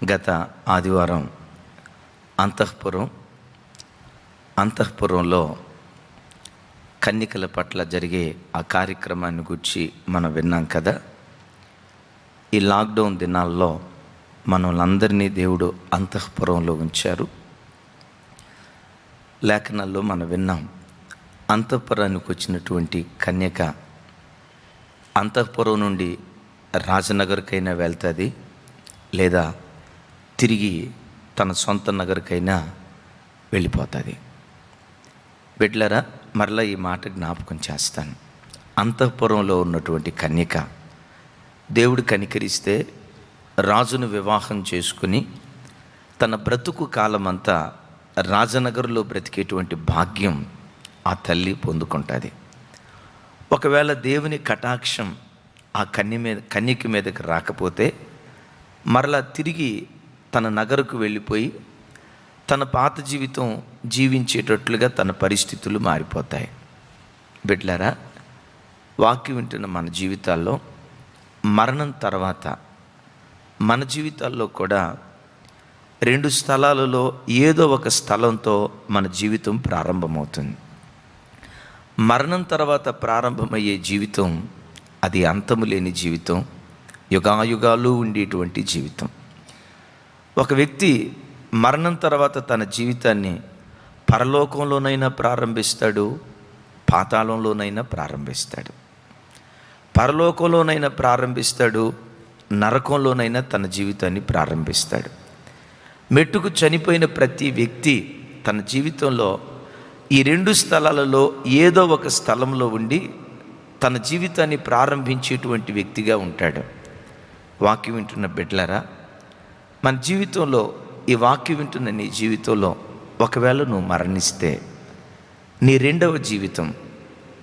గత ఆదివారం అంతఃపురంలో కన్యకల పట్ల జరిగే ఆ కార్యక్రమాన్ని గురించి మనం విన్నాం కదా. ఈ లాక్డౌన్ దినాల్లో మనల్ని దేవుడు అంతఃపురంలో ఉంచారు. లేఖనాల్లో మనం విన్నాం, అంతఃపురానికి వచ్చినటువంటి కన్యక అంతఃపురం నుండి రాజనగర్కైనా వెళ్తుంది, లేదా తిరిగి తన సొంత నగరికైనా వెళ్ళిపోతుంది. బిడ్డలారా, మరలా ఈ మాట జ్ఞాపకం చేస్తాను. అంతఃపురంలో ఉన్నటువంటి కన్యక దేవుడు కనికరిస్తే రాజును వివాహం చేసుకుని తన బ్రతుకు కాలమంతా రాజనగర్లో బ్రతికేటువంటి భాగ్యం ఆ తల్లి పొందుకుంటుంది. ఒకవేళ దేవుని కటాక్షం ఆ కన్యక మీదకి రాకపోతే మరలా తిరిగి తన నగరకు వెళ్ళిపోయి తన పాత జీవితం జీవించేటట్లుగా తన పరిస్థితులు మారిపోతాయి. బిడ్డలారా, వాక్యం వింటున్న మన జీవితాల్లో మరణం తర్వాత మన జీవితాల్లో కూడా రెండు స్థలాలలో ఏదో ఒక స్థలంతో మన జీవితం ప్రారంభమవుతుంది. మరణం తర్వాత ప్రారంభమయ్యే జీవితం అది అంతము లేని జీవితం, యుగాయుగాలు ఉండేటువంటి జీవితం. ఒక వ్యక్తి మరణం తర్వాత తన జీవితాన్ని పరలోకంలోనైనా ప్రారంభిస్తాడు, పాతాళంలోనైనా ప్రారంభిస్తాడు. పరలోకంలోనైనా ప్రారంభిస్తాడు, నరకంలోనైనా తన జీవితాన్ని ప్రారంభిస్తాడు. మెట్టుకు చనిపోయిన ప్రతి వ్యక్తి తన జీవితంలో ఈ రెండు స్థలాలలో ఏదో ఒక స్థలంలో ఉండి తన జీవితాన్ని ప్రారంభించేటువంటి వ్యక్తిగా ఉంటాడు. వాక్యం వింటున్న బిడ్డలారా, మన జీవితంలో ఈ వాక్యం వింటున్న నీ జీవితంలో ఒకవేళ నువ్వు మరణిస్తే నీ రెండవ జీవితం,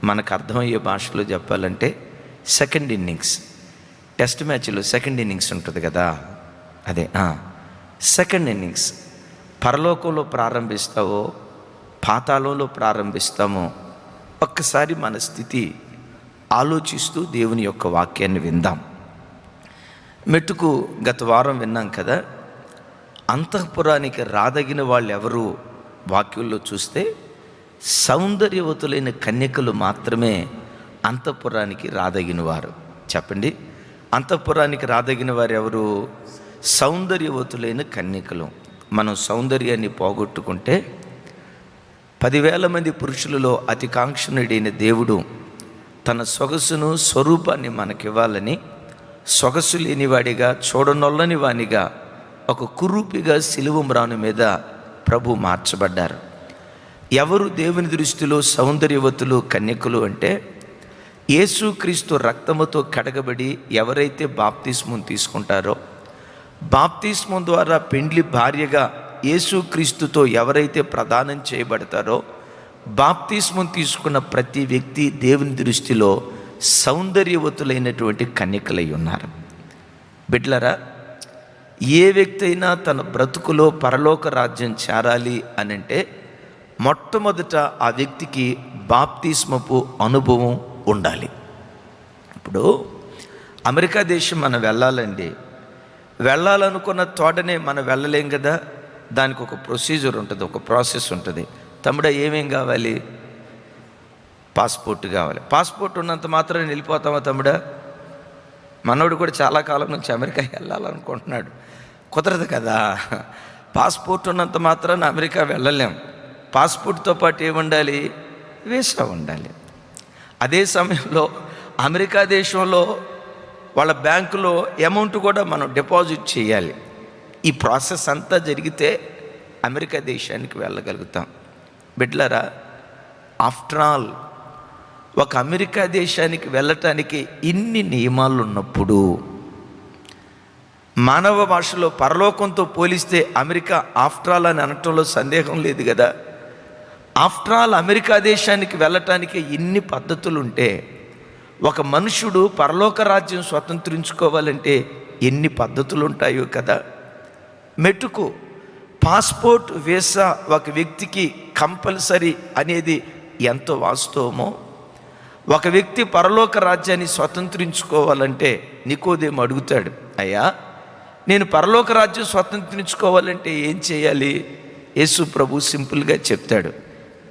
మనకు అర్థమయ్యే భాషలో చెప్పాలంటే సెకండ్ ఇన్నింగ్స్. టెస్ట్ మ్యాచ్లో సెకండ్ ఇన్నింగ్స్ ఉంటుంది కదా, అదే సెకండ్ ఇన్నింగ్స్. పరలోకంలో ప్రారంభిస్తావో పాతాళంలో ప్రారంభిస్తామో ఒక్కసారి మన స్థితి ఆలోచిస్తూ దేవుని యొక్క వాక్యాన్ని విందాం. మెట్టుకు గత వారం విన్నాం కదా, అంతఃపురానికి రాదగిన వాళ్ళు ఎవరు వాక్యంలో చూస్తే సౌందర్యవతులైన కన్యకలు మాత్రమే అంతఃపురానికి రాదగిన వారు. చెప్పండి, అంతఃపురానికి రాదగిన వారు ఎవరు? సౌందర్యవతులైన కన్యకలు. మనం సౌందర్యాన్ని పోగొట్టుకుంటే 10,000 మంది పురుషులలో అతి కాంక్షణుడైన దేవుడు తన సొగసును స్వరూపాన్ని మనకివ్వాలని సొగసు లేనివాడిగా, చూడనొల్లని వానిగా, ఒక కురూపిగా సిలువ మ్రాను మీద ప్రభు మార్చబడ్డారు. ఎవరు దేవుని దృష్టిలో సౌందర్యవతులు కన్యకులు అంటే, యేసుక్రీస్తు రక్తముతో కడగబడి ఎవరైతే బాప్తిస్మం తీసుకుంటారో, బాప్తిస్మం ద్వారా పెండ్లి భార్యగా యేసుక్రీస్తుతో ఎవరైతే ప్రదానం చేయబడతారో, బాప్తిస్మం తీసుకున్న ప్రతి వ్యక్తి దేవుని దృష్టిలో సౌందర్యవతులైనటువంటి కన్యకలై ఉన్నారు. బిడ్డలారా, ఏ వ్యక్తి అయినా తన బ్రతుకులో పరలోక రాజ్యం చేరాలి అని అంటే మొట్టమొదట ఆ వ్యక్తికి బాప్తిస్మపు అనుభవం ఉండాలి. ఇప్పుడు అమెరికా దేశం మనం వెళ్ళాలండి, వెళ్ళాలనుకున్న తోటనే మనం వెళ్ళలేం కదా. దానికి ఒక ప్రొసీజర్ ఉంటుంది, ఒక ప్రాసెస్ ఉంటుంది. తమ్ముడా, ఏమేం కావాలి? పాస్పోర్ట్ కావాలి. పాస్పోర్ట్ ఉన్నంత మాత్రం వెళ్ళిపోతామా తమ్ముడా? మనోడు కూడా చాలా కాలం నుంచి అమెరికా వెళ్ళాలనుకుంటున్నాడు, కుదరదు కదా. పాస్పోర్ట్ ఉన్నంత మాత్రాన అమెరికా వెళ్ళలేం. పాస్పోర్ట్తో పాటు ఏముండాలి? వీసా ఉండాలి. అదే సమయంలో అమెరికా దేశంలో వాళ్ళ బ్యాంకులో అమౌంట్ కూడా మనం డిపాజిట్ చేయాలి. ఈ ప్రాసెస్ అంతా జరిగితే అమెరికా దేశానికి వెళ్ళగలుగుతాం. బిడ్డలారా, ఆఫ్టర్ ఆల్ ఒక అమెరికా దేశానికి వెళ్ళటానికి ఇన్ని నియమాలు ఉన్నప్పుడు, మానవ భాషలో పరలోకంతో పోలిస్తే అమెరికా ఆఫ్టర్ ఆల్ అని అనటంలో సందేహం లేదు కదా. ఆఫ్టర్ ఆల్ అమెరికా దేశానికి వెళ్ళటానికి ఇన్ని పద్ధతులు ఉంటే, ఒక మనుషుడు పరలోక రాజ్యం స్వతంత్రించుకోవాలంటే ఎన్ని పద్ధతులు ఉంటాయో కదా. మెట్టుకు పాస్పోర్ట్, వీసా ఒక వ్యక్తికి కంపల్సరీ అనేది ఎంతో వాస్తవమో, ఒక వ్యక్తి పరలోక రాజ్యాన్ని స్వతంత్రించుకోవాలంటే నికోదేము అడుగుతాడు, అయ్యా నేను పరలోక రాజ్యం స్వతంత్రించుకోవాలంటే ఏం చేయాలి? యేసు ప్రభు సింపుల్గా చెప్తాడు,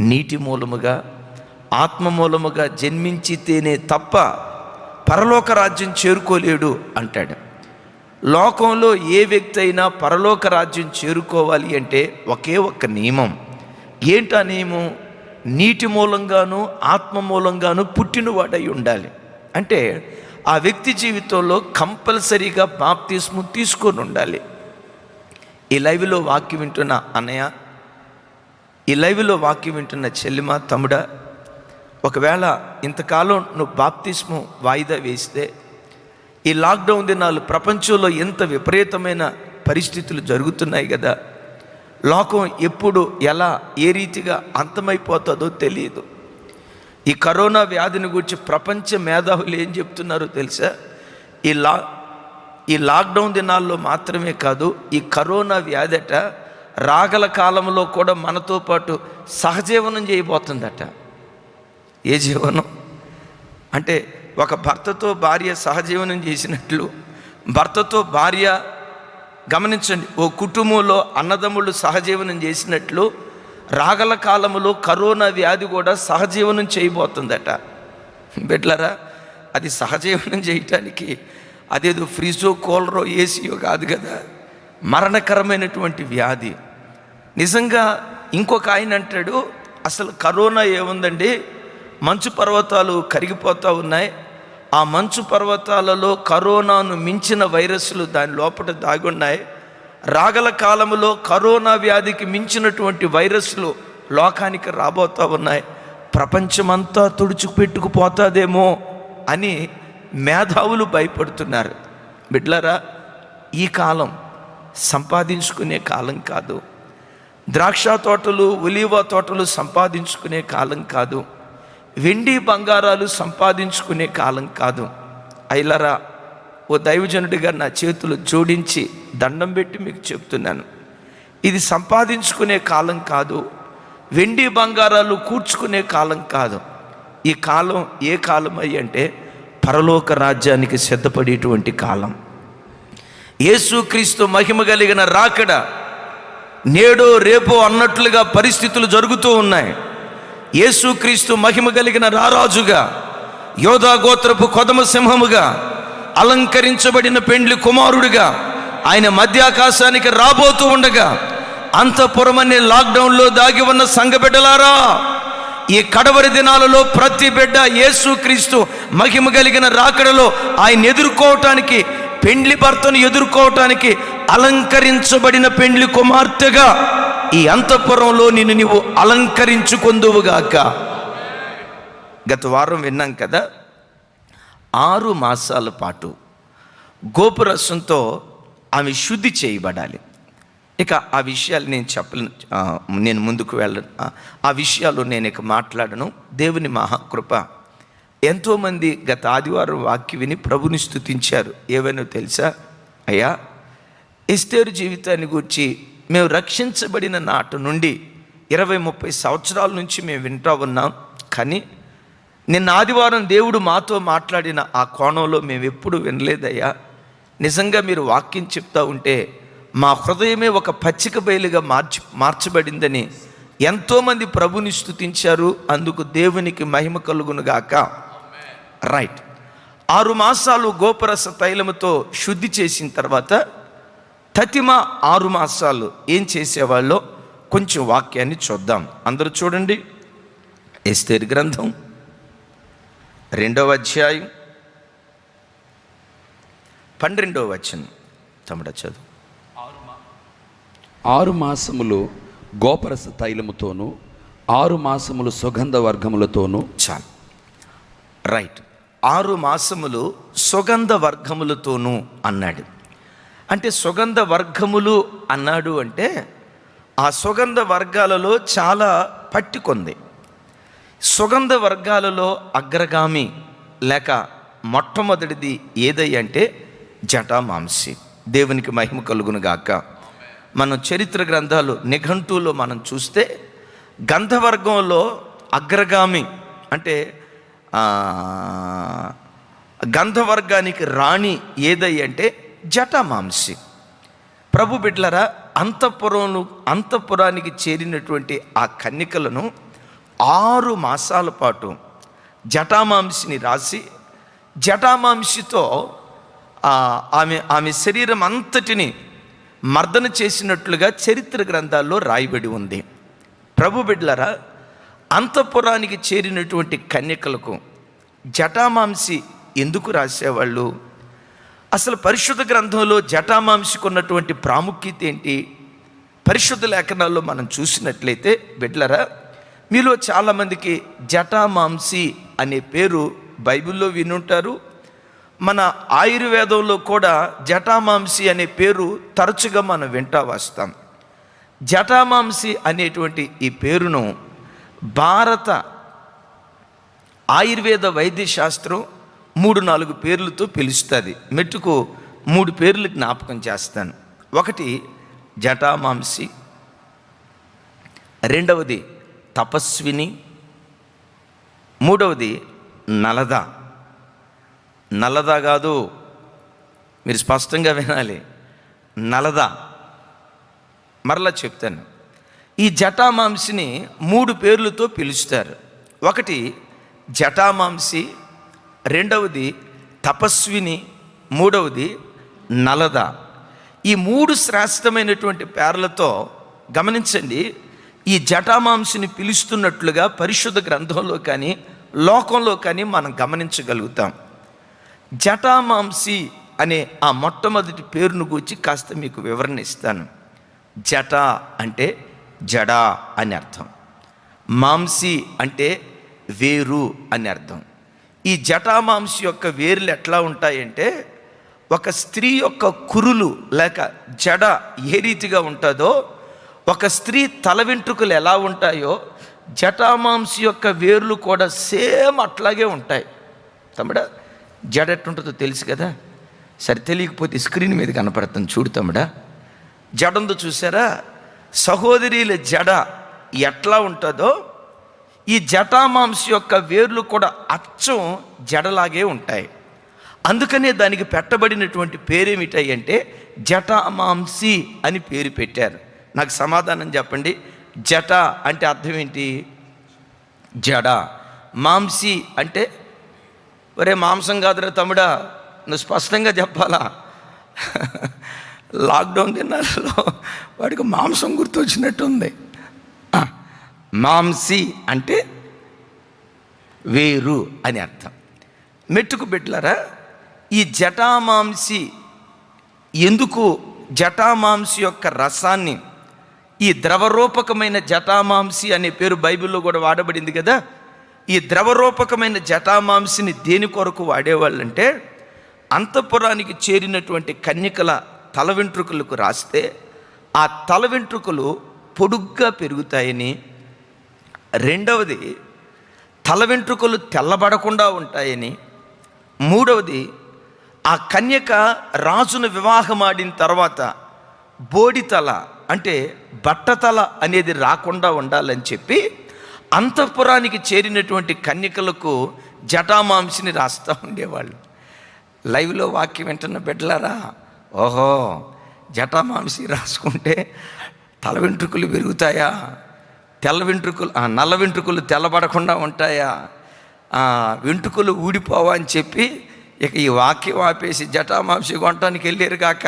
నీటి మూలముగా ఆత్మ మూలముగా జన్మించితేనే తప్ప పరలోక రాజ్యం చేరుకోలేడు అంటాడు. లోకంలో ఏ వ్యక్తి అయినా పరలోక రాజ్యం చేరుకోవాలి అంటే ఒకే ఒక్క నియమం. ఏంటా నియమం? నీటి మూలంగాను ఆత్మ మూలంగాను పుట్టినవాడై ఉండాలి. అంటే ఆ వ్యక్తి జీవితంలో కంపల్సరీగా బాప్తిస్ము తీసుకొని ఉండాలి. ఈ లైవ్లో వాక్యం వింటున్న అన్నయ్య, ఈ లైవ్లో వాక్యం వింటున్న చెల్లిమ, తమ్ముడా, ఒకవేళ ఇంతకాలం నువ్వు బాప్తిస్ము వాయిదా వేస్తే, ఈ లాక్డౌన్ దినాలు ప్రపంచంలో ఎంత విపరీతమైన పరిస్థితులు జరుగుతున్నాయి కదా, లోకం ఎప్పుడు ఎలా ఏ రీతిగా అంతమైపోతుందో తెలియదు. ఈ కరోనా వ్యాధిని గురించి ప్రపంచ మేధావులు ఏం చెప్తున్నారో తెలుసా? ఈ లాక్డౌన్ దినాల్లో మాత్రమే కాదు, ఈ కరోనా వ్యాధట రాగల కాలంలో కూడా మనతో పాటు సహజీవనం చేయబోతుందట. ఏ జీవనం అంటే, ఒక భర్తతో భార్య సహజీవనం చేసినట్లు, భర్తతో భార్య, గమనించండి, ఓ కుటుంబంలో అన్నదమ్ముళ్ళు సహజీవనం చేసినట్లు రాగల కాలంలో కరోనా వ్యాధి కూడా సహజీవనం చేయబోతుందట. బిడ్డలారా, అది సహజీవనం చేయటానికి అదేదో ఫ్రిడ్జో కూలరో ఏసీయో కాదు కదా, మరణకరమైనటువంటి వ్యాధి. నిజంగా ఇంకొక ఆయన అంటాడు, అసలు కరోనా ఏముందండి, మంచు పర్వతాలు కరిగిపోతూ ఉన్నాయి, ఆ మంచు పర్వతాలలో కరోనాను మించిన వైరస్లు దాని లోపల దాగి ఉన్నాయి, రాగల కాలంలో కరోనా వ్యాధికి మించినటువంటి వైరస్లు లోకానికి రాబోతూ ఉన్నాయి, ప్రపంచమంతా తుడుచుకుపెట్టుకుపోతుందేమో అని మేధావులు భయపడుతున్నారు. బిడ్డలారా, ఈ కాలం సంపాదించుకునే కాలం కాదు, ద్రాక్ష తోటలు ఒలీవ తోటలు సంపాదించుకునే కాలం కాదు, వెండి బంగారాలు సంపాదించుకునే కాలం కాదు. అయిలరా, ఓ దైవజనుడిగా నా చేతులు జోడించి దండం పెట్టి మీకు చెప్తున్నాను, ఇది సంపాదించుకునే కాలం కాదు, వెండి బంగారాలు కూర్చుకునే కాలం కాదు. ఈ కాలం ఏ కాలం అయ్యి అంటే పరలోక రాజ్యానికి సిద్ధపడేటువంటి కాలం. యేసుక్రీస్తు మహిమ కలిగిన రాకడ నేడో రేపో అన్నట్లుగా పరిస్థితులు జరుగుతూ ఉన్నాయి. యేసుక్రీస్తు మహిమ కలిగిన రారాజుగా, యోధా గోత్రపు కొదమ సింహముగా, అలంకరించబడిన పెండ్లి కుమారుడిగా ఆయన మధ్యాకాశానికి రాబోతూ ఉండగా, అంతఃపురమనే లాక్డౌన్లో దాగి ఉన్న సంఘ బిడ్డలారా, ఈ కడవరి దినాలలో ప్రతి బిడ్డ యేసుక్రీస్తు మహిమ కలిగిన రాకడలో ఆయన ఎదుర్కోవటానికి, పెండ్లి భర్తను ఎదుర్కోవటానికి అలంకరించబడిన పెండ్లి కుమార్తెగా ఈ అంతఃపురంలో నిన్ను నీవు అలంకరించుకొందువుగాక. గత వారం విన్నాం కదా, 6 మాసాల పాటు గోపురసంతో ఆమె శుద్ధి చేయబడాలి. ఇక ఆ విషయాలు నేను ముందుకు వెళ్ళను, ఆ విషయాలు నేను ఇక మాట్లాడను. దేవుని మహాకృప. ఎంతోమంది గత ఆదివారం వాక్యం విని ప్రభుని స్తుతించారు. ఏవైనా తెలుసా? అయ్యా, ఎస్తేరు జీవితాన్ని గురించి మేము రక్షించబడిన నాటి నుండి 20-30 సంవత్సరాల నుంచి మేము వింటూ ఉన్నాం, కానీ నిన్న ఆదివారం దేవుడు మాతో మాట్లాడిన ఆ కోణంలో మేము ఎప్పుడు వినలేదయ్యా. నిజంగా మీరు వాక్యం చెప్తా ఉంటే మా హృదయమే ఒక పచ్చిక బయలుగా మార్చబడిందని ఎంతోమంది ప్రభుని స్తుతించారు. అందుకు దేవునికి మహిమ కలుగునుగాక. రైట్. 6 మాసాలు గోపరస తైలముతో శుద్ధి చేసిన తర్వాత తతిమ 6 మాసాలు ఏం చేసేవాళ్ళో కొంచెం వాక్యాన్ని చూద్దాం. అందరూ చూడండి. ఎస్తేరు గ్రంథం 2వ అధ్యాయం 12వ వచనం. తమ్ముడ చదువు. 6 మాసములు గోపరస తైలముతోనూ 6 మాసములు సుగంధ వర్గములతోనూ. చాలు. రైట్. 6 మాసములు సుగంధ వర్గములతోనూ అన్నాడు. అంటే సుగంధ వర్గములు అన్నాడు అంటే ఆ సుగంధ వర్గాలలో చాలా పట్టికొంది. సుగంధ వర్గాలలో అగ్రగామి లేక మొట్టమొదటిది ఏదై అంటే జటామాంసి. దేవునికి మహిమ కలుగునుగాక. మనం చరిత్ర గ్రంథాలు నిఘంటువులో మనం చూస్తే గంధవర్గంలో అగ్రగామి అంటే గంధవర్గానికి రాణి ఏదై అంటే జటామాంసి. ప్రభు బిడ్డలారా, అంతఃపురానికి చేరినటువంటి ఆ కన్యకలను 6 మాసాల పాటు జటామాంసిని రాసి జటామాంసితో ఆమె శరీరం అంతటిని మర్దన చేసినట్లుగా చరిత్ర గ్రంథాల్లో రాయబడి ఉంది. ప్రభు బిడ్డలారా, అంతఃపురానికి చేరినటువంటి కన్యకలకు జటామాంసి ఎందుకు రాసేవాళ్ళు? అసలు పరిశుద్ధ గ్రంథంలో జటామాంసికి ఉన్నటువంటి ప్రాముఖ్యత ఏంటి? పరిశుద్ధ లేఖనాల్లో మనం చూసినట్లయితే బిడ్డలారా, మీలో చాలామందికి జటామాంసి అనే పేరు బైబిల్లో వినుంటారు. మన ఆయుర్వేదంలో కూడా జటామాంసి అనే పేరు తరచుగా మనం వింటా వస్తాం. జటామాంసి అనేటువంటి ఈ పేరును భారత ఆయుర్వేద వైద్య శాస్త్రం 3-4 పేర్లతో పిలుస్తుంది. మెట్టుకు 3 పేర్లు జ్ఞాపకం చేస్తాను. ఒకటి జటామాంసి, రెండవది తపస్విని, మూడవది నలద. నలద కాదు, మీరు స్పష్టంగా వినాలి, నలద. మరలా చెప్తాను. ఈ జటామాంసిని 3 పేర్లతో పిలుస్తారు. ఒకటి జటామాంసి, రెండవది తపస్విని, మూడవది నలద. ఈ 3 శ్రేష్టమైనటువంటి పేర్లతో గమనించండి, ఈ జటామాంసిని పిలుస్తున్నట్లుగా పరిశుద్ధ గ్రంథంలో కానీ లోకంలో కానీ మనం గమనించగలుగుతాం. జటామాంసి అనే ఆ మొట్టమొదటి పేరును గురించి కాస్త మీకు వివరణ ఇస్తాను. జట అంటే జడ అని అర్థం, మాంసి అంటే వేరు అని అర్థం. ఈ జటామాంసి యొక్క వేర్లు ఎట్లా ఉంటాయంటే, ఒక స్త్రీ యొక్క కురులు లేక జడ ఏ రీతిగా ఉంటుందో, ఒక స్త్రీ తల వెంట్రుకలు ఎలా ఉంటాయో జటామాంసి యొక్క వేర్లు కూడా సేమ్ అట్లాగే ఉంటాయి. తమ్ముడా, జడ ఎట్టుంటుందో తెలుసు కదా? సరే, తెలియకపోతే స్క్రీన్ మీద కనపడుతుంది, చూడు తమ్ముడా. జడంతో చూసారా? సహోదరుల జడ ఎట్లా ఉంటుందో ఈ జటామాంసి యొక్క వేర్లు కూడా అచ్చం జడలాగే ఉంటాయి. అందుకనే దానికి పెట్టబడినటువంటి పేరేమిటాయి అంటే జటామాంసి అని పేరు పెట్టారు. నాకు సమాధానం చెప్పండి. జట అంటే అర్థం ఏంటి? జడ. మాంసి అంటే, ఒరే మాంసం కాదురా తమ్ముడా, నువ్వు స్పష్టంగా చెప్పాలా. లాక్డౌన్ దినాల్లో వాడికి మాంసం గుర్తొచ్చినట్టుంది. మాంసి అంటే వేరు అని అర్థం. మెట్టుకు బిడ్డలారా, ఈ జటామాంసి ఎందుకు, జటామాంసి యొక్క రసాన్ని, ఈ ద్రవరూపకమైన జటామాంసి అనే పేరు బైబిల్లో కూడా వాడబడింది కదా. ఈ ద్రవరూపకమైన జటామాంసిని దేని కొరకు వాడేవాళ్ళంటే, అంతఃపురానికి చేరినటువంటి కన్యకల తల వెంట్రుకలకు రాస్తే ఆ తల వెంట్రుకలు పొడుగ్గా పెరుగుతాయని, రెండవది తల వెంట్రుకలు తెల్లబడకుండా ఉంటాయని, మూడవది ఆ కన్యక రాజును వివాహమాడిన తర్వాత బోడితల అంటే బట్టతల అనేది రాకుండా ఉండాలని చెప్పి అంతఃపురానికి చేరినటువంటి కన్యకలకు జటామాంసిని రాస్తూ ఉండేవాళ్ళు. లైవ్లో వాక్యం వింటున్న బిడ్డలారా, ఓహో, జటామాంసి రాసుకుంటే తల వెంట్రుకలు పెరుగుతాయా, నల్ల వెంట్రుకలు తెల్లబడకుండా ఉంటాయా, వెంట్రుకలు ఊడిపోవా అని చెప్పి ఇక ఈ వాక్యం ఆపేసి జటామాంసి కొనటానికి వెళ్ళారు కాక.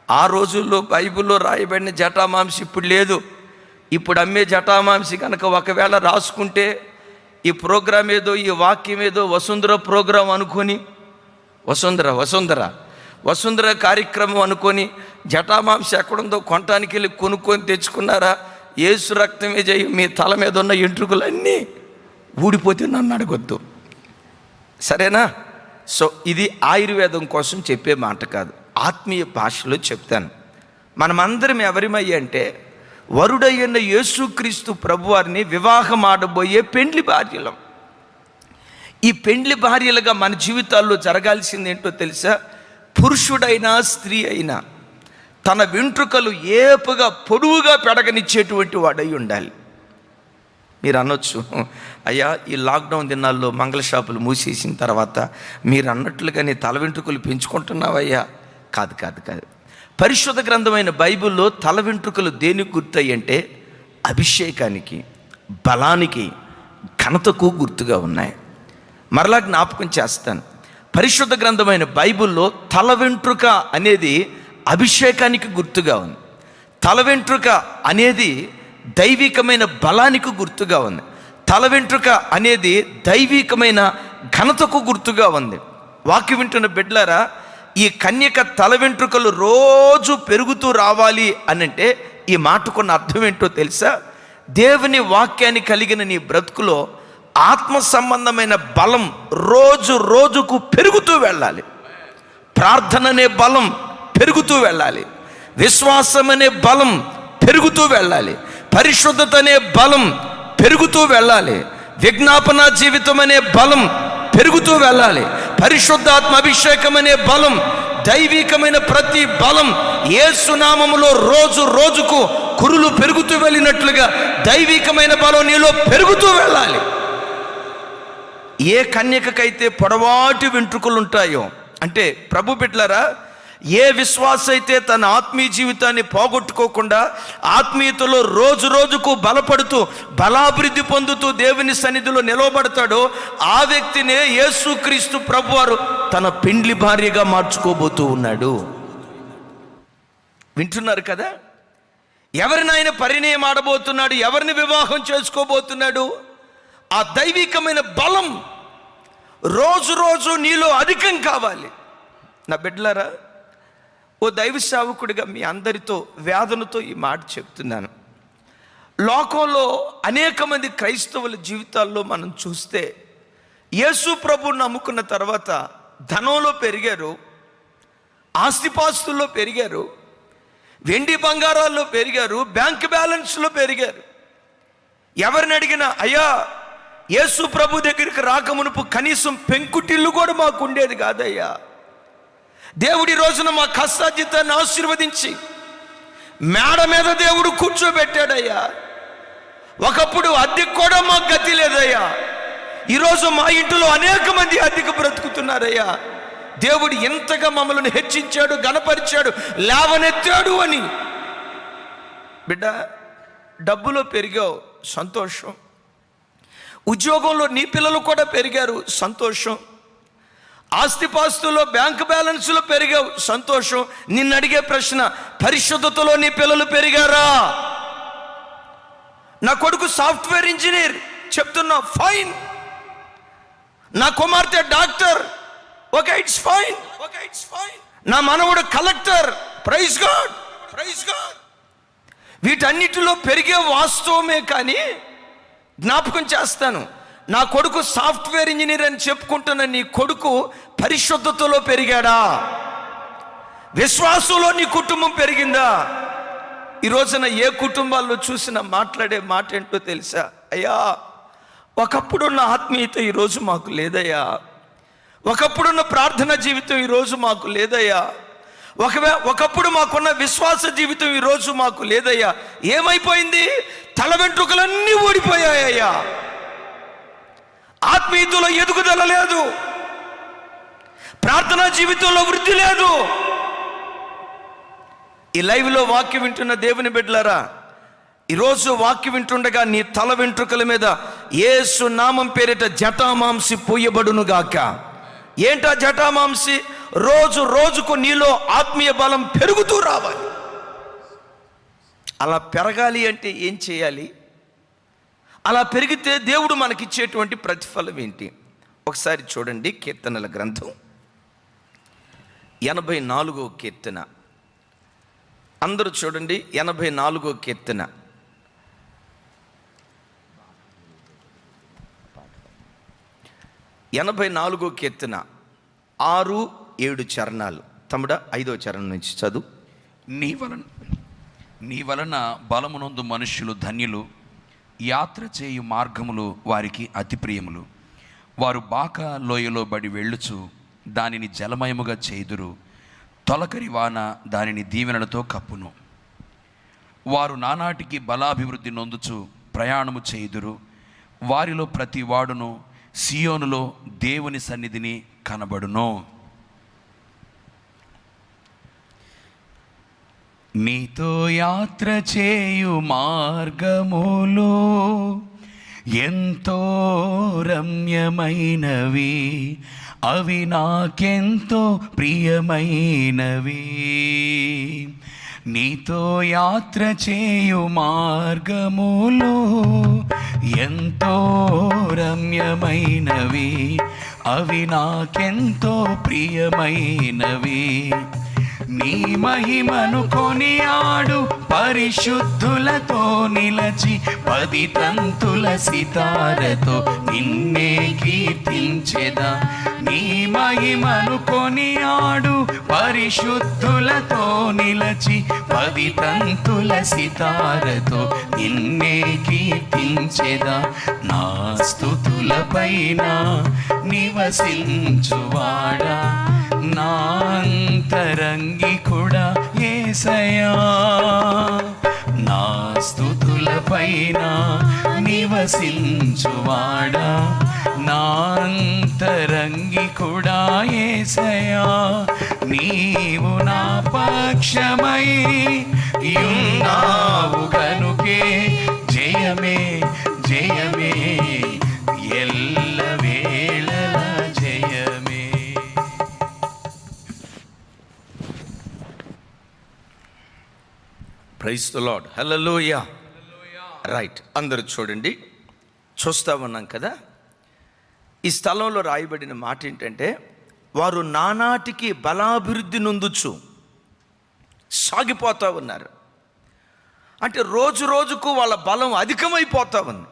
ఆ రోజుల్లో బైబిల్లో రాయబడిన జటామాంసి ఇప్పుడు లేదు. ఇప్పుడు అమ్మే జటామాంసి కనుక ఒకవేళ రాసుకుంటే ఈ ప్రోగ్రాం ఏదో, ఈ వాక్యం ఏదో వసుంధర ప్రోగ్రాం అనుకొని, వసుంధర కార్యక్రమం అనుకొని జటామాంసి ఎక్కడుందో కొనటానికి వెళ్ళి కొనుక్కొని తెచ్చుకున్నారా? యేసు రక్తమే చేయి, మీ తల మీద ఉన్న ఎంట్రుకలన్నీ ఊడిపోతే నన్ను అడగొద్దు, సరేనా? సో ఇది ఆయుర్వేదం కోసం చెప్పే మాట కాదు, ఆత్మీయ భాషలో చెప్తాను. మనమందరం ఎవరిమయ్య అంటే వరుడైన యేసుక్రీస్తు ప్రభువారిని వివాహం ఆడబోయే పెండ్లి భార్యలం. ఈ పెండ్లి భార్యలుగా మన జీవితాల్లో జరగాల్సింది ఏంటో తెలుసా? పురుషుడైనా స్త్రీ అయినా తన వెంట్రుకలు ఏపుగా పొడవుగా పెరగనిచ్చేటువంటి వాడై ఉండాలి. మీరు అనొచ్చు, అయ్యా ఈ లాక్డౌన్ దినాల్లో మంగళ షాపులు మూసేసిన తర్వాత మీరు అన్నట్లుగా నీ తల వెంట్రుకలు పెంచుకుంటున్నావయ్యా. కాదు. పరిశుద్ధ గ్రంథమైన బైబిల్లో తల వెంట్రుకలు దేనికి గుర్తయి అంటే అభిషేకానికి, బలానికి, ఘనతకు గుర్తుగా ఉన్నాయి. మరలా జ్ఞాపకం చేస్తాను, పరిశుద్ధ గ్రంథమైన బైబిల్లో తల వెంట్రుక అనేది అభిషేకానికి గుర్తుగా ఉంది. తల వెంట్రుక అనేది దైవికమైన బలానికి గుర్తుగా ఉంది. తల వెంట్రుక అనేది దైవికమైన ఘనతకు గుర్తుగా ఉంది. వాక్యం వింటున్న బిడ్డలారా, ఈ కన్యక తల వెంట్రుకలు రోజు పెరుగుతూ రావాలి అనంటే ఈ మాటకున్న అర్థం ఏంటో తెలుసా? దేవుని వాక్యాన్ని కలిగిన నీ బ్రతుకులో ఆత్మ సంబంధమైన బలం రోజు రోజుకు పెరుగుతూ వెళ్ళాలి. ప్రార్థన అనే బలం పెరుగుతూ వెళ్ళాలి. విశ్వాసం అనే బలం పెరుగుతూ వెళ్ళాలి. పరిశుద్ధత అనే బలం పెరుగుతూ వెళ్ళాలి. విజ్ఞాపన జీవితం అనే బలం పెరుగుతూ వెళ్ళాలి. పరిశుద్ధాత్మ అభిషేకం అనే బలం, దైవికమైన ప్రతి బలం యేసు నామములో రోజు రోజుకు కురులు పెరుగుతూ వెళ్ళినట్లుగా దైవికమైన బలం నీలో పెరుగుతూ వెళ్ళాలి. ఏ కన్యకకైతే పొడవాటి వెంట్రుకలు ఉంటాయో, అంటే ప్రభు బిడ్డలారా, ఏ విశ్వాస అయితే తన ఆత్మీయ జీవితాన్ని పోగొట్టుకోకుండా ఆత్మీయతలో రోజు రోజుకు బలపడుతూ బలాభివృద్ధి పొందుతూ దేవుని సన్నిధిలో నిలవబడతాడో ఆ వ్యక్తినే యేసుక్రీస్తు ప్రభువారు తన పెండ్లి భార్యగా మార్చుకోబోతూ ఉన్నాడు. వింటున్నారు కదా? ఎవరిని ఆయన పరిణయం ఆడబోతున్నాడు, ఎవరిని వివాహం చేసుకోబోతున్నాడు? ఆ దైవికమైన బలం రోజు రోజు నీలో అధికం కావాలి. నా బిడ్డలారా, ఓ దైవ సేవకుడిగా మీ అందరితో వేదనతో ఈ మాట చెప్తున్నాను. లోకంలో అనేక మంది క్రైస్తవుల జీవితాల్లో మనం చూస్తే యేసు ప్రభువుని నమ్ముకున్న తర్వాత ధనంలో పెరిగారు, ఆస్తిపాస్తుల్లో పెరిగారు, వెండి బంగారాల్లో పెరిగారు, బ్యాంక్ బ్యాలెన్స్లో పెరిగారు. ఎవరిని అడిగినా, అయ్యా యేసు ప్రభు దగ్గరికి రాకమునుపు కనీసం పెంకుటిల్లు కూడా మాకు ఉండేది కాదయ్యా, దేవుడి రోజున మా కష్టార్జితాన్ని ఆశీర్వదించి మేడ మీద దేవుడు కూర్చోబెట్టాడయ్యా, ఒకప్పుడు అద్దెకు కూడా మాకు గతి లేదయ్యా, ఈరోజు మా ఇంటిలో అనేక మంది అద్దెకు బ్రతుకుతున్నారయ్యా, దేవుడు ఎంతగా మమ్మల్ని హెచ్చించాడు, గణపరిచాడు, లేవనెత్తాడు అని. బిడ్డ, డబ్బులో పెరిగావు, సంతోషం. ఉద్యోగంలో నీ పిల్లలు కూడా పెరిగారు, సంతోషం. ఆస్తిపాస్తుల్లో బ్యాంక్ బ్యాలెన్స్లో పెరిగావు, సంతోషం. నిన్ను అడిగే ప్రశ్న, పరిశుద్ధతలో నీ పిల్లలు పెరిగారా? నా కొడుకు సాఫ్ట్వేర్ ఇంజనీర్, చెప్తున్నా ఫైన్. నా కుమార్తె డాక్టర్, ఓకే, ఇట్స్ ఫైన్. నా మనవడు collector, praise God, praise God. వీటన్నిటిలో పెరిగే వాస్తవమే, కానీ జ్ఞాపకం చేస్తాను, నా కొడుకు సాఫ్ట్వేర్ ఇంజనీర్ అని చెప్పుకుంటున్న నీ కొడుకు పరిశుద్ధతలో పెరిగాడా? విశ్వాసంలో నీ కుటుంబం పెరిగిందా? ఈ రోజున ఏ కుటుంబాల్లో చూసినా మాట్లాడే మాట ఏంటో తెలుసా? అయ్యా, ఒకప్పుడున్న ఆత్మీయత ఈరోజు మాకు లేదయ్యా, ఒకప్పుడున్న ప్రార్థన జీవితం ఈరోజు మాకు లేదయ్యా, ఒకప్పుడు మాకున్న విశ్వాస జీవితం ఈరోజు మాకు లేదయ్యా. ఏమైపోయింది? తల వెంట్రుకలన్నీ ఊడిపోయాయ్యా. ఆత్మీయతలో ఎదుగుదల లేదు, ప్రార్థనా జీవితంలో వృద్ధి లేదు. ఈ లైవ్లో వాక్యం వింటున్న దేవుని బిడ్డలారా, ఈరోజు వాక్యం వింటుండగా నీ తల వెంట్రుకల మీద యేసు నామం పేరిట జటామాంసి పోయబడునుగాక. ఏంటా జటామాంసి? రోజు రోజుకు నీలో ఆత్మీయ బలం పెరుగుతూ రావాలి. అలా పెరగాలి అంటే ఏం చేయాలి? అలా పెరిగితే దేవుడు మనకిచ్చేటువంటి ప్రతిఫలం ఏంటి? ఒకసారి చూడండి, కీర్తనల గ్రంథం 84వ కీర్తన. అందరూ చూడండి, 84వ కీర్తన. ఎనభై 84వ కీర్తన 6-7 చరణాలు. తమ్ముడా, 5వ చరణం నుంచి చదువు. నీ వలన బలమునందు మనుష్యులు ధన్యులు, యాత్ర చేయు మార్గములు వారికి అతి ప్రియములు. వారు బాకా లోయలో బడి వెళ్ళుచు దానిని జలమయముగా చేయుదురు, తొలకరి వాన దానిని దీవెనలతో కప్పును. వారు నానాటికి బలాభివృద్ధి నొందుచు ప్రయాణము చేయుదురు. వారిలో ప్రతి వాడును సియోనులో దేవుని సన్నిధిని కనబడును. నీతో యాత్ర చేయు మార్గములో ఎంతో రమ్యమైనవి, అవి నాకెంతో ప్రియమైనవి. నీతో యాత్ర చేయు మార్గములో ఎంతో రమ్యమైనవి, అవి నాకెంతో ప్రియమైనవి. నీ మహిమను కొనియాడు పరిశుద్ధులతో నిలచి 10 తంతుల సితారతో నిన్నే కీర్తించెదా. నీ మహిమను కొనియాడు పరిశుద్ధులతో నిలచి 10 తంతుల సితారతో నిన్నే కీర్తించెదా. నా స్తుతులపైన నివసించువాడా, నా అంతరంగికుడా యేసయ్యా. నా స్తుతులపైన నివసించువాడా, నా అంతరంగికుడా యేసయ్యా. నీవు నా పక్షమై ఉన్నావు గనుకే జయమే జయమే, ఎల్లవేళలా జయమే. Praise the Lord. హల్లెలూయా. రైట్, అందరూ చూడండి. చూస్తా ఉన్నాం కదా, ఈ స్థలంలో రాయబడిన మాట ఏంటంటే, వారు నానాటికి బలాభివృద్ధి నొందుచు సాగిపోతూ ఉన్నారు. అంటే రోజు రోజుకు వాళ్ళ బలం అధికమైపోతూ ఉంది.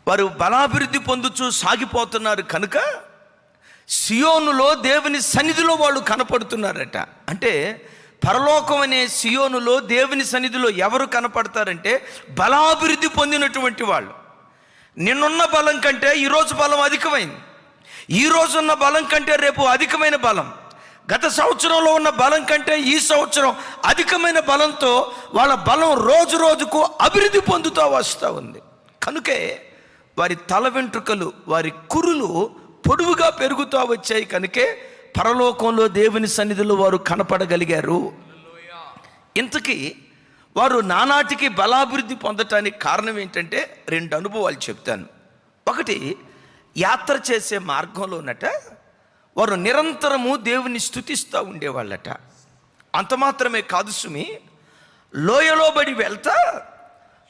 వారు బలాభివృద్ధి పొందుచు సాగిపోతున్నారు కనుక సియోనులో దేవుని సన్నిధిలో వాళ్ళు కనపడుతున్నారట. అంటే పరలోకం అనే సియోనులో దేవుని సన్నిధిలో ఎవరు కనపడతారంటే బలాభివృద్ధి పొందినటువంటి వాళ్ళు. నిన్నున్న బలం కంటే ఈరోజు బలం అధికమైంది. ఈ రోజున్న బలం కంటే రేపు అధికమైన బలం, గత సంవత్సరంలో ఉన్న బలం కంటే ఈ సంవత్సరం అధికమైన బలంతో వాళ్ళ బలం రోజు రోజుకు అభివృద్ధి పొందుతూ వస్తూ ఉంది. కనుకే వారి తల వెంట్రుకలు, వారి కురులు పొడువుగా పెరుగుతూ వచ్చాయి. కనుకే పరలోకంలో దేవుని సన్నిధిలో వారు కనపడగలిగారు. ఇంతకీ వారు నానాటికి బలాభివృద్ధి పొందటానికి కారణం ఏంటంటే 2 అనుభవాలు చెప్తాను. ఒకటి, యాత్ర చేసే మార్గంలోనట వారు నిరంతరము దేవుని స్తుతిస్తూ ఉండేవాళ్ళట. అంత మాత్రమే కాదు సుమి, లోయలో బడి వెళ్తా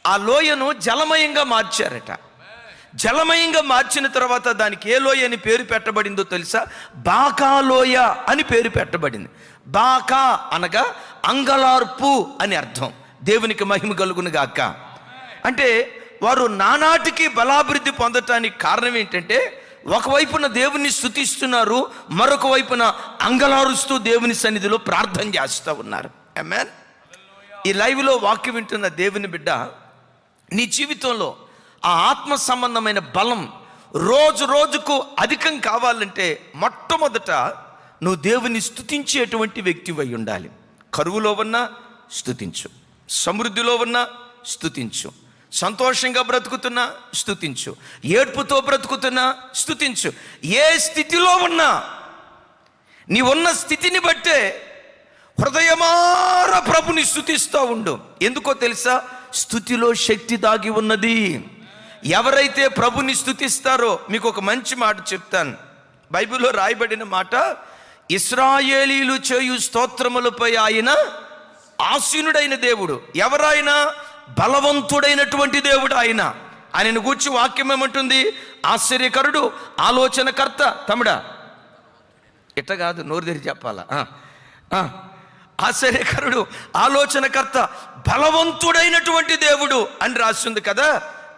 ఆ లోయను జలమయంగా మార్చారట. జలమయంగా మార్చిన తర్వాత దానికి ఏ లోయ అని పేరు పెట్టబడిందో తెలుసా? బాకా లోయ అని పేరు పెట్టబడింది. బాకా అనగా అంగలార్పు అని అర్థం. దేవునికి మహిమ కలుగును గాక. అంటే వారు నానాటికి బలాభివృద్ధి పొందటానికి కారణం ఏంటంటే, ఒకవైపున దేవుని స్తుతిస్తున్నారు, మరొక వైపున అంగలారుస్తూ దేవుని సన్నిధిలో ప్రార్థన చేస్తూ ఉన్నారు. ఆమేన్. ఈ లైవ్లో వాక్యం వింటున్న దేవుని బిడ్డ, నీ జీవితంలో ఆ ఆత్మ సంబంధమైన బలం రోజు రోజుకు అధికం కావాలంటే మొట్టమొదట నువ్వు దేవుని స్తుతించేటువంటి వ్యక్తివై ఉండాలి. కరువులో ఉన్నా స్తుతించు, సమృద్ధిలో ఉన్నా స్తుతించు, సంతోషంగా బ్రతుకుతున్నా స్తుతించు, ఏడ్పుతో బ్రతుకుతున్నా స్తుతించు. ఏ స్థితిలో ఉన్నా నీ ఉన్న స్థితిని బట్టే హృదయమార ప్రభుని స్తుతిస్తూ ఉండు. ఎందుకో తెలుసా? స్తుతిలో శక్తి దాగి ఉన్నది. ఎవరైతే ప్రభుని స్తుతిస్తారో, మీకు ఒక మంచి మాట చెప్తాను. బైబిల్లో రాయబడిన మాట, ఇశ్రాయేలీలు చేయు స్తోత్రములపై ఆయన ఆసీనుడైన దేవుడు. ఎవరైనా బలవంతుడైనటువంటి దేవుడు ఆయన. ఆయనను గూర్చి వాక్యం ఏమంటుంది? ఆశ్చర్యకరుడు, ఆలోచనకర్త. తమ్ముడా ఇట్ట కాదు, నోరు తెరిచి చెప్పాలా? ఆశ్చర్యకరుడు, ఆలోచనకర్త, బలవంతుడైనటువంటి దేవుడు అని రాస్తుంది కదా.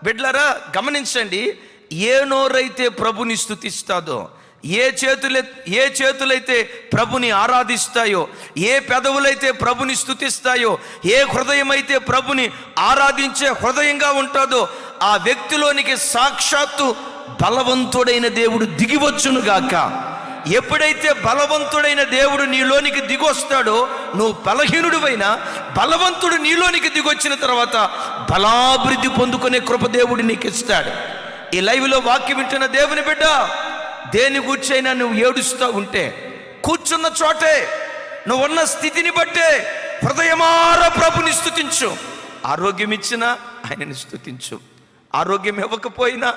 బిడ్లరా గమనించండి, ఏ నోరైతే ప్రభుని స్తుతిస్తాదో, ఏ చేతులైతే ప్రభుని ఆరాధిస్తాయో, ఏ పెదవులైతే ప్రభుని స్తుతిస్తాయో, ఏ హృదయం అయితే ప్రభుని ఆరాధించే హృదయంగా ఉంటుందో, ఆ వ్యక్తిలోనికి సాక్షాత్తు బలవంతుడైన దేవుడు దిగివచ్చునుగాక. ఎప్పుడైతే బలవంతుడైన దేవుడు నీలోనికి దిగొస్తాడో, నువ్వు బలహీనుడివైనా బలవంతుడు నీలోనికి దిగొచ్చిన తర్వాత బలాభివృద్ధి పొందుకునే కృప దేవుడు నీకు ఇస్తాడు. ఈ లైవ్లో వాక్యం వింటున్న దేవుని బిడ్డ, దేని గుర్చైనా నువ్వు ఏడుస్తూ ఉంటే కూర్చున్న చోటే నువ్వున్న స్థితిని బట్టే హృదయమార ప్రభుని స్తుతించు. ఆరోగ్యం ఇచ్చినా ఆయనని స్తుతించు, ఆరోగ్యం ఇవ్వకపోయినా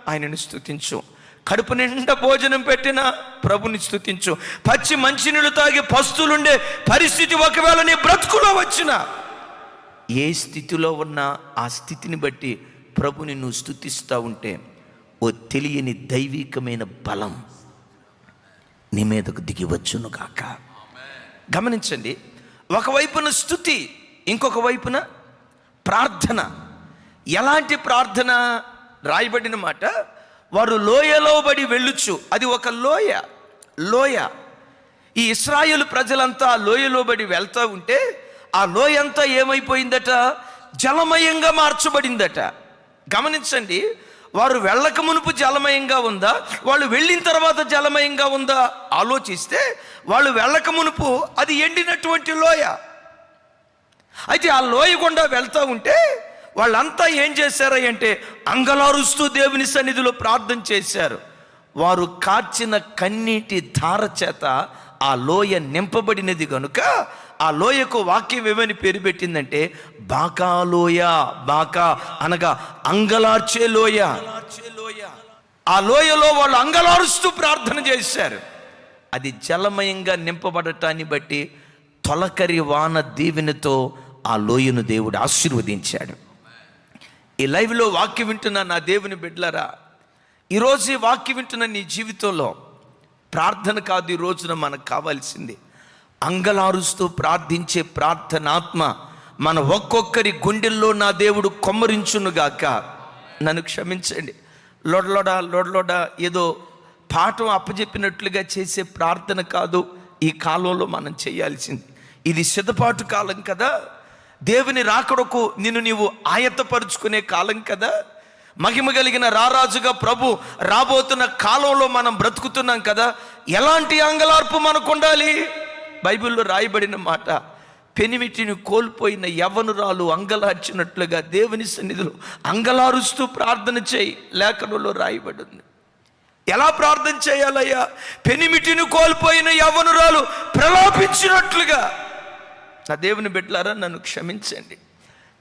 ఆయనని స్తుతించు, కడుపు నిండా భోజనం పెట్టినా ప్రభుని స్తుతించు, పచ్చి మంచినీళ్ళు తాగి పస్తులుండే పరిస్థితి ఒకవేళ నీ బ్రతుకులో వచ్చినా, ఏ స్థితిలో ఉన్నా ఆ స్థితిని బట్టి ప్రభుని నువ్వు స్తుతిస్తూ ఉంటే ఓ తెలియని దైవికమైన బలం నీ మీదకు దిగి వచ్చును కాక. గమనించండి, ఒకవైపున స్తుతి, ఇంకొక వైపున ప్రార్థన. ఎలాంటి ప్రార్థన? రాయబడిన మాట, వారు లోయలో బడి వెళ్ళుచు. అది ఒక లోయ. ఈ ఇశ్రాయేలు ప్రజలంతా లోయలో బడి వెళ్తూ ఉంటే ఆ లోయ అంతా ఏమైపోయిందట? జలమయంగా మార్చబడిందట. గమనించండి, వారు వెళ్ళక మునుపు జలమయంగా ఉందా, వాళ్ళు వెళ్ళిన తర్వాత జలమయంగా ఉందా ఆలోచిస్తే, వాళ్ళు వెళ్ళక మునుపు అది ఎండినటువంటి లోయ. అయితే ఆ లోయ గుండా వెళ్తూ ఉంటే వాళ్ళంతా ఏం చేశారు అంటే అంగలారుస్తూ దేవుని సన్నిధిలో ప్రార్థన చేశారు. వారు కార్చిన కన్నీటి ధార చేత ఆ లోయ నింపబడినది కనుక ఆ లోయకు వాక్యం ఏమని పేరు పెట్టిందంటే బాకా లోయ. బాకా అనగా అంగలార్చే లోయ. ఆ లోయలో వాళ్ళు అంగలారుస్తూ ప్రార్థన చేశారు. అది జలమయంగా నింపబడటాన్ని బట్టి తొలకరి వాన దీవెనతో ఆ లోయను దేవుడు ఆశీర్వదించాడు. ఈ లైవ్లో వాక్యం వింటున్న నా దేవుని బిడ్డలారా, ఈరోజు ఈ వాక్యం వింటున్న నీ జీవితంలో ప్రార్థన కాదు ఈ రోజున మనకు కావాల్సింది, అంగలారుస్తూ ప్రార్థించే ప్రార్థనాత్మ మన ఒక్కొక్కరి గుండెల్లో నా దేవుడు కొమ్మరించునుగాక. నన్ను క్షమించండి, లోడలోడ ఏదో పాఠం అప్పచెప్పినట్లుగా చేసే ప్రార్థన కాదు ఈ కాలంలో మనం చేయాల్సింది. ఇది సిద్ధపాటు కాలం కదా, దేవుని రాకడకు నిన్ను నీవు ఆయత్తపరుచుకునే కాలం కదా, మహిమ కలిగిన రారాజుగా ప్రభు రాబోతున్న కాలంలో మనం బ్రతుకుతున్నాం కదా. ఎలాంటి అంగలార్పు మనకు ఉండాలి? బైబిల్లో రాయబడిన మాట, పెనిమిటిని కోల్పోయిన యవ్వనురాలు అంగలార్చినట్లుగా దేవుని సన్నిధిలో అంగలారుస్తూ ప్రార్థన చేయి లేఖనంలో రాయబడింది. ఎలా ప్రార్థన చేయాలయ్యా? పెనిమిటిని కోల్పోయిన యవ్వనురాలు ప్రలాపించినట్లుగా. నా దేవుని బిడ్డలారా, నన్ను క్షమించండి,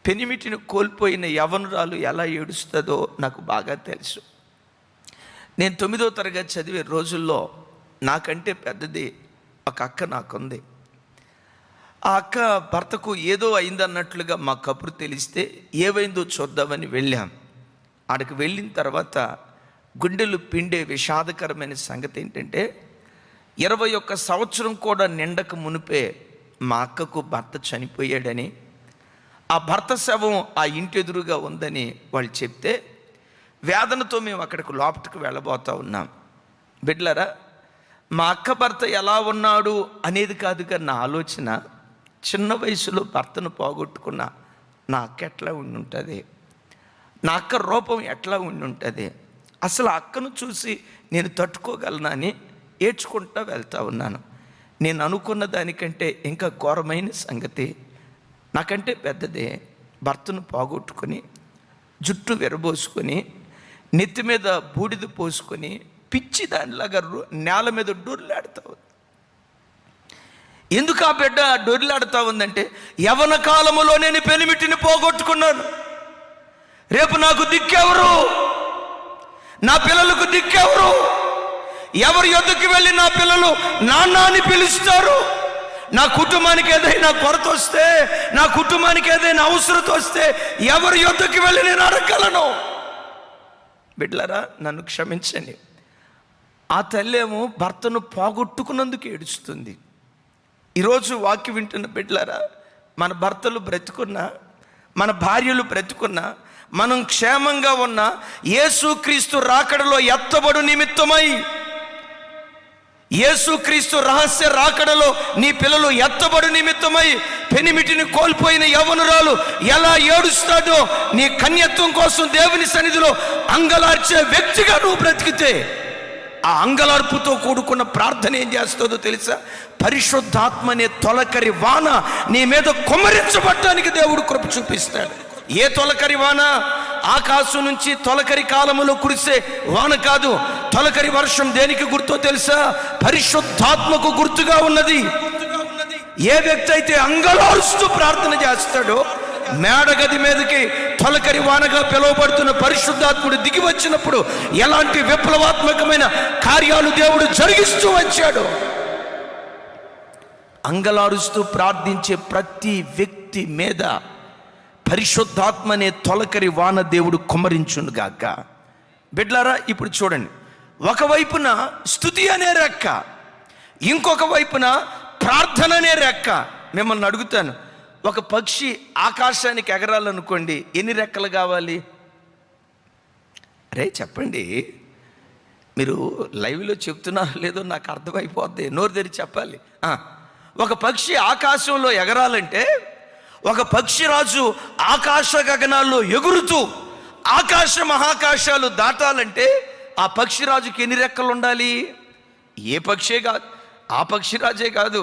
పెనిమిటిని కోల్పోయిన యవ్వనురాలు ఎలా ఏడుస్తుందో నాకు బాగా తెలుసు. నేను 9వ తరగతి చదివే రోజుల్లో నాకంటే పెద్దది ఒక అక్క నాకుంది. ఆ అక్క భర్తకు ఏదో అయిందన్నట్లుగా మా కబురు తెలిస్తే ఏవైందో చూద్దామని వెళ్ళాం. ఆడికి వెళ్ళిన తర్వాత గుండెలు పిండే విషాదకరమైన సంగతి ఏంటంటే 21 సంవత్సరం కూడా నిండక మునిపే మా అక్కకు భర్త చనిపోయాడని, ఆ భర్త శవం ఆ ఇంటి ఎదురుగా ఉందని వాళ్ళు చెప్తే వేదనతో మేము అక్కడికి లోపలికి వెళ్ళబోతూ ఉన్నాం. బిడ్డలారా, మా అక్క భర్త ఎలా ఉన్నాడు అనేది కాదుగా నా ఆలోచన, చిన్న వయసులో భర్తను పోగొట్టుకున్న నా అక్క ఎట్లా ఉండి ఉంటుంది, నా అక్క రూపం ఎట్లా ఉండి ఉంటుంది, అసలు ఆ అక్కను చూసి నేను తట్టుకోగలనా అని ఏడ్చుకుంటూ వెళ్తూ ఉన్నాను. నేను అనుకున్న దానికంటే ఇంకా ఘోరమైన సంగతి, నాకంటే పెద్దదే, భర్తను పోగొట్టుకొని జుట్టు విరబోసుకొని నెత్తి మీద బూడిద పోసుకొని పిచ్చి దానిలాగా నేల మీద డొర్లాడుతూ ఉంది. ఎందుకు ఆ బిడ్డ డొర్లాడుతూ ఉందంటే, యవ్వన కాలములో నేను పెనిమిటిని పోగొట్టుకున్నాను, రేపు నాకు దిక్కెవరు, నా పిల్లలకు దిక్కెవరు, ఎవరి యొద్దకు వెళ్ళి నా పిల్లలు నాన్న అని పిలుస్తారు, నా కుటుంబానికి ఏదైనా కొరత వస్తే, నా కుటుంబానికి ఏదైనా అవసరత వస్తే ఎవరి యొద్దకు వెళ్ళి నేను అడగలను? బిడ్డలారా, నన్ను క్షమించండి, ఆ తల్లేమో భర్తను పోగొట్టుకున్నందుకు ఏడుస్తుంది. ఈరోజు వాక్యం వింటున్న బిడ్డలారా, మన భర్తలు బ్రతుకున్నా, మన భార్యలు బ్రతుకున్నా, మనం క్షేమంగా ఉన్న యేసుక్రీస్తు రాకడలో ఎత్తబడు నిమిత్తమై, యేసుక్రీస్తు రహస్య రాకడలో నీ పిల్లలు ఎత్తబడు నిమిత్తమై పెనిమిటిని కోల్పోయిన యవ్వనురాలు ఎలా ఏడుస్తాడో, నీ కన్యత్వం కోసం దేవుని సన్నిధిలో అంగలార్చే వ్యక్తిగా నువ్వు బ్రతికితే ఆ అంగలార్పుతో కూడుకున్న ప్రార్థన ఏం చేస్తుందో తెలుసా? పరిశుద్ధాత్మనే తొలకరి వాన నీ మీద కుమ్మరించబడటానికి దేవుడు కృప చూపిస్తాడు. ఏ తొలకరి వాన? ఆకాశం నుంచి తొలకరి కాలములో కురిసే వాన కాదు. తొలకరి వర్షం దేనికి గుర్తో తెలుసా? పరిశుద్ధాత్మకు గుర్తుగా ఉన్నది. ఏ వ్యక్తి అయితే అంగలారుస్తూ ప్రార్థన చేస్తాడో, మేడగది మీదకి తొలకరి వానగా పిలువబడుతున్న పరిశుద్ధాత్ముడు దిగి వచ్చినప్పుడు ఎలాంటి విప్లవాత్మకమైన కార్యాలు దేవుడు జరిగిస్తూ వచ్చాడు. అంగలారుస్తూ ప్రార్థించే ప్రతి వ్యక్తి మీద పరిశుద్ధాత్మ అనే తొలకరి వాన దేవుడు కుమ్మరించునుగాక. బిడ్లారా, ఇప్పుడు చూడండి, ఒకవైపున స్తుతి అనే రెక్క, ఇంకొక వైపున ప్రార్థన అనే రెక్క. మిమ్మల్ని అడుగుతాను, ఒక పక్షి ఆకాశానికి ఎగరాలనుకోండి, ఎన్ని రెక్కలు కావాలి? అరే చెప్పండి, మీరు లైవ్లో చెప్తున్నారో లేదో నాకు అర్థమైపోద్ది, నోరు తెరిచి చెప్పాలి. ఒక పక్షి ఆకాశంలో ఎగరాలంటే, ఒక పక్షిరాజు ఆకాశ గగనాల్లో ఎగురుతూ ఆకాశ మహాకాశాలు దాటాలంటే ఆ పక్షిరాజుకి ఎన్ని రెక్కలు ఉండాలి? ఏ పక్షే కాదు, ఆ పక్షిరాజే కాదు,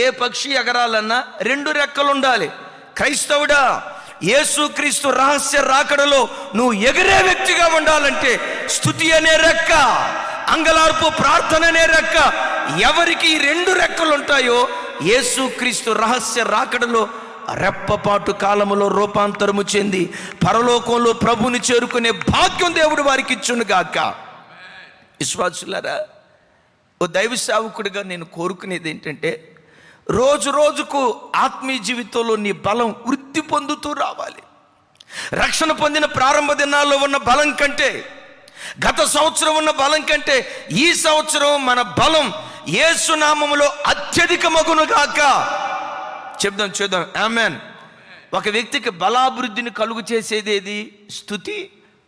ఏ పక్షి ఎగరాలన్నా 2 రెక్కలు ఉండాలి. క్రైస్తవుడా, యేసుక్రీస్తు రహస్య రాకడలో నువ్వు ఎగిరే వ్యక్తిగా ఉండాలంటే స్తుతి అనే రెక్క, అంగలార్పు ప్రార్థన అనే రెక్క. ఎవరికి 2 రెక్కలు ఉంటాయో యేసుక్రీస్తు రహస్య రాకడలో రెప్పపాటు కాలములో రూపాంతరము చెంది పరలోకంలో ప్రభుని చేరుకునే భాగ్యం దేవుడు వారికి ఇచ్చునుగాక. విశ్వాసులారా, ఓ దైవ సేవకుడిగా నేను కోరుకునేది ఏంటంటే, రోజు రోజుకు ఆత్మీయ జీవితంలో నీ బలం వృద్ధి పొందుతూ రావాలి. రక్షణ పొందిన ప్రారంభ దినాల్లో ఉన్న బలం కంటే, గత సంవత్సరం ఉన్న బలం కంటే ఈ సంవత్సరం మన బలం యేసు నామములో అత్యధికమగునుగాక. చూద్దాం ఆమేన్. ఒక వ్యక్తికి బలాభివృద్ధిని కలుగు చేసేది ఏది? స్తుతి,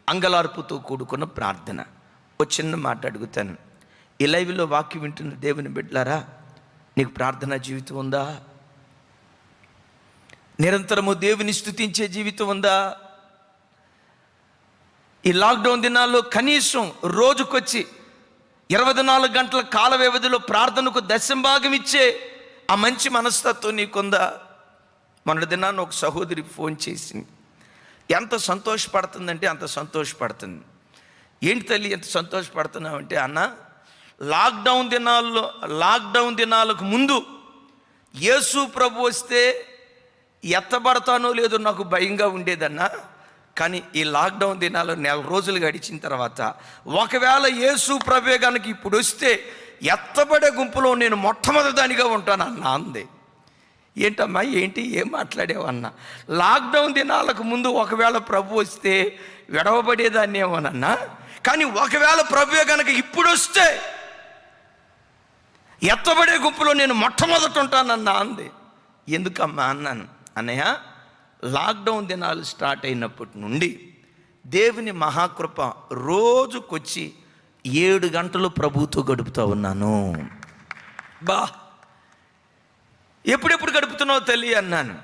అంగలార్పుతో కూడుకున్న ప్రార్థన. ఓ చిన్న మాట అడుగుతాను, ఈ లైవ్లో వాక్యం వింటున్న దేవుని బిడ్డలారా, నీకు ప్రార్థనా జీవితం ఉందా? నిరంతరము దేవుని స్తుతించే జీవితం ఉందా? ఈ లాక్డౌన్ దినాల్లో కనీసం రోజుకొచ్చి 24 గంటల కాల వ్యవధిలో ప్రార్థనకు దశంభాగం ఇచ్చే ఆ మంచి మనస్తత్వం నీకుందా? మొన్నటి దినాన్ని ఒక సహోదరి ఫోన్ చేసింది. ఎంత సంతోషపడుతుందంటే అంత సంతోషపడుతుంది. ఏంటి తల్లి ఎంత సంతోషపడుతున్నావు అంటే, అన్న లాక్డౌన్ దినాలకు ముందు యేసు ప్రభు వస్తే ఎత్తబడతానో లేదో నాకు భయంగా ఉండేదన్నా. కానీ ఈ లాక్డౌన్ దినాలు 4 రోజులు గడిచిన తర్వాత ఒకవేళ యేసు ప్రభు కనుక ఇప్పుడు వస్తే ఎత్తబడే గుంపులో నేను మొట్టమొదటిదానిగా ఉంటానన్నా అంది. ఏంటమ్మా ఏంటి ఏం మాట్లాడేవన్నా? లాక్డౌన్ దినాలకు ముందు ఒకవేళ ప్రభు వస్తే విడవబడేదాన్ని ఏమోనన్నా, కానీ ఒకవేళ ప్రభు కనుక ఇప్పుడు వస్తే ఎత్తబడే గుంపులో నేను మొట్టమొదటి ఉంటానన్నా అంది. ఎందుకమ్మా అన్నాను. అన్నయ్య, లాక్డౌన్ దినాలు స్టార్ట్ అయినప్పటి నుండి దేవుని మహాకృప రోజుకొచ్చి 7 గంటలు ప్రభుతో గడుపుతూ ఉన్నాను. ఎప్పుడెప్పుడు గడుపుతున్నావు తల్లి అన్నాను.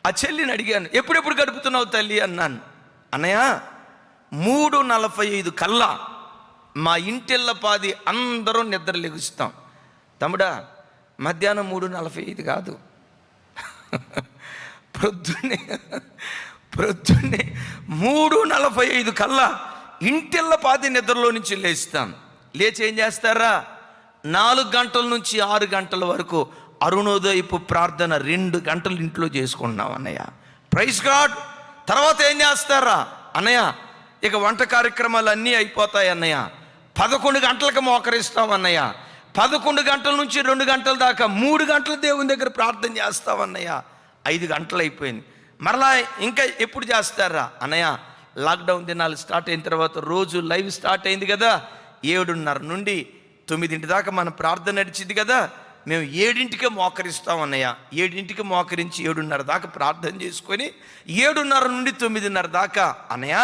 ఆ చెల్లిని అడిగాను, ఎప్పుడెప్పుడు గడుపుతున్నావు తల్లి అన్నాను. అన్నయ్య, 3:45 కల్లా మా ఇంటిళ్ళపాది అందరం నిద్ర లెగుస్తాం. తమ్ముడా, మధ్యాహ్నం 3:45 కాదు, ప్రొద్దున్నే 3:45 కల్లా ఇంటిళ్ళపాది నిద్రలో నుంచి లేస్తాం. లేచి ఏం చేస్తారా? 4 గంటల నుంచి 6 గంటల వరకు అరుణోదయపు ప్రార్థన 2 గంటలు ఇంట్లో చేసుకుంటున్నాం అన్నయ్య. Praise God. తర్వాత ఏం చేస్తారా అన్నయ్య? ఇక వంట కార్యక్రమాలు అన్నీ అయిపోతాయి అన్నయ్య. 11 గంటలకు మోకరిస్తాం అన్నయ్య. 11 గంటల నుంచి 2 గంటల దాకా 3 గంటలు దేవుని దగ్గర ప్రార్థన చేస్తాం అన్నయ్య. 5 గంటలు అయిపోయింది. మరలా ఇంకా ఎప్పుడు చేస్తారా అన్నయ్య? లాక్డౌన్ దినాలు స్టార్ట్ అయిన తర్వాత రోజు లైవ్ స్టార్ట్ అయింది కదా, 7:30 నుండి 9 దాకా మన ప్రార్థన నడిచింది కదా, మేము 7ంటికే మోకరిస్తాం అన్నయ్య. 7ంటికి మోకరించి 7:30 దాకా ప్రార్థన చేసుకొని 7:30 నుండి 9:30 దాకా అన్నయ్య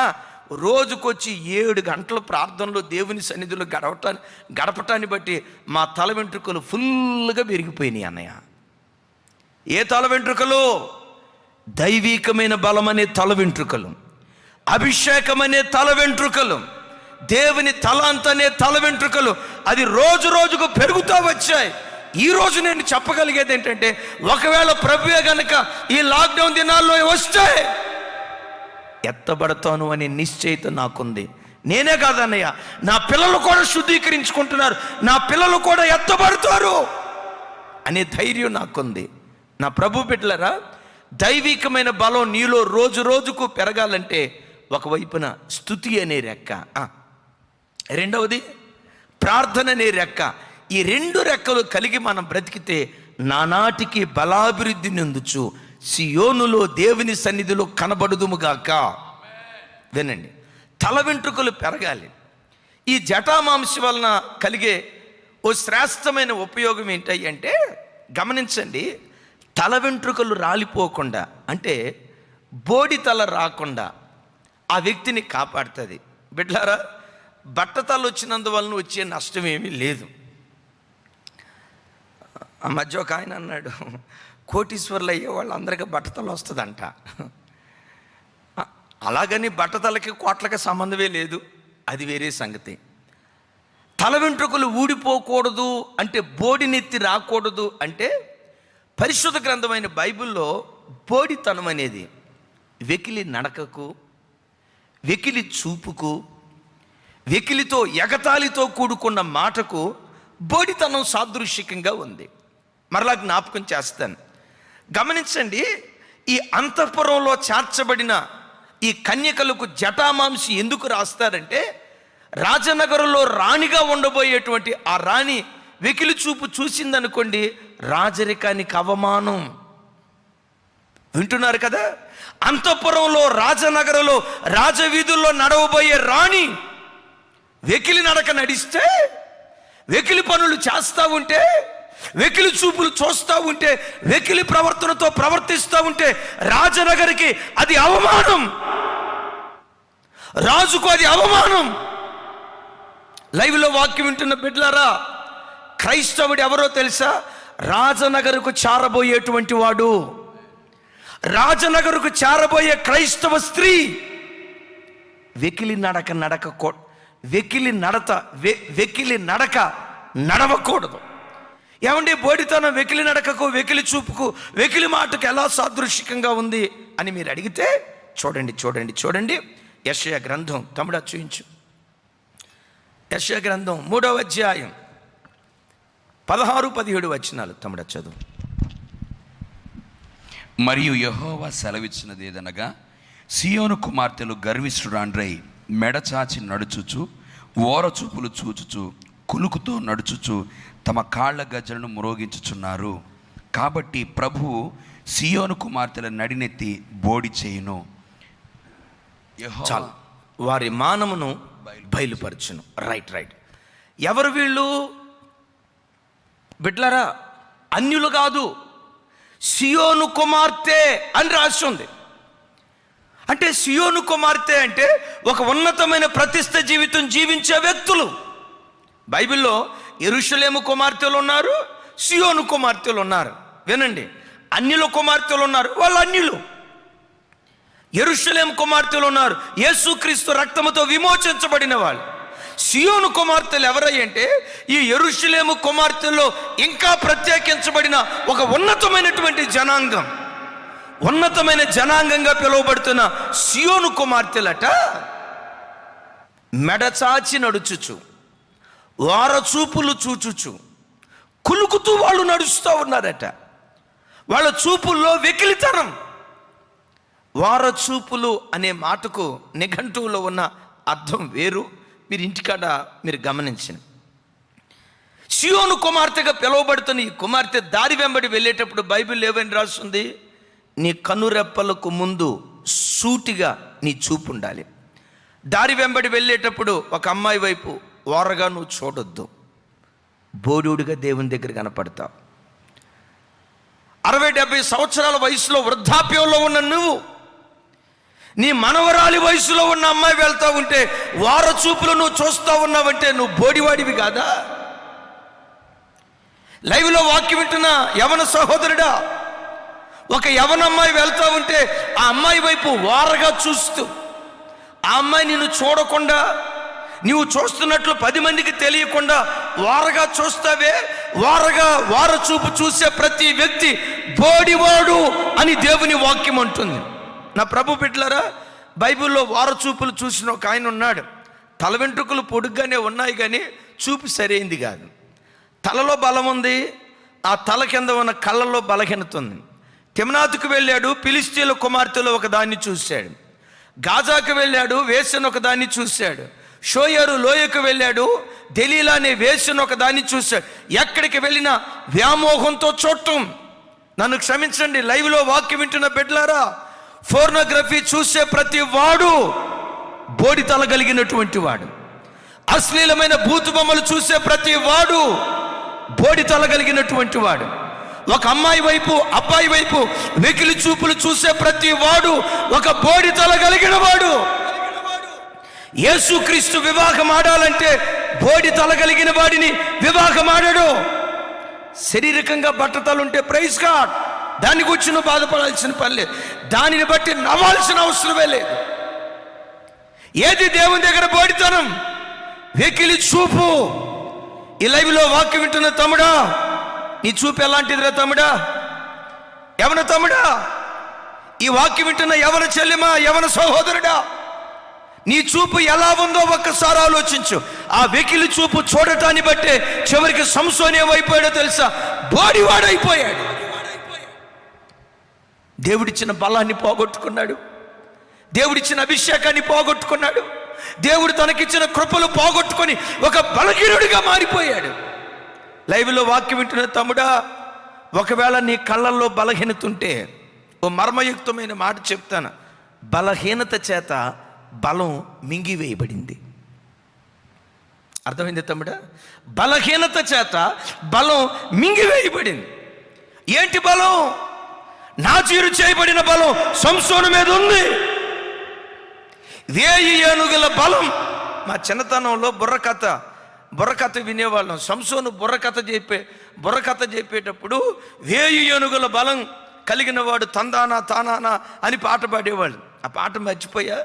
రోజుకొచ్చి 7 గంటల ప్రార్థనలో దేవుని సన్నిధిలో గడపటాన్ని బట్టి మా తల వెంట్రుకలు ఫుల్గా పెరిగిపోయినాయి అన్నయ్య. ఏ తల వెంట్రుకలు? దైవికమైన బలమనే తల వెంట్రుకలు, అభిషేకమనే తల వెంట్రుకలు, దేవుని తలాంతనే తల వెంట్రుకలు. అది రోజు రోజుకు పెరుగుతూ వచ్చాయి. ఈరోజు నేను చెప్పగలిగేది ఏంటంటే, ఒకవేళ ప్రభువే గనక ఈ లాక్డౌన్ దినాల్లో వస్తే ఎత్తబడతాను అనే నిశ్చయిత నాకుంది. నేనే కాదన్నయ్య, నా పిల్లలు కూడా శుద్ధీకరించుకుంటున్నారు, నా పిల్లలు కూడా ఎత్తబడతారు అనే ధైర్యం నాకుంది. నా ప్రభు బిడ్డలారా, దైవికమైన బలం నీలో రోజు రోజుకు పెరగాలంటే ఒకవైపున స్తుతి అనే రెక్క, రెండవది ప్రార్థన అనే రెక్క. ఈ రెండు రెక్కలు కలిగి మనం బ్రతికితే నానాటికి బలాభివృద్ధి నొందుచు సియోనులో దేవుని సన్నిధిలో కనబడుదుముగాక. వినండి, తల వెంట్రుకలు పెరగాలి. ఈ జటామాంసి వలన కలిగే ఓ శ్రేష్టమైన ఉపయోగం ఏంటి అంటే, గమనించండి, తల వెంట్రుకలు రాలిపోకుండా, అంటే బోడి తల రాకుండా ఆ వ్యక్తిని కాపాడుతుంది. బిడ్డలారా, బట్టతలు వచ్చినందువలన వచ్చే నష్టం ఏమీ లేదు. ఆ మధ్య ఒక ఆయన అన్నాడు, కోటీశ్వర్లు అయ్యే వాళ్ళందరికీ బట్టతలు వస్తుందంట. అలాగని బట్టతలకి కోట్లకి సంబంధమే లేదు, అది వేరే సంగతి. తల వెంట్రుకలు ఊడిపోకూడదు అంటే, బోడినెత్తి రాకూడదు అంటే, పరిశుద్ధ గ్రంథమైన బైబిల్లో బోడితనం అనేది వెకిలి నడకకు, వెకిలి చూపుకు, వెకిలితో ఎగతాళితో కూడుకున్న మాటకు బోడితనం సాదృశ్యకంగా ఉంది. మరలా జ్ఞాపకం చేస్తాను, గమనించండి. ఈ అంతఃపురంలో చేర్చబడిన ఈ కన్యకలకు జటామాంసి ఎందుకు రాస్తారంటే, రాజనగరంలో రాణిగా ఉండబోయేటువంటి ఆ రాణి వెకిలి చూపు చూసిందనుకోండి, రాజరికానికి అవమానం. వింటున్నారు కదా? అంతఃపురంలో, రాజనగరంలో, రాజవీధుల్లో నడవబోయే రాణి వెకిలి నడక నడిస్తే, వెకిలి పనులు చేస్తూ ఉంటే, వెకిలి చూపులు చూస్తూ ఉంటే, వెకిలి ప్రవర్తనతో ప్రవర్తిస్తూ ఉంటే రాజనగరికి అది అవమానం, రాజుకు అది అవమానం. లైవ్లో వాక్యం వింటున్న బిడ్డలారా, క్రైస్తవుడు ఎవరో తెలుసా? రాజనగరుకు చేరబోయేటువంటి వాడు. రాజనగరుకు చేరబోయే క్రైస్తవ స్త్రీ వెకిలి నడక నడవకూడదు. ఏమండి, బోడితనం వెకిలి నడకకు, వెకిలి చూపుకు, వెకిలి మాటకు ఎలా సాదృశ్యకంగా ఉంది అని మీరు అడిగితే, చూడండి యెషయా గ్రంథం, తమ్ముడా చూయించు. యెషయా గ్రంథం 3వ అధ్యాయం 16-17 వచనాలు, తమ్ముడా చదువు. మరియు యెహోవా సెలవిచ్చినది ఏదనగా, సియోను కుమార్తెలు గర్విష్ఠురాండ్రై మెడచాచి నడుచుచు, ఓరచూపులు చూచుచు, కులుకుతో నడుచుచు తమ కాళ్ళ గజ్జలను మ్రోగించుచున్నారు. కాబట్టి ప్రభువు సియోను కుమార్తెల నడినెత్తి బోడి చేయును, చాలు, వారి మానమును బయలుపరచును. రైట్. ఎవరు వీళ్ళు బిడ్లరా? అన్యులు కాదు, సియోను కుమార్తె అని రాసి ఉంది. అంటే సియోను కుమార్తె అంటే ఒక ఉన్నతమైన ప్రతిష్ఠ జీవితం జీవించే వ్యక్తులు. బైబిల్లో యెరూషలేము కుమార్తెలు ఉన్నారు, సియోను కుమార్తెలు ఉన్నారు. వినండి, అన్యుల కుమార్తెలు ఉన్నారు, వాళ్ళు అన్యులు. యెరూషలేము కుమార్తెలు ఉన్నారు, యేసుక్రీస్తు రక్తముతో విమోచించబడిన వాళ్ళు. సియోను కుమార్తెలు ఎవరయ్యంటే, ఈ యెరూషలేము కుమార్తెల్లో ఇంకా ప్రత్యేకించబడిన ఒక ఉన్నతమైనటువంటి జనాంగం, ఉన్నతమైన జనాంగంగా పిలువబడుతున్న సియోను కుమార్తెలట మెడచాచి నడుచుచు, వారచూపులు చూచుచు, కులుకుతూ వాళ్ళు నడుస్తూ ఉన్నారట. వాళ్ళ చూపుల్లో వెకిలితనం. వారచూపులు అనే మాటకు నిఘంటువులో ఉన్న అర్థం వేరు. మీరు ఇంటికాడ మీరు గమనించండి. సియోను కుమార్తెగా పిలువబడుతున్న ఈ కుమార్తె దారి వెంబడి వెళ్ళేటప్పుడు బైబిల్ ఏమని రాస్తుంది? నీ కనురెప్పలకు ముందు సూటిగా నీ చూపు ఉండాలి. దారి వెంబడి వెళ్ళేటప్పుడు ఒక అమ్మాయి వైపు ఓరగా నువ్వు చూడొద్దు. బోడుగా దేవుని దగ్గర కనపడతావు. 60-70 సంవత్సరాల వయసులో వృద్ధాప్యంలో ఉన్న నువ్వు, నీ మనవరాలి వయసులో ఉన్న అమ్మాయి వెళ్తా ఉంటే వార చూపులు నువ్వు చూస్తూ ఉన్నావంటే నువ్వు బోడివాడివి కాదా? లైవ్లో వాక్యం వింటున్న యవన సహోదరుడా, ఒక యవన అమ్మాయి వెళ్తా ఉంటే ఆ అమ్మాయి వైపు వారగా చూస్తూ, ఆ అమ్మాయి నిన్ను చూడకుండా, నీవు చూస్తున్నట్లు 10 మందికి తెలియకుండా వారగా చూస్తావే, వార చూపు చూసే ప్రతి వ్యక్తి బోడివాడు అని దేవుని వాక్యం అంటుంది. నా ప్రభు బిడ్డలారా, బైబిల్లో వార చూపులు చూసిన ఒక ఆయన ఉన్నాడు. తల వెంట్రుకలు పొడుగ్గానే ఉన్నాయి కానీ చూపు సరైంది కాదు. తలలో బలం ఉంది, ఆ తల కింద ఉన్న కళ్ళల్లో బలహీనత ఉంది. తిమ్నాతుకు వెళ్ళాడు, ఫిలిష్తీయుల కుమార్తెలో ఒక దాన్ని చూశాడు. గాజాకు వెళ్ళాడు, వేశ్యను ఒక దాన్ని చూశాడు. షోయరు లోయకు వెళ్ళాడు, దెలీలా అనే వేశ్యను ఒక దాన్ని చూశాడు. ఎక్కడికి వెళ్ళినా వ్యామోహంతో చూడటం. నన్ను క్షమించండి, లైవ్లో వాక్యం వింటున్న బిడ్డలారా, ఫోర్నోగ్రఫీ చూసే ప్రతి వాడు బోడి తల కలిగినటువంటి వాడు. అశ్లీలమైన బూతు బొమ్మలు చూసే ప్రతి వాడు బోడి తల కలిగినటువంటి వాడు. ఒక అమ్మాయి వైపు అబ్బాయి వైపు వెకిలి చూపులు చూసే ప్రతి వాడు ఒక బోడి తల కలిగిన వాడు. యేసుక్రీస్తు వివాహం ఆడాలంటే బోడి తల కలిగిన వాడిని వివాహం ఆడాడు. శారీరకంగా బట్టతలుంటే ప్రైజ్ గాడ్, దాని గురించి నువ్వు బాధపడాల్సిన పని లేదు, దానిని బట్టి నవ్వాల్సిన అవసరమే లేదు. ఏది దేవుని దగ్గర బోడితనం? వెకిలి చూపు. ఈ లైవ్లో వాక్యం వింటున్న తమ్ముడా, నీ చూపు ఎలాంటిదిరా తమ్ముడా? ఎవన తమ్ముడా? ఈ వాక్యం వింటున్న ఎవన చెల్లెమా, ఎవన సహోదరుడా, నీ చూపు ఎలా ఉందో ఒక్కసారి ఆలోచించు. ఆ వెకిలి చూపు చూడటాన్ని బట్టే చివరికి సంసోను ఏమైపోయాడో తెలుసా? బోడివాడైపోయాడు. దేవుడిచ్చిన బలాన్ని పోగొట్టుకున్నాడు, దేవుడిచ్చిన అభిషేకాన్ని పోగొట్టుకున్నాడు, దేవుడు తనకిచ్చిన కృపలు పోగొట్టుకొని ఒక బలహీనుడిగా మారిపోయాడు. లైవ్లో వాక్యం వింటున్న తమ్ముడా, ఒకవేళ నీ కళ్ళల్లో బలహీనత ఉంటే ఓ మర్మయుక్తమైన మాట చెప్తాను. బలహీనత చేత బలం మింగివేయబడింది. అర్థమైంది తమ్ముడా? బలహీనత చేత బలం మింగివేయబడింది. ఏంటి బలం? నాజీరు చేయబడిన బలం సంసోను మీద ఉంది. 1000 ఏనుగుల బలం. మా చిన్నతనంలో బుర్రకథ వినేవాళ్ళం. సంసోను బుర్రకథ చెప్పేటప్పుడు 1000 ఏనుగుల బలం కలిగిన వాడు తందానా తానానా అని పాట పాడేవాళ్ళు. ఆ పాట మర్చిపోయా,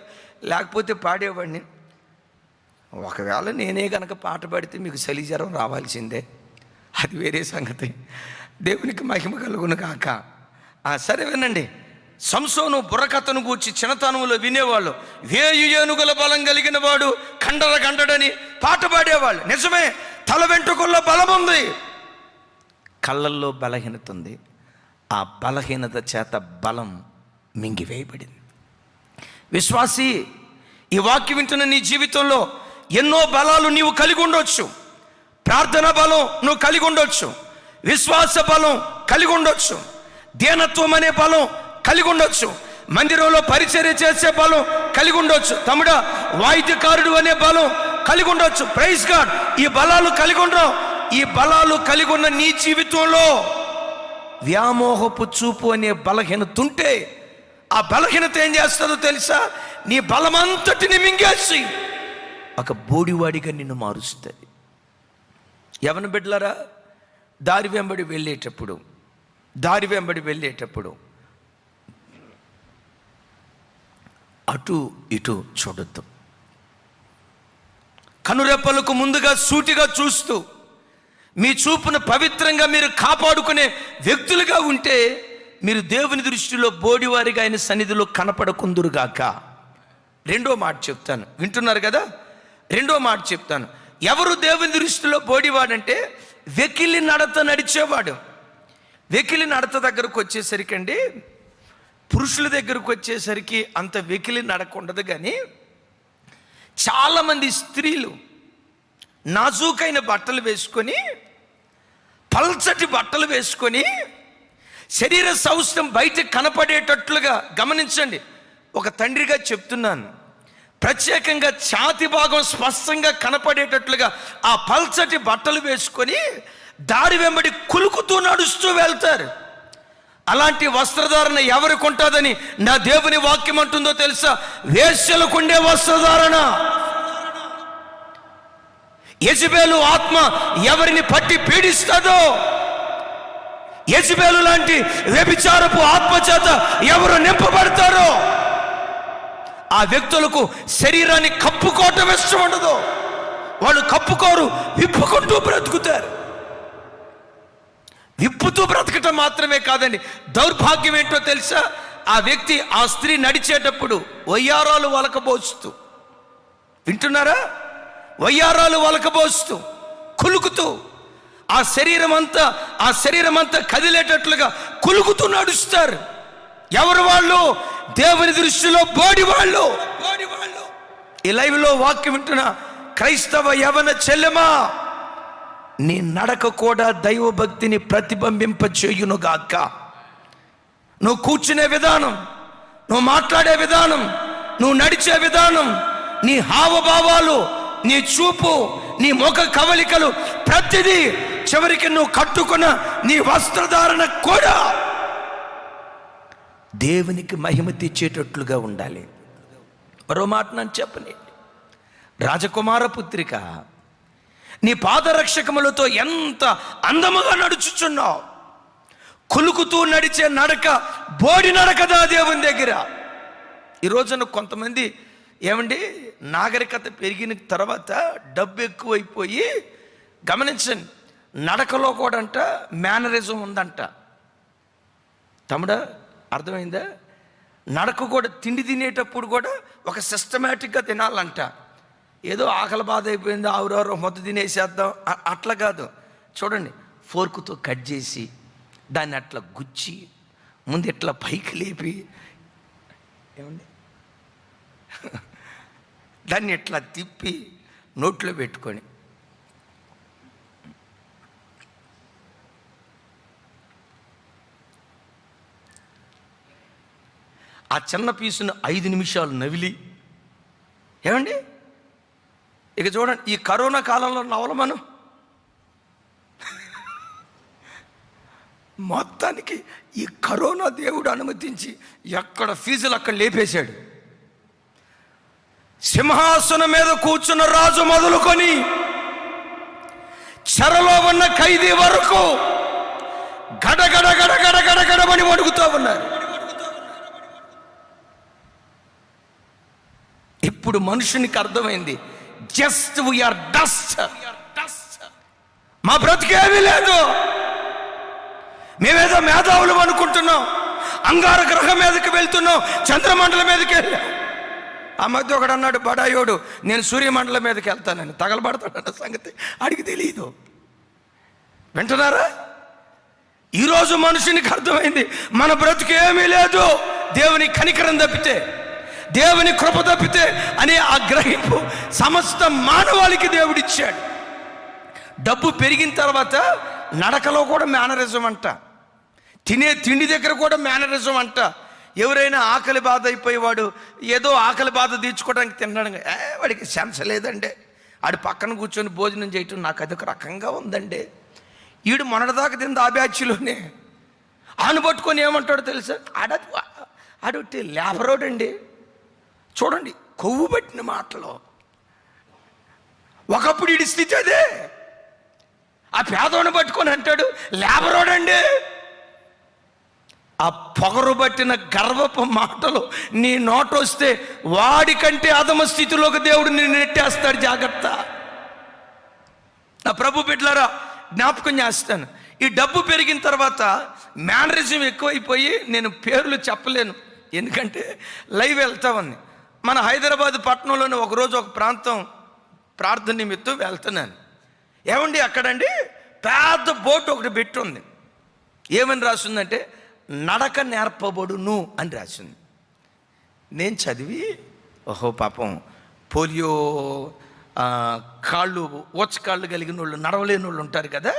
లేకపోతే పాడేవాడిని. ఒకవేళ నేనే కనుక పాట పాడితే మీకు చలి జ్వరం రావాల్సిందే, అది వేరే సంగతి. దేవునికి మహిమ కలుగును కాక. సరే వినండి, సంసోను బుర్రకథను గూర్చి చిన్నతనంలో వినేవాళ్ళు. 1000 ఏనుగుల బలం కలిగిన వాడు గండడని పాట పాడేవాళ్ళు. నిజమే, తల వెంట్రుకల్లో బలం ఉంది, కళ్ళల్లో బలహీనత ఉంది. ఆ బలహీనత చేత బలం మింగివేయబడింది. విశ్వాసి, ఈ వాక్యం వింటున్న నీ జీవితంలో ఎన్నో బలాలు నీవు కలిగి ఉండొచ్చు. ప్రార్థన బలం నువ్వు కలిగి ఉండొచ్చు, విశ్వాస బలం కలిగి ఉండొచ్చు, దీనత్వం అనే బలం కలిగి ఉండొచ్చు, మందిరంలో పరిచర్య చేసే బలం కలిగి ఉండొచ్చు. తమ్ముడా, వాయిద్యకారుడు అనే బలం కలిగి ఉండొచ్చు. Praise God. ఈ బలాలు కలిగి ఉండవు. ఈ బలాలు కలిగి ఉన్న నీ జీవితంలో వ్యామోహపు చూపు అనే బలహీనత ఉంటే, ఆ బలహీనత ఏం చేస్తుందో తెలుసా? నీ బలమంతటిని మింగేసి ఒక బోడివాడిగా నిన్ను మారుస్తుంది. యవన బిడ్డలారా, దారి వెంబడి వెళ్ళేటప్పుడు అటు ఇటు చూడొద్దు. కనురెప్పలకు ముందుగా సూటిగా చూస్తూ మీ చూపును పవిత్రంగా మీరు కాపాడుకునే వ్యక్తులుగా ఉంటే మీరు దేవుని దృష్టిలో బోడివారిగా ఆయన సన్నిధిలో కనపడకుందురుగాక. రెండో మాట చెప్తాను, వింటున్నారు కదా? రెండో మాట చెప్తాను. ఎవరు దేవుని దృష్టిలో బోడివాడంటే వెకిలి నడత నడిచేవాడు. వెకిలి నడత దగ్గరకు వచ్చేసరికి అండి, పురుషుల దగ్గరకు వచ్చేసరికి అంత వెకిలి నడక ఉండదు. కానీ చాలామంది స్త్రీలు నాజూకైన బట్టలు వేసుకొని, పల్చటి బట్టలు వేసుకొని, శరీర సౌష్ఠవం బయటకు కనపడేటట్లుగా గమనించండి. ఒక తండ్రిగా చెప్తున్నాను, ప్రత్యేకంగా ఛాతి భాగం స్పష్టంగా కనపడేటట్లుగా ఆ పల్చటి బట్టలు వేసుకొని దారి వెంబడి కులుకుతూ నడుస్తూ వెళ్తారు. అలాంటి వస్త్రధారణ ఎవరికి ఉంటుందని నా దేవుని వాక్యం అంటుందో తెలుసా? వేశ్యలకు ఉండే వస్త్రధారణ. యెజబెలు ఆత్మ ఎవరిని పట్టి పీడిస్తుందో, యెజబెలు లాంటి వ్యభిచారపు ఆత్మ చేత ఎవరు నింపబడతారో ఆ వ్యక్తులకు శరీరాన్ని కప్పుకోవటం ఇష్టం ఉండదు. వాళ్ళు కప్పుకోరు, విప్పుకుంటూ బ్రతుకుతారు. విప్పుతూ బ్రతకటం మాత్రమే కాదండి, దౌర్భాగ్యం ఏంటో తెలుసా? ఆ వ్యక్తి, ఆ స్త్రీ నడిచేటప్పుడు వయ్యారాలు వలకబోస్తూ, వింటున్నారా? వయ్యారాలు వలకబోస్తూ కులుకుతూ ఆ శరీరం అంతా కదిలేటట్లుగా కులుకుతూ నడుస్తారు. ఎవరు వాళ్ళు? దేవుని దృష్టిలో బోడి వాళ్ళు. ఈ లైవ్లో వాక్యం వింటున్న క్రైస్తవ యవన చెల్లెమా, నీ నడక కూడా దైవభక్తిని ప్రతిబింబింపచేయునుగాక. నువ్వు కూర్చునే విధానం, నువ్వు మాట్లాడే విధానం, నువ్వు నడిచే విధానం, నీ హావభావాలు, నీ చూపు, నీ ముఖ కవలికలు, ప్రతిదీ చివరికి నువ్వు కట్టుకున్న నీ వస్త్రధారణ కూడా దేవునికి మహిమ తెచ్చేటట్లుగా ఉండాలి. మరో మాట నన్ను చెప్పని, రాజకుమార పుత్రిక, నీ పాదరక్షకములతో ఎంత అందముగా నడుచుచున్నావు. కులుకుతూ నడిచే నడక బోడి నడకదా దేవుని దగ్గర. ఈ రోజున కొంతమంది ఏమండి, నాగరికత పెరిగిన తర్వాత డబ్బు ఎక్కువైపోయి, గమనించండి, నడకలో కూడా అంట మేనరిజం ఉందంట. తమ్ముడా, అర్థమైందా? నడక కూడా, తిండి తినేటప్పుడు కూడా ఒక సిస్టమేటిక్గా తినాలంట. ఏదో ఆకలి బాధ అయిపోయింది, ఆవురారు మొత్తం తినేసేద్దాం అట్లా కాదు. చూడండి, ఫోర్కుతో కట్ చేసి దాన్ని అట్లా గుచ్చి ముందు ఇట్లా పైకి లేపి, ఏమండి, దాన్ని ఇట్లా తిప్పి నోట్లో పెట్టుకొని ఆ చిన్న పీసును 5 నిమిషాలు నవిలి, ఏమండి, ఇక చూడండి, ఈ కరోనా కాలంలో నవల మనం మొత్తానికి ఈ కరోనా దేవుడు అనుమతించి ఎక్కడ ఫీజులు అక్కడ లేపేశాడు. సింహాసనం మీద కూర్చున్న రాజు మొదలుకొని చెరలో ఉన్న ఖైదీ వరకు గడగడ గడగడ గడగడమని వణుకుతూ ఉన్నారు. ఇప్పుడు మనుషునికి అర్థమైంది, జస్ట్ వీఆర్ డస్ట్. మా బ్రతికేమీ లేదు, మేమేదో మేధావులు అనుకుంటున్నాం, అంగార గ్రహం మీదకి వెళ్తున్నాం, చంద్రమండలం మీదకి వెళ్ళాం. ఆ మధ్య ఒకడు అన్నాడు, బడాయోడు, నేను సూర్యమండలం మీదకి వెళ్తానని. తగలబడతాడన్న సంగతి ఆడికి తెలియదు. వింటున్నారా? ఈరోజు మనుషునికి అర్థమైంది, మన బ్రతికేమీ లేదు, దేవుని కనికరం తప్పితే, దేవుని కృప తప్పితే అనే ఆ గ్రహింపు సమస్త మానవాళికి దేవుడిచ్చాడు. డబ్బు పెరిగిన తర్వాత నడకలో కూడా మేనరిజం అంట, తినే తిండి దగ్గర కూడా మేనరిజం అంట. ఎవరైనా ఆకలి బాధ అయిపోయేవాడు ఏదో ఆకలి బాధ తీర్చుకోవడానికి తినడం, వాడికి సెన్స్ లేదండి, ఆడి పక్కన కూర్చొని భోజనం చేయటం నాకు అదొక రకంగా ఉందండి. ఈడు మొన్నటిదాకా తింది ఆ బ్యాచ్లోనే. ఆను పట్టుకొని ఏమంటాడో తెలుసా, ఆడొట్టి లేబరోడండి. చూడండి, కొవ్వు పట్టిన మాటలు. ఒకప్పుడు ఈడి స్థితి అదే. ఆ పేదోని పట్టుకొని అంటాడు లేబరోడండి. ఆ పొగరు పట్టిన గర్వపు మాటలు నీ నోటొస్తే వాడికంటే అధమ స్థితిలోకి దేవుడు నిన్ను నెట్టేస్తాడు. జాగ్రత్త. నా ప్రభు బిడ్డలారా, జ్ఞాపకం చేస్తాను, ఈ డబ్బు పెరిగిన తర్వాత మేనరిజం ఎక్కువైపోయి, నేను పేర్లు చెప్పలేను ఎందుకంటే లైవ్ వెళ్తా ఉంది. మన హైదరాబాద్ పట్టణంలోని ఒకరోజు ఒక ప్రాంతం ప్రార్థన నిమిత్తం వెళ్తున్నాను. ఏమండి, అక్కడండి పెద్ద బోర్డు ఒకటి పెట్టుంది. ఏమని రాసిందంటే, నడక నేర్పబడును అని రాసింది. నేను చదివి, ఓహో పాపం పోలియో కాళ్ళు ఓచకాళ్ళు కలిగిన వాళ్ళు, నడవలేని వాళ్ళు ఉంటారు కదా,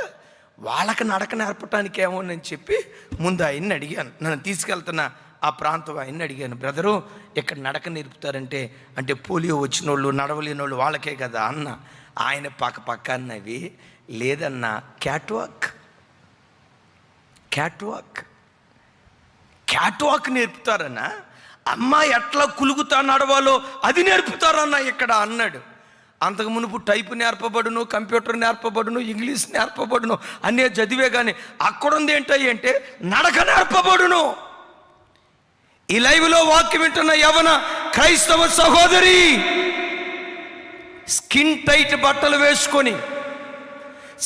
వాళ్ళకి నడక నేర్పటానికి ఏమో అని చెప్పి ముందు ఆయన్ని అడిగాను. నన్ను తీసుకెళ్తున్న ఆ ప్రాంతం ఆయన్ని అడిగాను, బ్రదరు ఇక్కడ నడక నేర్పుతారంటే, అంటే పోలియో వచ్చిన వాళ్ళు, నడవలేని వాళ్ళు వాళ్ళకే కదా అన్న. ఆయన పక్క అన్నవి, లేదన్నా క్యాట్ వాక్ నేర్పుతారన్నా, అమ్మాయి ఎట్లా కులుగుతా నడవాలో అది నేర్పుతారన్నా ఇక్కడ అన్నాడు. అంతకు మునుపు టైపు నేర్పబడును, కంప్యూటర్ నేర్పబడును, ఇంగ్లీష్ నేర్పబడును అనే చదివే కానీ అక్కడుంది ఏంటంటే నడక నేర్పబడును. ఈ లైవ్లో వాక్యం వింటున్న యవన క్రైస్తవ సహోదరి, స్కిన్ టైట్ బట్టలు వేసుకొని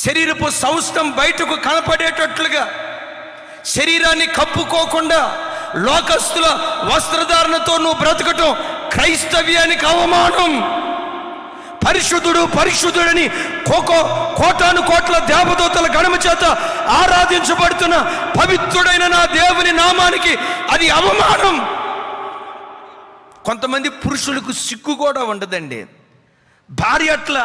శరీరపు సౌష్టం బయటకు కనపడేటట్లుగా శరీరాన్ని కప్పుకోకుండా లోకస్తుల వస్త్రధారణతో నువ్వు బ్రతకటం క్రైస్తవ్యానికి అవమానం. పరిశుద్ధుడు పరిశుద్ధుడని కోటాను కోట్ల దేవదూతల గణమ చేత ఆరాధించబడుతున్న పవిత్రుడైన నా దేవుని నామానికి అది అవమానం. కొంతమంది పురుషులకు సిగ్గు కూడా ఉండదండి. భార్య అట్లా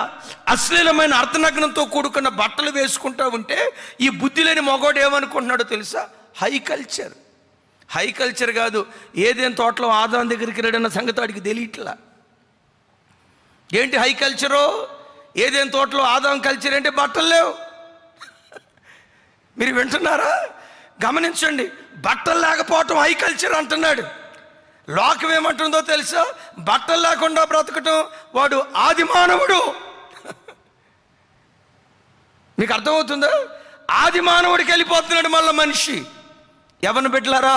అశ్లీలమైన అర్ధనగ్నంతో కూడుకున్న బట్టలు వేసుకుంటూ ఉంటే ఈ బుద్ధి లేని మగోడు ఏమనుకుంటున్నాడో తెలుసా? హై కల్చర్ కాదు, ఏదేం తోటలో ఆదాం దగ్గరికి వెళ్ళిన సంగతి వాడికి తెలియట్లా. ఏంటి హై కల్చరు? ఏదేం తోటలో ఆదాం కల్చర్ అంటే బట్టలు లేవు. మీరు వింటున్నారా? గమనించండి, బట్టలు లేకపోవటం హై కల్చర్ అంటున్నాడు. లోకం ఏమంటుందో తెలుసా? బట్టలు లేకుండా బ్రతకటం వాడు ఆది మానవుడు. మీకు అర్థమవుతుందా? ఆది మానవుడికి వెళ్ళిపోతున్నాడు మళ్ళీ మనిషి. ఎవరిని బిడ్డలారా?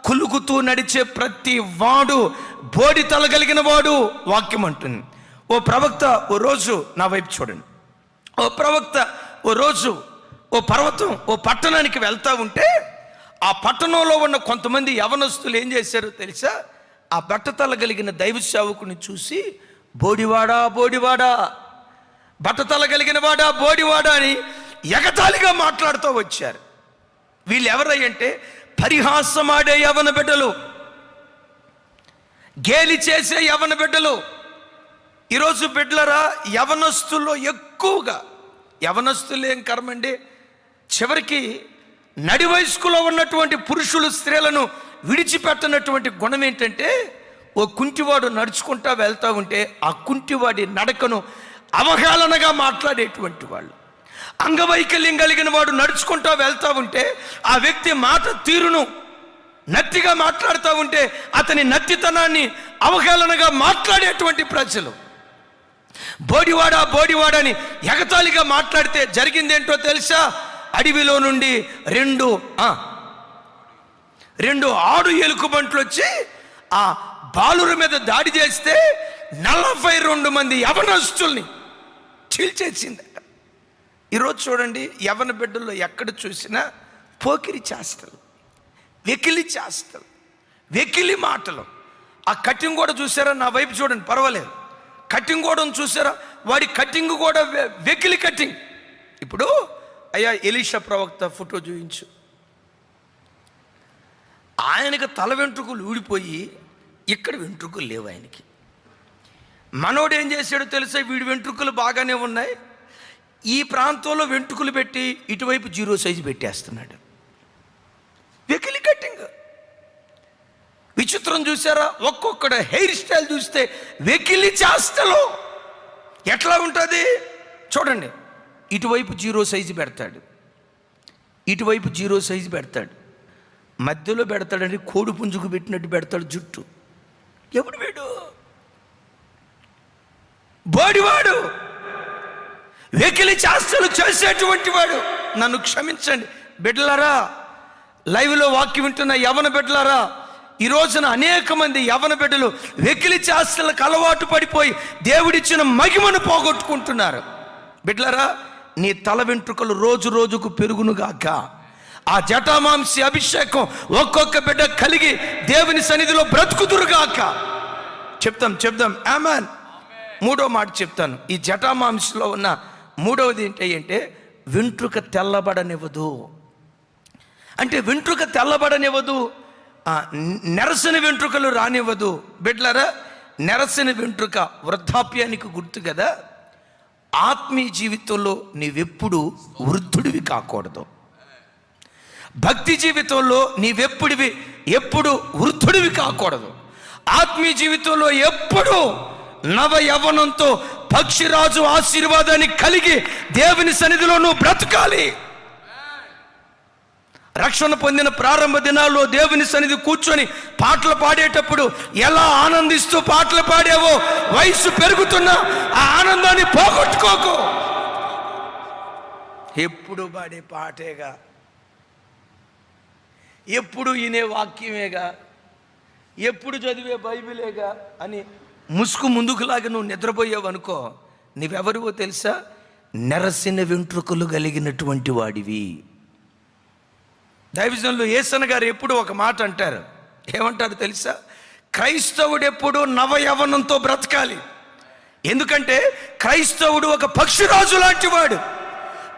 కులుకుతూ నడిచే ప్రతి వాడు బోడి తలగలిగిన వాడు వాక్యం అంటుంది. ఓ ప్రవక్త ఓ రోజు నా వైపు చూడండి. ఓ ప్రవక్త ఓ రోజు ఓ పర్వతం ఓ పట్టణానికి వెళ్తా ఉంటే ఆ పట్టణంలో ఉన్న కొంతమంది యవనస్తులు ఏం చేశారో తెలుసా? ఆ బట్టతల కలిగిన దైవ సేవకుని చూసి బోడివాడా బోడివాడా, బట్టతల కలిగిన వాడా బోడివాడా అని ఎగతాళిగా మాట్లాడుతూ వచ్చారు. వీళ్ళు ఎవరయ్యంటే పరిహాసమాడే యవన బిడ్డలు, గేలి చేసే యవన బిడ్డలు. ఈరోజు బిడ్డలరా, యవనస్తుల్లో ఎక్కువగా యవనస్తులేం కర్మండి, చివరికి నడి వయస్కులో ఉన్నటువంటి పురుషులు స్త్రీలను విడిచిపెట్టనటువంటి గుణం ఏంటంటే, ఓ కుంటివాడు నడుచుకుంటా వెళ్తూ ఉంటే ఆ కుంటివాడి నడకను అవహేళనగా మాట్లాడేటువంటి వాళ్ళు. అంగవైకల్యం కలిగిన వాడు నడుచుకుంటా వెళ్తూ ఉంటే ఆ వ్యక్తి మాట తీరును నత్తిగా మాట్లాడుతూ ఉంటే అతని నత్తితనాన్ని అవహేళనగా మాట్లాడేటువంటి ప్రజలు. బోడివాడా బోడివాడని ఎగతాళిగా మాట్లాడితే జరిగిందేంటో తెలుసా? అడవిలో నుండి రెండు ఆడు ఎలుకబంట్లు వచ్చి ఆ బాలుర మీద దాడి చేస్తే 42 మంది యవనస్తుల్ని చీల్చేసిందట. ఈరోజు చూడండి, యవన బిడ్డల్లో ఎక్కడ చూసినా పోకిరి చేష్టలు, వెకిలి చేష్టలు, వెకిలి మాటలు. ఆ కటింగ్ కూడా చూసారా? నా వైపు చూడండి, పర్వాలేదు. కటింగ్ కూడా చూసారా? వాడి కటింగ్ కూడా వెకిలి కటింగ్. ఇప్పుడు అయ్యా ఎలీషా ప్రవక్త ఫోటో చూపించు. ఆయనకు తల వెంట్రుకలు ఊడిపోయి ఇక్కడ వెంట్రుకలు లేవు ఆయనకి. మనోడు ఏం చేశాడో తెలుసా? వీడి వెంట్రుకలు బాగానే ఉన్నాయి, ఈ ప్రాంతంలో వెంట్రుకలు పెట్టి ఇటువైపు 0 సైజు పెట్టేస్తున్నాడు. వెకిలి కటింగ్. విచిత్రం చూసారా? ఒక్కొక్కడ హెయిర్ స్టైల్ చూస్తే వెకిలి చేస్తలు. ఎట్లా ఉంటుంది చూడండి. ఇటువైపు 0 సైజు పెడతాడు, ఇటువైపు 0 సైజు పెడతాడు, మధ్యలో పెడతాడని కోడి పుంజుకు పెట్టినట్టు పెడతాడు జుట్టు. ఎవడు వీడు? బోడివాడు, వెకిలి చేష్టలు చేసేటువంటి వాడు. నన్ను క్షమించండి బిడ్డలారా, లైవ్లో వాక్యం వింటున్న యవన బిడ్డలారా, ఈ రోజున అనేక మంది యవన బిడ్డలు వెకిలి చేష్టలకు అలవాటు పడిపోయి దేవుడిచ్చిన మహిమను పోగొట్టుకుంటున్నారు. బిడ్డలారా, నీ తల వెంట్రుకలు రోజు రోజుకు పెరుగునుగాక. ఆ జటామాంసి అభిషేకం ఒక్కొక్క బిడ్డ కలిగి దేవుని సన్నిధిలో బ్రతుకుదురుగాక. చెప్దాం ఆమేన్. మూడో మాట చెప్తాను. ఈ జటామాంసిలో ఉన్న మూడవది ఏంటంటే వెంట్రుక తెల్లబడనివ్వదు. అంటే వెంట్రుక తెల్లబడనివ్వదు, నెరసిన వెంట్రుకలు రానివ్వదు. బిడ్డలారా, నెరసిన వెంట్రుక వృద్ధాప్యానికి గుర్తు కదా. ఆత్మీయ జీవితంలో నీవెప్పుడు వృద్ధుడివి కాకూడదు. భక్తి జీవితంలో ఎప్పుడు వృద్ధుడివి కాకూడదు. ఆత్మీయ జీవితంలో ఎప్పుడు నవ యవ్వనంతో పక్షిరాజు ఆశీర్వాదాన్ని కలిగి దేవుని సన్నిధిలో నువ్వు బ్రతకాలి. రక్షణ పొందిన ప్రారంభ దినాల్లో దేవుని సన్నిధి కూర్చొని పాటలు పాడేటప్పుడు ఎలా ఆనందిస్తూ పాటలు పాడేవో, వయసు పెరుగుతున్నా ఆ ఆనందాన్ని పోగొట్టుకోకు. ఎప్పుడు పాడే పాటేగా, ఎప్పుడు వినే వాక్యమేగా, ఎప్పుడు చదివే బైబిలేగా అని ముసుగు ముందుకులాగా నువ్వు నిద్రపోయావు అనుకో, నువ్వెవరివో తెలుసా? నెరసిన వెంట్రుకలు కలిగినటువంటి వాడివి. దైవజనులు యేసన్న గారు ఎప్పుడు ఒక మాట అంటారు. ఏమంటారు తెలుసా? క్రైస్తవుడు ఎప్పుడు నవ యవ్వనంతో బ్రతకాలి. ఎందుకంటే క్రైస్తవుడు ఒక పక్షిరాజు లాంటి వాడు.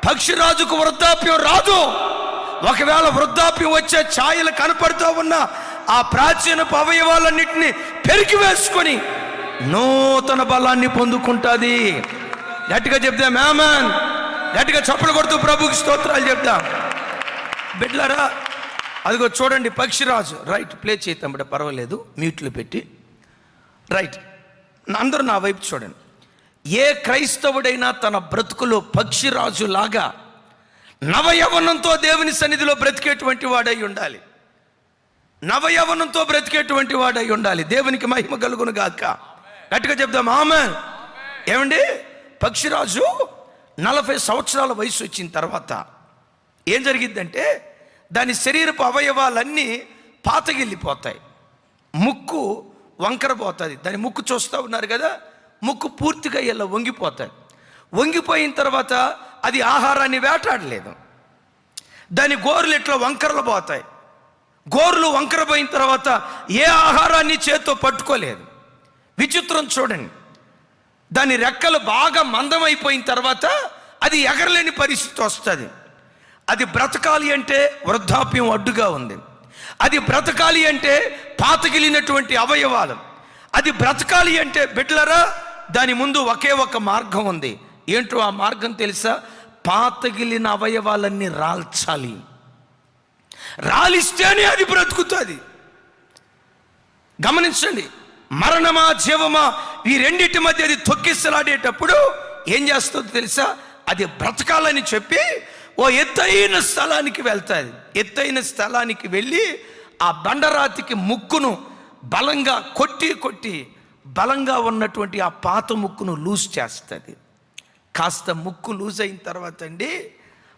పక్షిరాజుకు వృద్ధాప్యం రాదు. ఒకవేళ వృద్ధాప్యం వచ్చే ఛాయలు కనపడుతూ ఉన్న ఆ ప్రాచీన అవయవాలన్నింటినీ పెరికి వేసుకొని నూతన బలాన్ని పొందుకుంటుంది. గట్టిగా చెప్దాం ఆమేన్. గట్టిగా చప్పలు కొడుతూ ప్రభుకి స్తోత్రాలు చెప్దాం. బిడ్డలారా, అదిగో చూడండి పక్షిరాజు. రైట్, ప్లే చేద్దాం, పర్వాలేదు, మ్యూట్లో పెట్టి. రైట్, అందరూ నా వైపు చూడండి. ఏ క్రైస్తవుడైనా తన బ్రతుకులో పక్షిరాజు లాగా నవయవనంతో దేవుని సన్నిధిలో బ్రతికేటువంటి వాడై ఉండాలి. నవయవనంతో బ్రతికేటువంటి వాడై ఉండాలి. దేవునికి మహిమ కలుగును గాక. గట్టిగా చెప్దాం ఆమేన్. ఏమండి, పక్షిరాజు 40 సంవత్సరాల వయసు వచ్చిన తర్వాత ఏం జరిగిద్దంటే దాని శరీరపు అవయవాలన్నీ పాతగిల్లిపోతాయి. ముక్కు వంకర పోతుంది. దాని ముక్కు చూస్తూ ఉన్నారు కదా, ముక్కు పూర్తిగా ఇలా వంగిపోతాయి. వంగిపోయిన తర్వాత అది ఆహారాన్ని వేటాడలేదు. దాని గోర్లు ఇట్లా వంకరలు పోతాయి. గోర్లు వంకర పోయిన తర్వాత ఏ ఆహారాన్ని చేత్తో పట్టుకోలేదు. విచిత్రం చూడండి, దాని రెక్కలు బాగా మందమైపోయిన తర్వాత అది ఎగరలేని పరిస్థితి వస్తుంది. అది బ్రతకాలి అంటే వృద్ధాప్యం అడ్డుగా ఉంది. అది బ్రతకాలి అంటే పాతగిలినటువంటి అవయవాలు. అది బ్రతకాలి అంటే బిడ్డలరా, దాని ముందు ఒకే ఒక మార్గం ఉంది. ఏంటో ఆ మార్గం తెలుసా? పాతగిలిన అవయవాలన్నీ రాల్చాలి. రాలిస్తేనే అది బ్రతుకుతుంది. గమనించండి, మరణమా జీవమా ఈ రెండింటి మధ్య అది తొక్కిసలాడేటప్పుడు ఏం చేస్తుందో తెలుసా? అది బ్రతకాలని చెప్పి ఓ ఎత్తైన స్థలానికి వెళ్తుంది. ఎత్తైన స్థలానికి వెళ్ళి ఆ బండరాతికి ముక్కును బలంగా కొట్టి బలంగా ఉన్నటువంటి ఆ పాత ముక్కును లూజ్ చేస్తుంది. కాస్త ముక్కు లూజ్ అయిన తర్వాత అండి,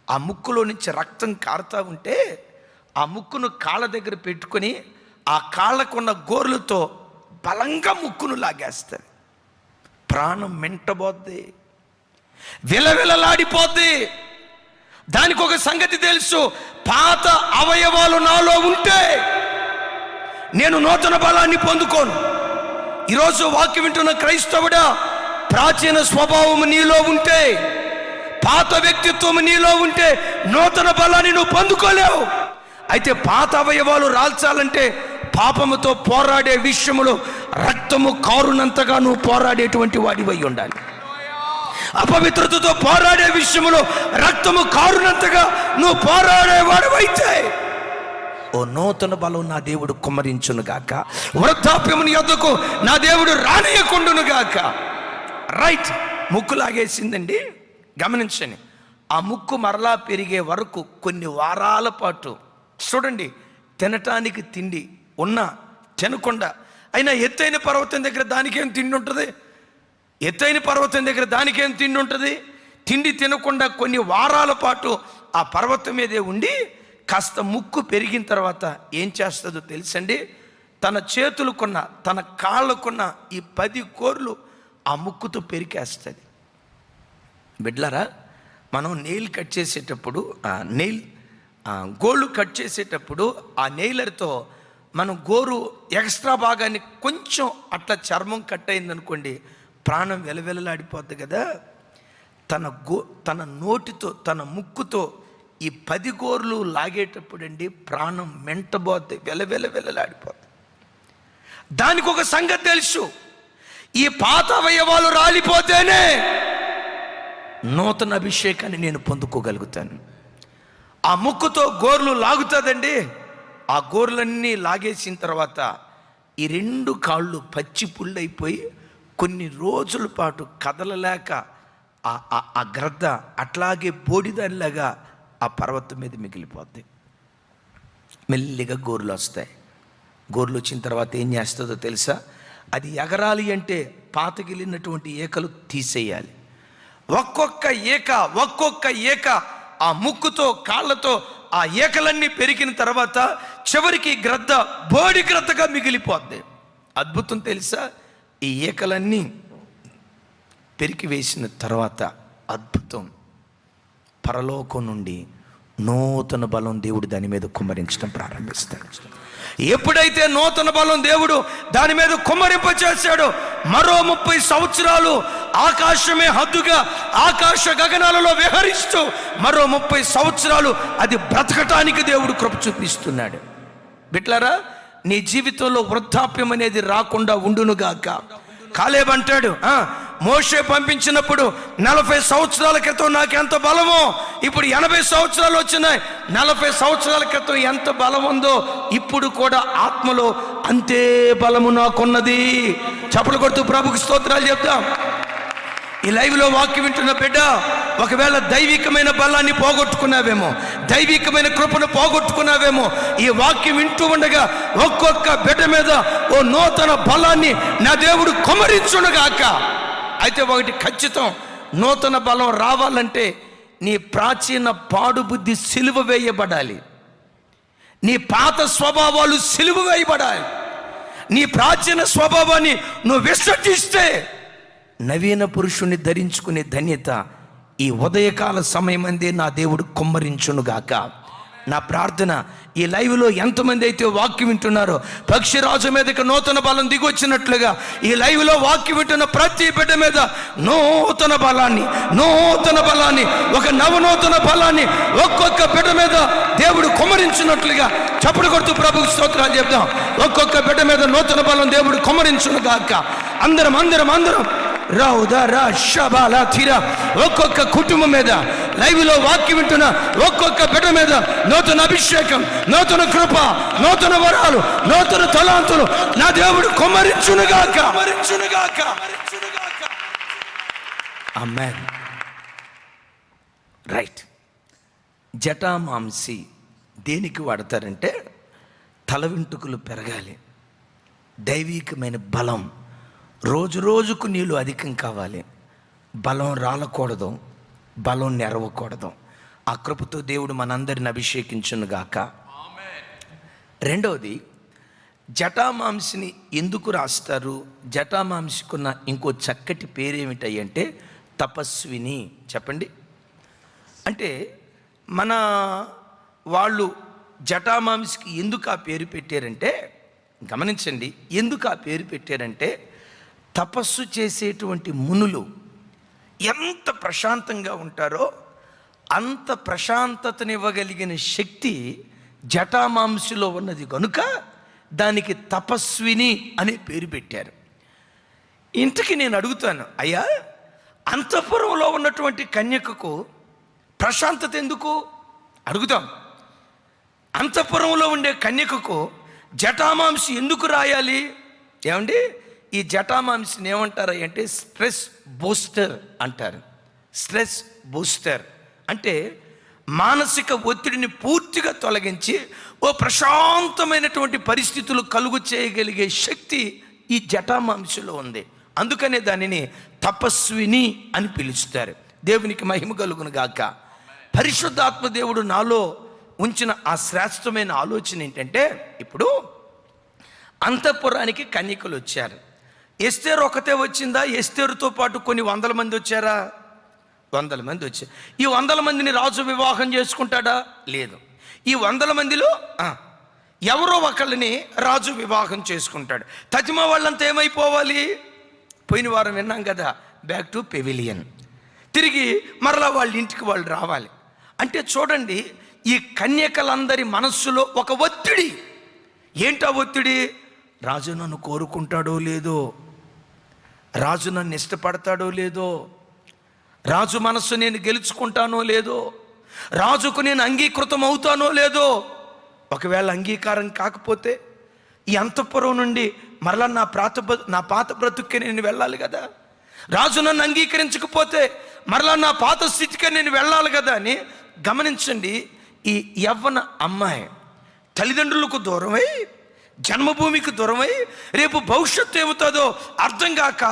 ఆ ముక్కులో నుంచి రక్తం కారుతూ ఉంటే ఆ ముక్కును కాళ్ళ దగ్గర పెట్టుకొని ఆ కాళ్ళకున్న గోర్లతో బలంగా ముక్కును లాగేస్తుంది. ప్రాణం మెంటబోద్ది, విలవిలలాడిపోద్ది. దానికి ఒక సంగతి తెలుసు, పాత అవయవాలు నాలో ఉంటే నేను నూతన బలాన్ని పొందుకోను. ఈరోజు వాక్యం వింటున్న క్రైస్తవుడా, ప్రాచీన స్వభావము నీలో ఉంటే, పాత వ్యక్తిత్వం నీలో ఉంటే నూతన బలాన్ని నువ్వు పొందుకోలేవు. అయితే పాత అవయవాలు రాల్చాలంటే పాపముతో పోరాడే విషయంలో రక్తము కారునంతగా నువ్వు పోరాడేటువంటి వాడివై ఉండాలి. అపవిత్రతతో పోరాడే విషయంలో రక్తము కారునంతగా నువ్వు పోరాడేవాడివైతే ఓ నూతన బలం నా దేవుడు కుమ్మరించును గాక. వృద్ధాప్యముని యొద్దకు నా దేవుడు రానియకుండును గాక. రైట్, ముక్కు లాగేసిందండి. గమనించండి, ఆ ముక్కు మరలా పెరిగే వరకు కొన్ని వారాల పాటు చూడండి, తినటానికి తిండి ఉన్నా తినకుండా, అయినా ఎత్తైన పర్వతం దగ్గర దానికేం తిండి ఉంటుంది? ఎత్తైన పర్వతం దగ్గర దానికేం తిండి ఉంటుంది? తిండి తినకుండా కొన్ని వారాల పాటు ఆ పర్వతం మీదే ఉండి కాస్త ముక్కు పెరిగిన తర్వాత ఏం చేస్తుందో తెలుసండి? తన చేతులకున్న తన కాళ్ళకున్న ఈ 10 కోర్లు ఆ ముక్కుతో పెరికేస్తుంది. బిడ్లారా, మనం నెయిల్ కట్ చేసేటప్పుడు గోళ్ళు కట్ చేసేటప్పుడు ఆ నెయిలర్తో మనం గోరు ఎక్స్ట్రా భాగాన్ని కొంచెం అట్లా చర్మం కట్ అయిందనుకోండి, ప్రాణం వెలవెలలాడిపోద్ది కదా. తన నోటితో తన ముక్కుతో ఈ 10 గోర్లు లాగేటప్పుడు అండి ప్రాణం మెంటబోద్ది, వెలవెలలాడిపోద్ది. దానికి ఒక సంగతి తెలుసు, ఈ పాత అవయవాలు రాలిపోతేనే నూతన అభిషేకాన్ని నేను పొందుకోగలుగుతాను. ఆ ముక్కుతో గోర్లు లాగుతుందండి. ఆ గోర్లన్నీ లాగేసిన తర్వాత ఈ 2 కాళ్ళు పచ్చి పుల్లైపోయి కొన్ని రోజుల పాటు కదలలేక ఆ గ్రద్ద అట్లాగే బోడిదానిలాగా ఆ పర్వతం మీద మిగిలిపోద్ది. మెల్లిగా గోర్లు వస్తాయి. గోర్లు వచ్చిన తర్వాత ఏం చేస్తుందో తెలుసా? అది ఎగరాలి అంటే పాతగిలినటువంటి ఏకలు తీసేయాలి. ఒక్కొక్క ఏక ఆ ముక్కుతో కాళ్ళతో ఆ ఏకలన్నీ పెరిగిన తర్వాత చివరికి గ్రద్ద బోడి గ్రద్దగా మిగిలిపోద్ది. అద్భుతం తెలుసా? ఈ ఏకలన్నీ పెరికి వేసిన తర్వాత అద్భుతం, పరలోకం నుండి నూతన బలం దేవుడు దాని మీద కుమ్మరించడం ప్రారంభిస్తాడు. ఎప్పుడైతే నూతన బలం దేవుడు దాని మీద కుమ్మరింప చేశాడో మరో 30 సంవత్సరాలు ఆకాశమే హద్దుగా ఆకాశ గగనాలలో విహరిస్తూ మరో 30 సంవత్సరాలు అది బ్రతకటానికి దేవుడు కృప చూపిస్తున్నాడు. బిడ్డలారా, నీ జీవితంలో వృద్ధాప్యం అనేది రాకుండా ఉండునుగాక. కాలేబ్ అంటాడు, మోషే పంపించినప్పుడు 40 సంవత్సరాల క్రితం నాకు ఎంత బలమో, ఇప్పుడు 80 సంవత్సరాలు వచ్చినాయి. 40 సంవత్సరాల క్రితం ఎంత బలం ఉందో ఇప్పుడు కూడా ఆత్మలో అంతే బలము నాకున్నది. చప్పలు కొడుతూ ప్రభుకు స్తోత్రాలు చెప్తాం. ఈ లైవ్లో వాక్యం వింటున్న బిడ్డ, ఒకవేళ దైవికమైన బలాన్ని పోగొట్టుకున్నావేమో, దైవికమైన కృపను పోగొట్టుకున్నావేమో, ఈ వాక్యం వింటూ ఉండగా ఒక్కొక్క బిడ్డ మీద ఓ నూతన బలాన్ని నా దేవుడు కుమ్మరించునుగాక. అయితే ఒకటి ఖచ్చితం, నూతన బలం రావాలంటే నీ ప్రాచీన పాడు బుద్ధి సిలువ వేయబడాలి. నీ పాత స్వభావాలు సిలువ వేయబడాలి. నీ ప్రాచీన స్వభావాన్ని నువ్వు విసర్జిస్తే నవీన పురుషుని ధరించుకునే ధన్యత ఈ ఉదయకాల సమయం అందే నా దేవుడు కుమ్మరించునుగాక. నా ప్రార్థన, ఈ లైవ్లో ఎంతమంది అయితే వాక్యం వింటున్నారో, పక్షిరాజు మీదకి నూతన బలం దిగొచ్చినట్లుగా ఈ లైవ్లో వాక్యం వింటున్న ప్రతి బిడ్డ మీద నూతన బలాన్ని ఒక నవనూతన బలాన్ని ఒక్కొక్క బిడ్డ మీద దేవుడు కుమ్మరించినట్లుగా చప్పుడు కొడుతూ ప్రభుకు స్తోత్రాలు చెప్దాం. ఒక్కొక్క బిడ్డ మీద నూతన బలం దేవుడు కుమ్మరించునుగాక. అందరం ఒక్కొక్క కుటుంబం మీద, లైవ్లో వాక్యం వింటున్న ఒక్కొక్క బిడ్డ మీద నూతన అభిషేకం, నూతన కృప, నూతన వరాలు, నూతన తలాంతులు నా దేవుడు కుమ్మరించునుగాక. ఆమేన్. రైట్. జటామాంసి దేనికి వాడతారంటే తల వెంట్రుకలు పెరగాలి, దైవికమైన బలం, రోజు రోజుకు నీళ్ళు అధికం కావాలి, బలం రాలకూడదు, బలం నెరవకూడదు. ఆ కృపతో దేవుడు మనందరిని అభిషేకించునుగాక. రెండవది, జటామాంసిని ఎందుకు రాస్తారు? జటామాంసికున్న ఇంకో చక్కటి పేరేమిటంటే తపస్విని. చెప్పండి. అంటే మన వాళ్ళు జటామాంసికి ఎందుకు ఆ పేరు పెట్టారంటే, గమనించండి, ఎందుకు ఆ పేరు పెట్టారంటే తపస్సు చేసేటువంటి మునులు ఎంత ప్రశాంతంగా ఉంటారో అంత ప్రశాంతతనివ్వగలిగిన శక్తి జటామాంసిలో ఉన్నది కనుక దానికి తపస్విని అనే పేరు పెట్టారు. ఇంతకీ నేను అడుగుతాను, అయ్యా, అంతఃపురంలో ఉన్నటువంటి కన్యకకు ప్రశాంతత ఎందుకు అడుగుతాం? అంతఃపురంలో ఉండే కన్యకకు జటామాంసి ఎందుకు రాయాలి? ఏమండి, ఈ జటామాంసిని ఏమంటారు అంటే స్ట్రెస్ బూస్టర్ అంటారు. స్ట్రెస్ బూస్టర్ అంటే మానసిక ఒత్తిడిని పూర్తిగా తొలగించి ఓ ప్రశాంతమైనటువంటి పరిస్థితులు కలుగు చేయగలిగే శక్తి ఈ జటామాంసిలో ఉంది. అందుకనే దానిని తపస్విని అని పిలుస్తారు. దేవునికి మహిమ కలుగును గాక. పరిశుద్ధాత్మ దేవుడు నాలో ఉంచిన ఆ శ్రేష్టమైన ఆలోచన ఏంటంటే, ఇప్పుడు అంతఃపురానికి కన్యకలు వచ్చారు. ఎస్తేరు ఒకతే వచ్చిందా? ఎస్తేరుతో పాటు కొన్ని 100 మంది వచ్చారా? 100 మంది వచ్చారు. ఈ 100 మందిని రాజు వివాహం చేసుకుంటాడా? లేదు. ఈ 100 మందిలో ఎవరో ఒకళ్ళని రాజు వివాహం చేసుకుంటాడు. తతిమ వాళ్ళంతా ఏమైపోవాలి? పోయిన వారం విన్నాం కదా, బ్యాక్ టు పెవిలియన్, తిరిగి మరలా వాళ్ళ ఇంటికి వాళ్ళు రావాలి. అంటే చూడండి, ఈ కన్యకలందరి మనస్సులో ఒక ఒత్తిడి. ఏంటా ఒత్తిడి? రాజు నన్ను కోరుకుంటాడో లేదో, రాజు నన్ను ఇష్టపడతాడో లేదో, రాజు మనస్సు నేను గెలుచుకుంటానో లేదో, రాజుకు నేను అంగీకృతం అవుతానో లేదో. ఒకవేళ అంగీకారం కాకపోతే ఈ అంతఃపురం నుండి మరలా నా పాత బ్రతుక్కి నేను వెళ్ళాలి కదా. రాజు నన్ను అంగీకరించకపోతే మరలా నా పాత స్థితికి నేను వెళ్ళాలి కదా అని గమనించండి. ఈ యవ్వన అమ్మాయి తల్లిదండ్రులకు దూరమై, జన్మభూమికి దూరమై, రేపు భవిష్యత్తు ఏమవుతుందో అర్థం కాక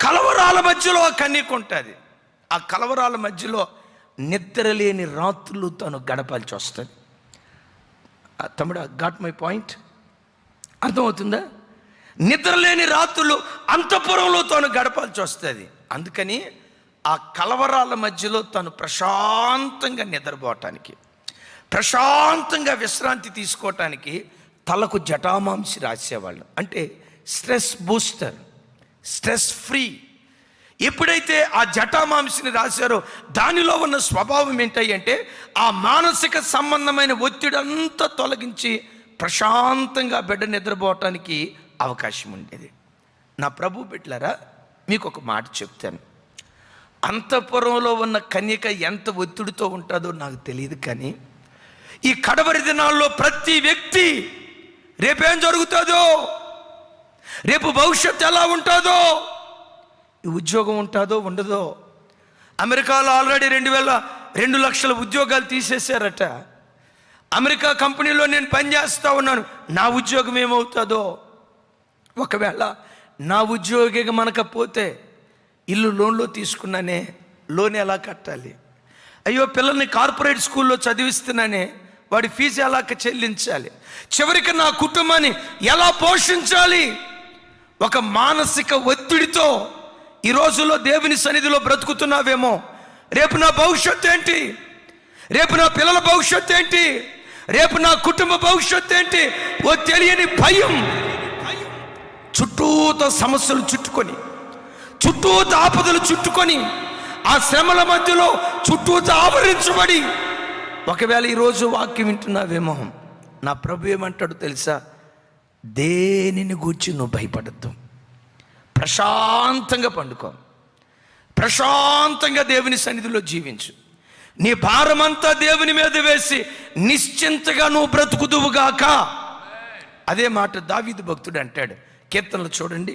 కలవరాల మధ్యలో కన్యక ఉంటుంది. ఆ కలవరాల మధ్యలో నిద్రలేని రాత్రులు తను గడపాల్సి వస్తుంది. తమ్ముడు, గాట్ మై పాయింట్? అర్థమవుతుందా? నిద్రలేని రాత్రులు అంతఃపురంలో తను గడపాల్సి వస్తుంది. అందుకని ఆ కలవరాల మధ్యలో తను ప్రశాంతంగా నిద్రపోవటానికి, ప్రశాంతంగా విశ్రాంతి తీసుకోవటానికి తలకు జటామాంసి రాసేవాళ్ళు. అంటే స్ట్రెస్ బూస్టర్, స్ట్రెస్ ఫ్రీ. ఎప్పుడైతే ఆ జటామాంసిని రాశారో దానిలో ఉన్న స్వభావం ఏంటి అంటే ఆ మానసిక సంబంధమైన ఒత్తిడి అంతా తొలగించి ప్రశాంతంగా బిడ్డ నిద్రపోవటానికి అవకాశం ఉండేది. నా ప్రభు బిడ్డలారా, మీకు ఒక మాట చెప్తాను. అంతఃపురంలో ఉన్న కన్యక ఎంత ఒత్తిడితో ఉంటుందో నాకు తెలియదు, కానీ ఈ కడవరి దినాల్లో ప్రతి వ్యక్తి రేపేం జరుగుతుందో, రేపు భవిష్యత్తు ఎలా ఉంటుందో, ఈ ఉద్యోగం ఉంటుందో ఉండదో. అమెరికాలో ఆల్రెడీ 2 లక్షల ఉద్యోగాలు తీసేశారట. అమెరికా కంపెనీలో నేను పనిచేస్తూ ఉన్నాను, నా ఉద్యోగం ఏమవుతుందో. ఒకవేళ నా ఉద్యోగం మనకపోతే ఇల్లు లోన్లో తీసుకున్నానే, లోన్ ఎలా కట్టాలి? అయ్యో, పిల్లల్ని కార్పొరేట్ స్కూల్లో చదివిస్తున్నానే, వాడి ఫీజు ఎలా చెల్లించాలి? చివరికి నా కుటుంబాన్ని ఎలా పోషించాలి? ఒక మానసిక ఒత్తిడితో ఈ రోజుల్లో దేవుని సన్నిధిలో బ్రతుకుతున్నావేమో. రేపు నా భవిష్యత్తు ఏంటి? రేపు నా పిల్లల భవిష్యత్తు ఏంటి? రేపు నా కుటుంబ భవిష్యత్తు ఏంటి? ఓ తెలియని భయం. చుట్టూత సమస్యలు చుట్టుకొని, చుట్టూత ఆపదలు చుట్టుకొని, ఆ శ్రమల మధ్యలో చుట్టూత ఆవరించబడి, ఒకవేళ ఈరోజు వాక్యం వింటున్నావేమో, నా ప్రభు ఏమంటాడు తెలుసా? దేనిని గూర్చి నువ్వు భయపడద్దు, ప్రశాంతంగా పండుకో, ప్రశాంతంగా దేవుని సన్నిధిలో జీవించు, నీ భారమంతా దేవుని మీద వేసి నిశ్చింతగా నువ్వు బ్రతుకుదువుగాక. అదే మాట దావీదు భక్తుడు అంటాడు. కీర్తనలు చూడండి,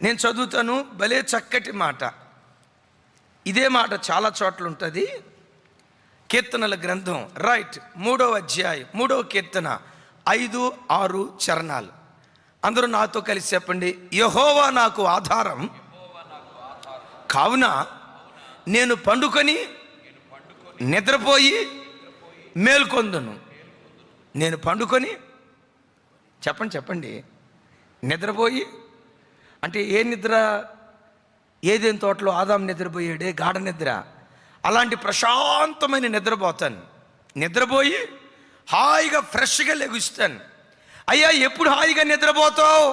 నేను చదువుతాను, భలే చక్కటి మాట. ఇదే మాట చాలా చోట్ల ఉంటుంది. కీర్తనల గ్రంథం, రైట్, 3వ అధ్యాయం 3వ కీర్తన 5-6 చరణాలు. అందరూ నాతో కలిసి చెప్పండి. యెహోవా నాకు ఆధారం, కావున నేను పండుకొని నిద్రపోయి మేల్కొందును. నేను పండుకొని, చెప్పండి, నిద్రపోయి అంటే ఏ నిద్ర? ఏదేని తోటలో ఆదాం నిద్రపోయాడే, గాఢ నిద్ర. అలాంటి ప్రశాంతమైన నిద్రపోతాను. నిద్రపోయి హాయిగా ఫ్రెష్గా లెగుస్తాను. అయ్యా, ఎప్పుడు హాయిగా నిద్రపోతావు?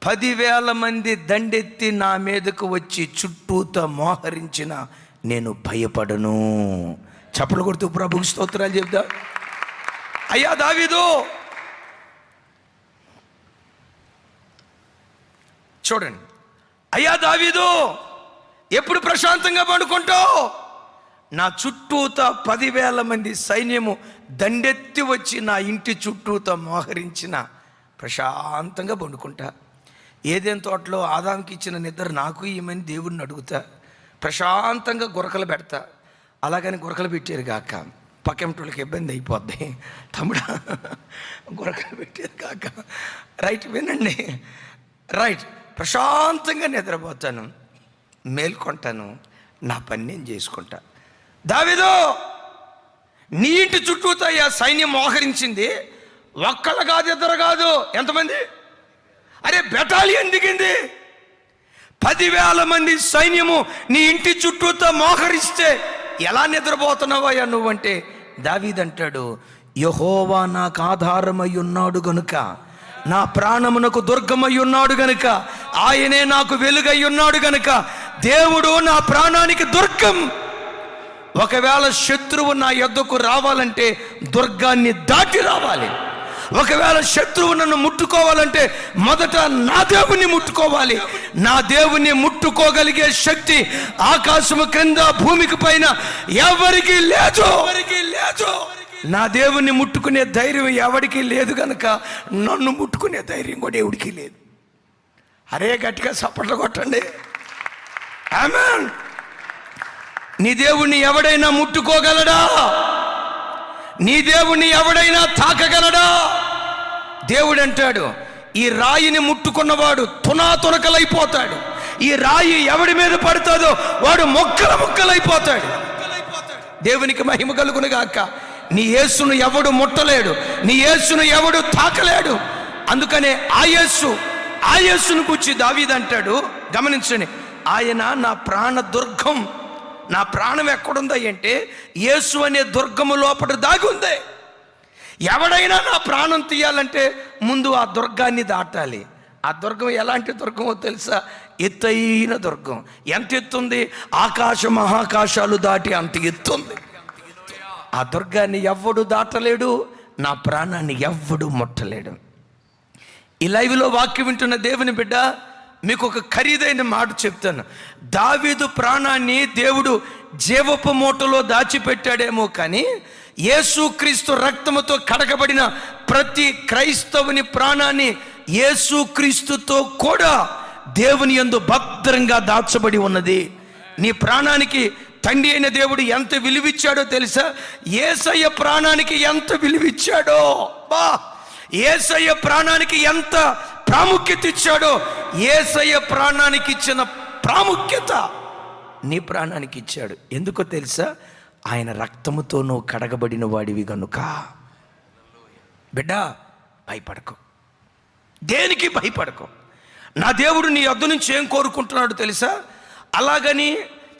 10,000 మంది దండెత్తి నా మీదకు వచ్చి చుట్టూతో మోహరించిన నేను భయపడను. చప్పలు కొడుతూ ప్రభుకు స్తోత్రాలు చెప్దా. అయ్యా దావీదు, చూడండి, అయ్యా దావీదు, ఎప్పుడు ప్రశాంతంగా పడుకుంటావు? నా చుట్టూత 10,000 మంది సైన్యము దండెత్తి వచ్చి నా ఇంటి చుట్టూత మోహరించిన ప్రశాంతంగా పండుకుంటా. ఏదేని తోటలో ఆదాంకి ఇచ్చిన నిద్ర నాకు ఈమెని దేవుడిని అడుగుతా, ప్రశాంతంగా గురకలు పెడతా. అలాగని గురకలు పెట్టారు కాక పక్కెంటోళ్ళకి ఇబ్బంది అయిపోద్ది. తమ్ముడా, గురకలు పెట్టారు కాక, రైట్, వినండి, రైట్, ప్రశాంతంగా నిద్రపోతాను, మేల్కొంటాను, నా పని నేను చేసుకుంటా. దావీదు, నీ ఇంటి చుట్టూతో ఆ సైన్యం మోహరించింది. ఒక్కళ్ళు కాదు, ఇద్దరు కాదు, ఎంతమంది? అరే, బెటాలియన్ దిగింది. 10,000 మంది సైన్యము నీ ఇంటి చుట్టూతో మోహరిస్తే ఎలా నిద్రపోతున్నావయ్యా నువ్వంటే, దావీదు అంటాడు, యెహోవా నాకు ఆధారమై ఉన్నాడు గనుక, నా ప్రాణమునకు దుర్గమై ఉన్నాడు గనుక, ఆయనే నాకు వెలుగై ఉన్నాడు గనుక, దేవుడు నా ప్రాణానికి దుర్గం. ఒకవేళ శత్రువు నా యొద్దకు రావాలంటే దుర్గాన్ని దాటి రావాలి. ఒకవేళ శత్రువు నన్ను ముట్టుకోవాలంటే మొదట నా దేవుణ్ణి ముట్టుకోవాలి. నా దేవుణ్ణి ముట్టుకోగలిగే శక్తి ఆకాశము క్రింద భూమికి పైన ఎవరికి లేదు. నా దేవుణ్ణి ముట్టుకునే ధైర్యం ఎవరికి లేదు కనుక నన్ను ముట్టుకునే ధైర్యం కూడా ఎవరికి లేదు. అరే, గట్టిగా చప్పట్లు కొట్టండి. ఆమేన్. నీ దేవుణ్ణి ఎవడైనా ముట్టుకోగలడా? నీ దేవుణ్ణి ఎవడైనా తాకగలడా? దేవుడు అంటాడు, ఈ రాయిని ముట్టుకున్నవాడు తునాతునకలైపోతాడు. ఈ రాయి ఎవడి మీద పడుతుందో వాడు ముక్కలైపోతాడు. దేవునికి మహిమ కలుగును గాక. నీ యేసును ఎవడు ముట్టలేడు, నీ యేసును ఎవడు తాకలేడు. అందుకనే ఆ యేసును గురించి దావీదు అంటాడు, గమనించండి, ఆయన నా ప్రాణ దుర్గం, నా ప్రాణం ఎక్కడుందా అంటే యేసు అనే దుర్గము లోపల దాగి ఉంది. ఎవడైనా నా ప్రాణం తీయాలంటే ముందు ఆ దుర్గాన్ని దాటాలి. ఆ దుర్గం ఎలాంటి దుర్గమో తెలుసా? ఎత్తైన దుర్గం. ఎంత ఎత్తుంది? ఆకాశ మహాకాశాలు దాటి అంత ఎత్తుంది. ఆ దుర్గాన్ని ఎవ్వడు దాటలేడు, నా ప్రాణాన్ని ఎవ్వడు ముట్టలేడు. ఈ లైవ్లో వాక్యం వింటున్న దేవుని బిడ్డ, మీకు ఒక ఖరీదైన మాట చెప్తాను. దావీదు ప్రాణాన్ని దేవుడు జీవపు మూటలో దాచిపెట్టాడేమో కానీ యేసుక్రీస్తు రక్తముతో కడగబడిన ప్రతి క్రైస్తవుని ప్రాణాన్ని యేసుక్రీస్తుతో కూడా దేవుని యందు భద్రంగా దాచబడి ఉన్నది. నీ ప్రాణానికి తండ్రి అయిన దేవుడు ఎంత విలువిచ్చాడో తెలుసా? యేసయ్య ప్రాణానికి ఎంత విలువిచ్చాడో, బా యేసయ్య ప్రాణానికి ఎంత ప్రాముఖ్యత ఇచ్చాడో, యేసయ్య ప్రాణానికి ఇచ్చిన ప్రాముఖ్యత నీ ప్రాణానికి ఇచ్చాడు. ఎందుకో తెలుసా? ఆయన రక్తముతో నువ్వు కడగబడిన వాడివి గనుక. బిడ్డ, భయపడకు, దేనికి భయపడకు. నా దేవుడు నీ యొద్ద నుంచి ఏం కోరుకుంటున్నాడు తెలుసా? అలాగని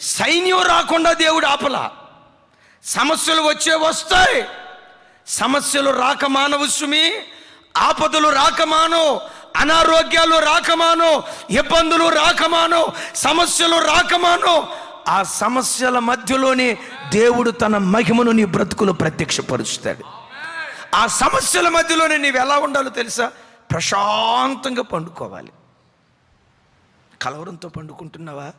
సైన్యం రాకుండా దేవుడు ఆపలా. సమస్యలు వస్తాయి. సమస్యలు రాక మానవసుమి, ఆపదలు రాకమానో, అనారోగ్యాలు రాకమానో, ఇబ్బందులు రాకమానో, సమస్యలు రాకమానో, ఆ సమస్యల మధ్యలోనే దేవుడు తన మహిమను నీ బ్రతుకులు ప్రత్యక్షపరుస్తాడు. ఆ సమస్యల మధ్యలోనే నీవు ఎలా ఉండాలో తెలుసా? ప్రశాంతంగా పండుకోవాలి. కలవరంతో పండుకుంటున్నావా?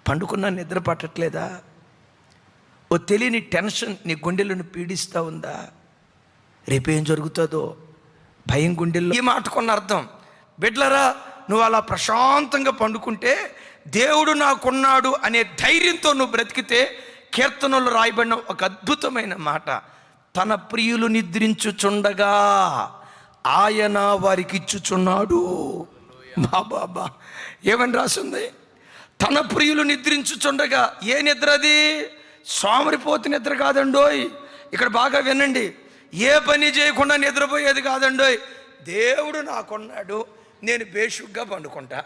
పండుకున్నా నిద్ర పట్టట్లేదా? ఓ తెలియని టెన్షన్ నీ గుండెలను పీడిస్తూ ఉందా? రేపేం జరుగుతుందో భయం గుండెల్లో. ఈ మాటకున్న అర్థం, బిడ్లరా, నువ్వు అలా ప్రశాంతంగా పండుకుంటే దేవుడు నాకున్నాడు అనే ధైర్యంతో నువ్వు బ్రతికితే, కీర్తనలు రాయబడిన ఒక అద్భుతమైన మాట, తన ప్రియులు నిద్రించుచుండగా ఆయన వారికి ఇచ్చుచున్నాడు. బాబా, ఏమని రాసింది? తన ప్రియులు నిద్రించుచుండగా. ఏ నిద్ర అది? సోమరిపోతు నిద్ర కాదండోయ్. ఇక్కడ బాగా వినండి, ఏ పని చేయకుండా నిద్రపోయేది కాదండోయ్. దేవుడు నాకున్నాడు, నేను బేషుగ్గా పండుకుంటా.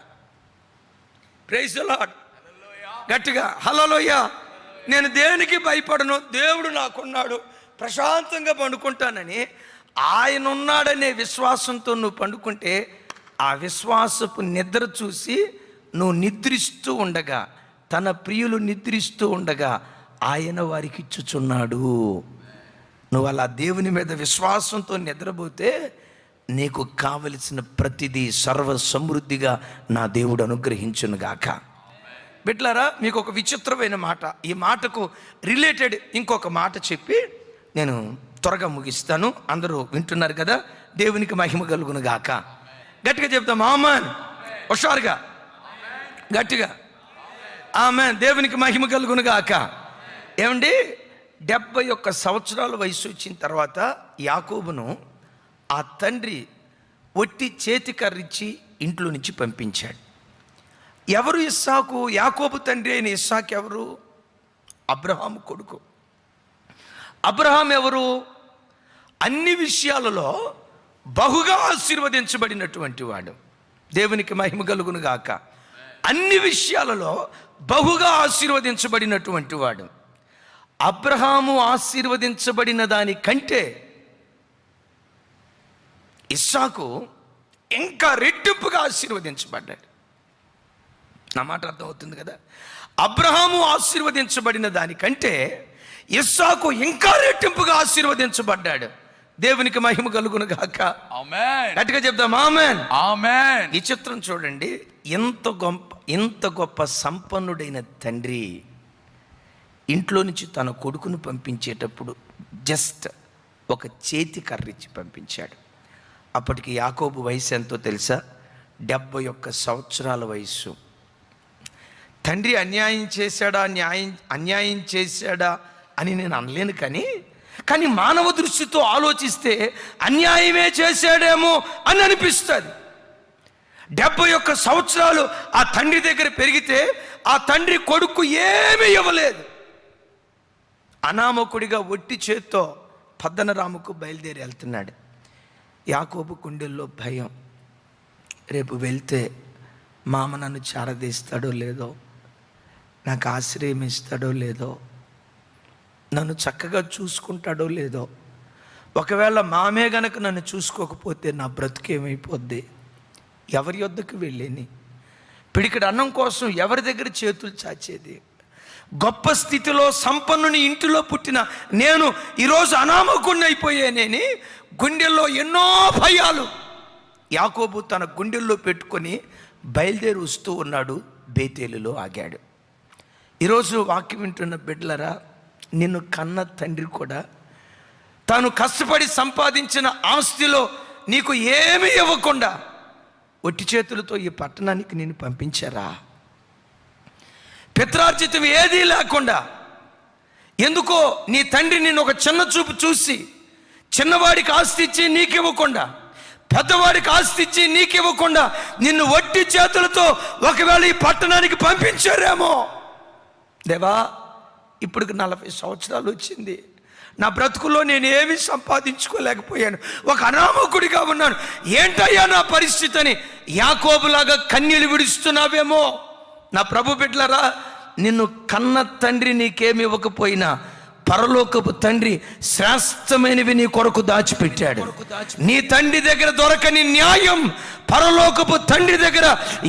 Praise the Lord. గట్టిగా హల్లెలూయా. నేను దేనికి భయపడను, దేవుడు నాకున్నాడు, ప్రశాంతంగా పండుకుంటానని ఆయన ఉన్నాడనే విశ్వాసంతో నువ్వు పండుకుంటే, ఆ విశ్వాసపు నిద్ర చూసి నువ్వు నిద్రిస్తూ ఉండగా, తన ప్రియులు నిద్రిస్తూ ఉండగా ఆయన వారికి ఇచ్చుచున్నాడు. నువ్వు అలా దేవుని మీద విశ్వాసంతో నిద్రపోతే నీకు కావలసిన ప్రతిదీ సర్వ సమృద్ధిగా నా దేవుడు అనుగ్రహించునుగాక. బిడ్డలారా, మీకు ఒక విచిత్రమైన మాట, ఈ మాటకు రిలేటెడ్ ఇంకొక మాట చెప్పి నేను త్వరగా ముగిస్తాను. అందరూ వింటున్నారు కదా? దేవునికి మహిమ కలుగును గాక. గట్టిగా చెప్తాం ఆమేన్. హుషారుగా గట్టిగా ఆమేన్. దేవునికి మహిమ కలుగును గాక. ఏమండి, 71 సంవత్సరాల వయసు వచ్చిన తర్వాత యాకోబును ఆ తండ్రి ఒట్టి చేతి కర్రిచ్చి ఇంట్లో నుంచి పంపించాడు. ఎవరు ఇస్సాకు? యాకోబు తండ్రి అయిన ఇస్సాకు ఎవరు? అబ్రహాము కొడుకు. అబ్రహాం ఎవరు? అన్ని విషయాలలో బహుగా ఆశీర్వదించబడినటువంటి వాడు. దేవునికి మహిమ కలుగును గాక. అన్ని విషయాలలో బహుగా ఆశీర్వదించబడినటువంటి వాడు. అబ్రహాము ఆశీర్వదించబడిన దానికంటే ఇస్సాకు ఇంకా రెట్టింపుగా ఆశీర్వదించబడ్డాడు. నా మాట అర్థమవుతుంది కదా? అబ్రహాము ఆశీర్వదించబడిన దానికంటే ఇస్సాకు ఇంకా రెట్టింపుగా ఆశీర్వదించబడ్డాడు. దేవునికి మహిమ కలుగును గాక. ఆమేన్. గట్టిగా చెప్దాం ఆమేన్. ఆమేన్. ఈ చిత్రం చూడండి, ఇంత గొప్ప సంపన్నుడైన తండ్రి ఇంట్లో నుంచి తన కొడుకును పంపించేటప్పుడు జస్ట్ ఒక చేతి కర్రిచ్చి పంపించాడు. అప్పటికి యాకోబు వయసు ఎంతో తెలుసా? 71 సంవత్సరాల వయసు. తండ్రి అన్యాయం చేశాడా అని నేను అనలేను, కానీ మానవ దృష్టితో ఆలోచిస్తే అన్యాయమే చేశాడేమో అని అనిపిస్తుంది. 71 సంవత్సరాలు ఆ తండ్రి దగ్గర పెరిగితే ఆ తండ్రి కొడుకు ఏమీ ఇవ్వలేదు. అనామకుడిగా ఒట్టి చేత్తో పద్దనరాముకు బయలుదేరి వెళ్తున్నాడు. యాకోబు గుండెల్లో భయం, రేపు వెళ్తే మామ నన్ను చారదీస్తాడో లేదో, నాకు ఆశ్రయం ఇస్తాడో లేదో, నన్ను చక్కగా చూసుకుంటాడో లేదో, ఒకవేళ మామే గనక నన్ను చూసుకోకపోతే నా బ్రతుకేమైపోద్ది, ఎవరి యొద్దకు వెళ్ళేని, పిడికిడి అన్నం కోసం ఎవరి దగ్గర చేతులు చాచేది? గొప్ప స్థితిలో సంపన్నుని ఇంటిలో పుట్టిన నేను ఈరోజు అనామకుణ్ణి అయిపోయానేని గుండెల్లో ఎన్నో భయాలు యాకోబు తన గుండెల్లో పెట్టుకొని బయలుదేరి వస్తూ ఉన్నాడు. బేతేలులో ఆగాడు. ఈరోజు వాక్యం వింటున్న బిడ్డలరా, నిన్ను కన్న తండ్రి కూడా తాను కష్టపడి సంపాదించిన ఆస్తిలో నీకు ఏమీ ఇవ్వకుండా ఒట్టి చేతులతో ఈ పట్టణానికి నేను పంపించారా? పిత్రార్జితం ఏదీ లేకుండా ఎందుకో నీ తండ్రి నిన్ను ఒక చిన్న చూపు చూసి చిన్నవాడికి ఆస్తి ఇచ్చి నీకివ్వకుండా, పెద్దవాడికి ఆస్తి ఇచ్చి నీకివ్వకుండా నిన్ను ఒట్టి చేతులతో ఒకవేళ ఈ పట్టణానికి పంపించారేమో. దేవా, ఇప్పుడు 40 సంవత్సరాలు వచ్చింది, నా బ్రతుకులో నేను ఏమీ సంపాదించుకోలేకపోయాను, ఒక అనామకుడిగా ఉన్నాను, ఏంటయ్యా నా పరిస్థితి అని యాకోబులాగా కన్నీళ్ళు విడుస్తున్నావేమో. నా ప్రభు బిడ్డలారా, నిన్ను కన్న తండ్రి నీకేమి ఇవ్వకపోయినా పరలోకపు తండ్రి శ్రేష్టమైనవి నీ కొరకు దాచిపెట్టాడు. నీ తండ్రి దగ్గర దొరకని న్యాయం పరలోకపు తండ్రి దగ్గర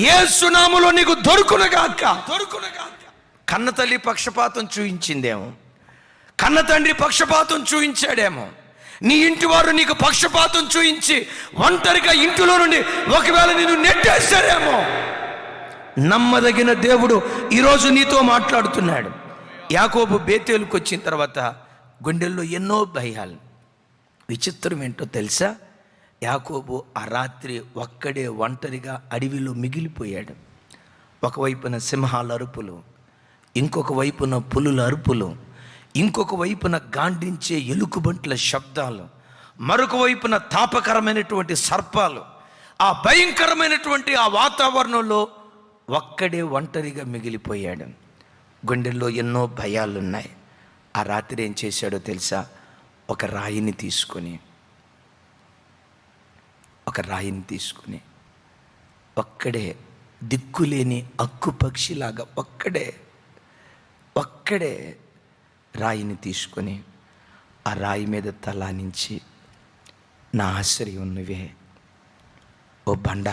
యేసు నామములో నీకు దొరుకునుగాక. కన్న తల్లి పక్షపాతం చూయించిందేమో, కన్న తండ్రి పక్షపాతం చూయించాడేమో, నీ ఇంటి వారు నీకు పక్షపాతం చూయించి ఒంటరిగా ఇంటిలో నుండి ఒకవేళ నిన్ను నెట్టేశారేమో. నమ్మదగిన దేవుడు ఈరోజు నీతో మాట్లాడుతున్నాడు. యాకోబు బేతేలుకు వచ్చిన తర్వాత గుండెల్లో ఎన్నో భయాలు. విచిత్రం ఏంటో తెలుసా? యాకోబు ఆ రాత్రి ఒక్కడే ఒంటరిగా అడవిలో మిగిలిపోయాడు. ఒకవైపున సింహాల అరుపులు, ఇంకొక వైపున పులుల అరుపులు, ఇంకొక వైపున గాండించే ఎలుకబంట్ల శబ్దాలు, మరొక వైపున తాపకరమైనటువంటి సర్పాలు. ఆ భయంకరమైనటువంటి ఆ వాతావరణంలో ఒక్కడే ఒంటరిగా మిగిలిపోయాడు. గుండెల్లో ఎన్నో భయాలున్నాయి. ఆ రాత్రి ఏం చేశాడో తెలుసా? ఒక రాయిని తీసుకొని ఒక్కడే దిక్కులేని అక్కుపక్షిలాగా ఒక్కడే రాయిని తీసుకొని ఆ రాయి మీద తలానించి, నా ఆశ్రయం నువ్వే, ఓ బండ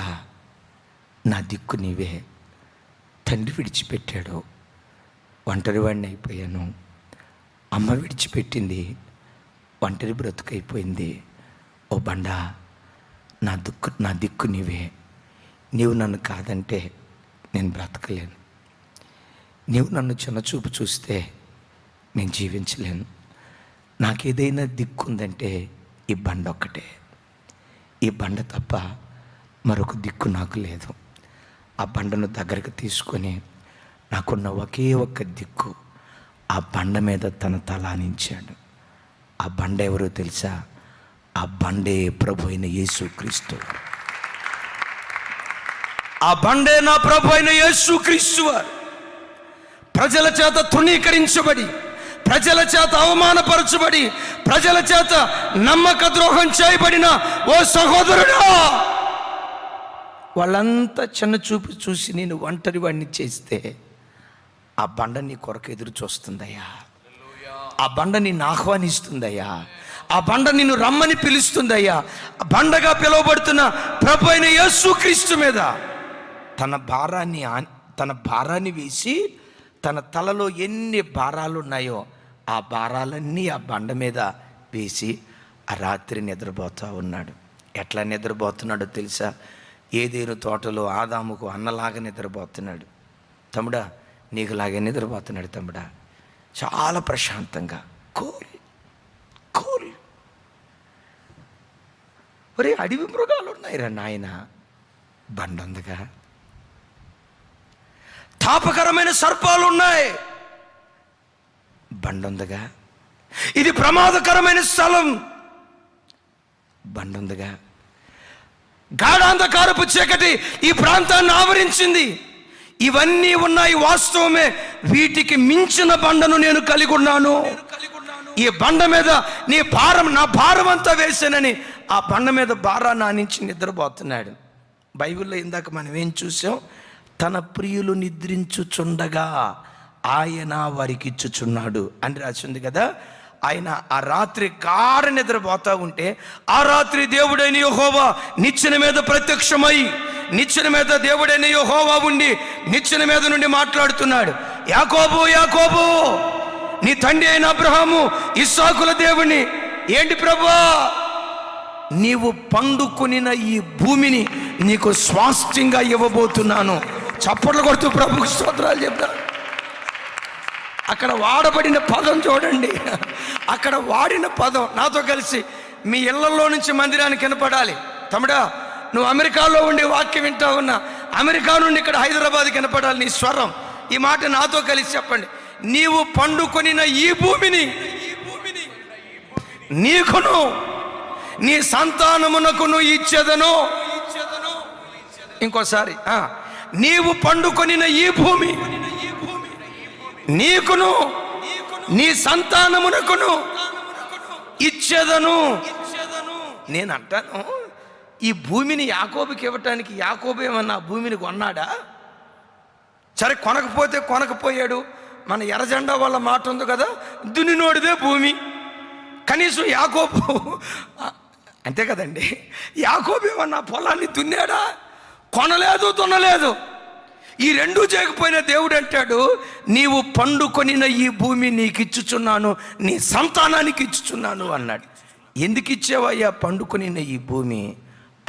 నా దిక్కు నీవే, తండ్రి విడిచిపెట్టాడు, ఒంటరివాడిని అయిపోయాను, అమ్మ విడిచిపెట్టింది, ఒంటరి బ్రతుకైపోయింది, ఓ బండ నా దిక్కు నీవే, నీవు నన్ను కాదంటే నేను బ్రతకలేను, నీవు నన్ను చిన్నచూపు చూస్తే నేను జీవించలేను, నాకేదైనా దిక్కు ఉందంటే ఈ బండ ఒక్కటే, ఈ బండ తప్ప మరొక దిక్కు నాకు లేదు. ఆ బండను దగ్గరకు తీసుకొని నాకున్న ఒకే ఒక్క దిక్కు ఆ బండ మీద తన తలానించాడు. ఆ బండ ఎవరో తెలుసా? ఆ బండే ప్రభు అయిన యేసుక్రీస్తు. ఆ బండే నా ప్రభు అయిన యేసుక్రీస్తు వారు. ప్రజల చేత తృణీకరించబడి, ప్రజల చేత అవమానపరచబడి, ప్రజల చేత నమ్మక ద్రోహం చేయబడిన ఓ సహోదరుడా, వాళ్ళంతా చిన్న చూపు చూసి నేను ఒంటరి వాడిని చేస్తే ఆ బండ నీ కొరకు ఎదురు చూస్తుందయ్యా. ఆ బండ నిన్ను ఆహ్వానిస్తుందయ్యా. ఆ బండ నిన్ను రమ్మని పిలుస్తుందయ్యా. ఆ బండగా పిలువబడుతున్న ప్రభు అయిన యేసుక్రీస్తు మీద తన భారాన్ని వేసి, తన తలలో ఎన్ని భారాలు ఉన్నాయో ఆ భారాలన్నీ ఆ బండ మీద వేసి ఆ రాత్రి నిద్రపోతూ ఉన్నాడు. ఎట్లా నిద్రపోతున్నాడో తెలుసా? ఏదేను తోటలో ఆదాముకు అన్నలాగా నిద్రపోతున్నాడు. తమ్ముడా, నీకులాగే నిద్రపోతున్నాడు తమ్ముడా, చాలా ప్రశాంతంగా, కూల్. ఒరే, అడవి మృగాలు ఉన్నాయిరా నాయన, బండ ఉందిగా. తాపకరమైన సర్పాలు ఉన్నాయి, బండ ఉందిగా. ఇది ప్రమాదకరమైన స్థలం, బండ ఉందిగా. గాఢాంధకారపు చీకటి ఈ ప్రాంతాన్ని ఆవరించింది, ఇవన్నీ ఉన్నాయి, వాస్తవమే. వీటికి మించిన బండను నేను కలిగి ఉన్నాను. ఈ బండ మీద నా భారం అంతా వేసానని ఆ బండ మీద భారాన్ని ఆనించి నిద్రపోతున్నాడు. బైబిల్లో ఇందాక మనం ఏం చూసాం? తన ప్రియులు నిద్రించుచుండగా ఆయన వారికి ఇచ్చుచున్నాడు అని రాసింది కదా. ఆయన ఆ రాత్రి గాఢ నిద్రపోతా ఉంటే ఆ రాత్రి దేవుడైన యెహోవా నిచ్చెన మీద ప్రత్యక్షమై, నిచ్చెన మీద దేవుడైన యెహోవా ఉండి నిచ్చెన మీద నుండి మాట్లాడుతున్నాడు. యాకోబు యాకోబు, నీ తండ్రి అయిన అబ్రహాము ఇస్సాకుల దేవుని. ఏంటి ప్రభువా? నీవు పండుకొనిన ఈ భూమిని నీకు స్వాస్థ్యంగా ఇవ్వబోతున్నాను. చప్పట్లు కొడుతూ ప్రభుకు స్తోత్రాలు చెప్తాను. అక్కడ వాడబడిన పదం చూడండి, అక్కడ వాడిన పదం నాతో కలిసి మీ ఇళ్లలో నుంచి మందిరానికి వినపడాలి. తమ్ముడా, నువ్వు అమెరికాలో ఉండి వాక్యం వింటా ఉన్నా, అమెరికా నుండి ఇక్కడ హైదరాబాద్కి వినపడాలి నీ స్వరం. ఈ మాట నాతో కలిసి చెప్పండి. నీవు పండుకొనిన ఈ భూమిని నీకును నీ సంతానమునకును ఇచ్చేదను. ఇంకోసారి, నీవు పండుకొనిన ఈ భూమి నీకును నీ సంతానమునకును ఇచ్చేదను. నేను అంటాను, ఈ భూమిని యాకోబుకి ఇవ్వటానికి యాకోబు ఏమన్నా ఆ భూమిని కొన్నాడా? సరే, కొనకపోతే కొనకపోయాడు. మన ఎర్రజెండా వాళ్ళ మాట ఉంది కదా, దున్నినోడిదే భూమి. కనీసం యాకోబు అంతే కదండి, యాకోబు ఏమన్నా పొలాన్ని దున్నాడా? కొనలేదు, దున్నలేదు. ఈ రెండూ చేయకపోయినా దేవుడు అంటాడు, నీవు పండుకొనిన ఈ భూమి నీకు ఇచ్చుచున్నాను, నీ సంతానానికి ఇచ్చుచున్నాను అన్నాడు. ఎందుకు ఇచ్చేవయ్యా పండుకొనిన ఈ భూమి?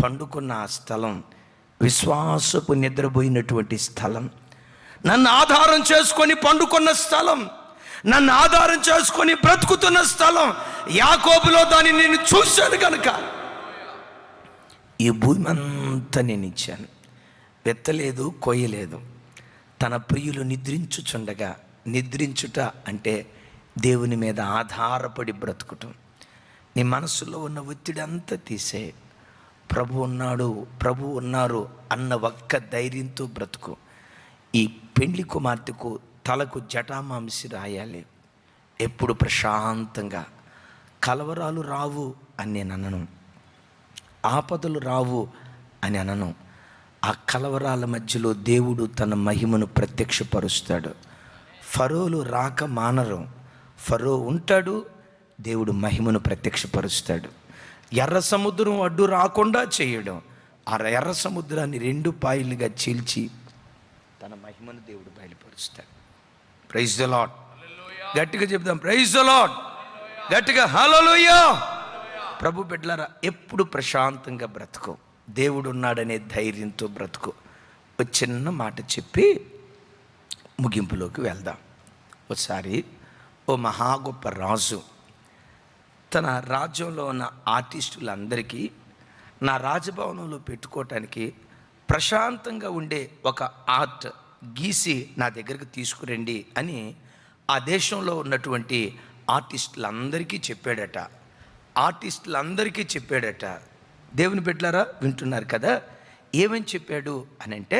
పండుకున్న ఆ స్థలం విశ్వాసపు నిద్రపోయినటువంటి స్థలం, నన్ను ఆధారం చేసుకొని పండుకున్న స్థలం, నన్ను ఆధారం చేసుకొని బ్రతుకుతున్న స్థలం. యాకోబులో దాన్ని నేను చూశాను కనుక ఈ భూమి అంతా నేను ఇచ్చాను. వెత్తలేదు, కొయ్యలేదు. తన ప్రియులు నిద్రించుచుండగా, నిద్రించుట అంటే దేవుని మీద ఆధారపడి బ్రతుకుటం. నీ మనసులో ఉన్న ఒత్తిడి అంతా తీసే, ప్రభు ఉన్నాడు, ప్రభు ఉన్నారు అన్న ఒక్క ధైర్యంతో బ్రతుకు. ఈ పెండ్లి కుమార్తెకు తలకు జటామాంసి రాయాలి. ఎప్పుడు ప్రశాంతంగా, కలవరాలు రావు అని నేను అనను, ఆపదలు రావు అని అనను. ఆ కలవరాల మధ్యలో దేవుడు తన మహిమను ప్రత్యక్షపరుస్తాడు. ఫరోలు రాక మానరు, ఫరో ఉంటాడు, దేవుడు మహిమను ప్రత్యక్షపరుస్తాడు. ఎర్ర సముద్రం అడ్డు రాకుండా చేయడం, ఆ ఎర్ర సముద్రాన్ని 2 పాయలుగా చీల్చి తన మహిమను దేవుడు బయలుపరుస్తాడు. Praise the lord. గట్టిగా చెప్దాం, ప్రైజ్ ద లార్డ్. గట్టిగా హల్లెలూయా. ప్రభు బిడ్డలారా, ఎప్పుడు ప్రశాంతంగా బ్రతుకు, దేవుడు ఉన్నాడనే ధైర్యంతో బ్రతుకు. ఒక చిన్న మాట చెప్పి ముగింపులోకి వెళ్దాం. ఒకసారి ఓ మహా గొప్ప రాజు తన రాజ్యంలో ఉన్న ఆర్టిస్టులందరికీ నా రాజభవనంలో పెట్టుకోవటానికి ప్రశాంతంగా ఉండే ఒక ఆర్ట్ గీసి నా దగ్గరికి తీసుకురండి అని ఆ దేశంలో ఉన్నటువంటి ఆర్టిస్టులందరికీ చెప్పాడట. దేవుని బిడ్డలారా, వింటున్నారు కదా, ఏమని చెప్పాడు అని అంటే,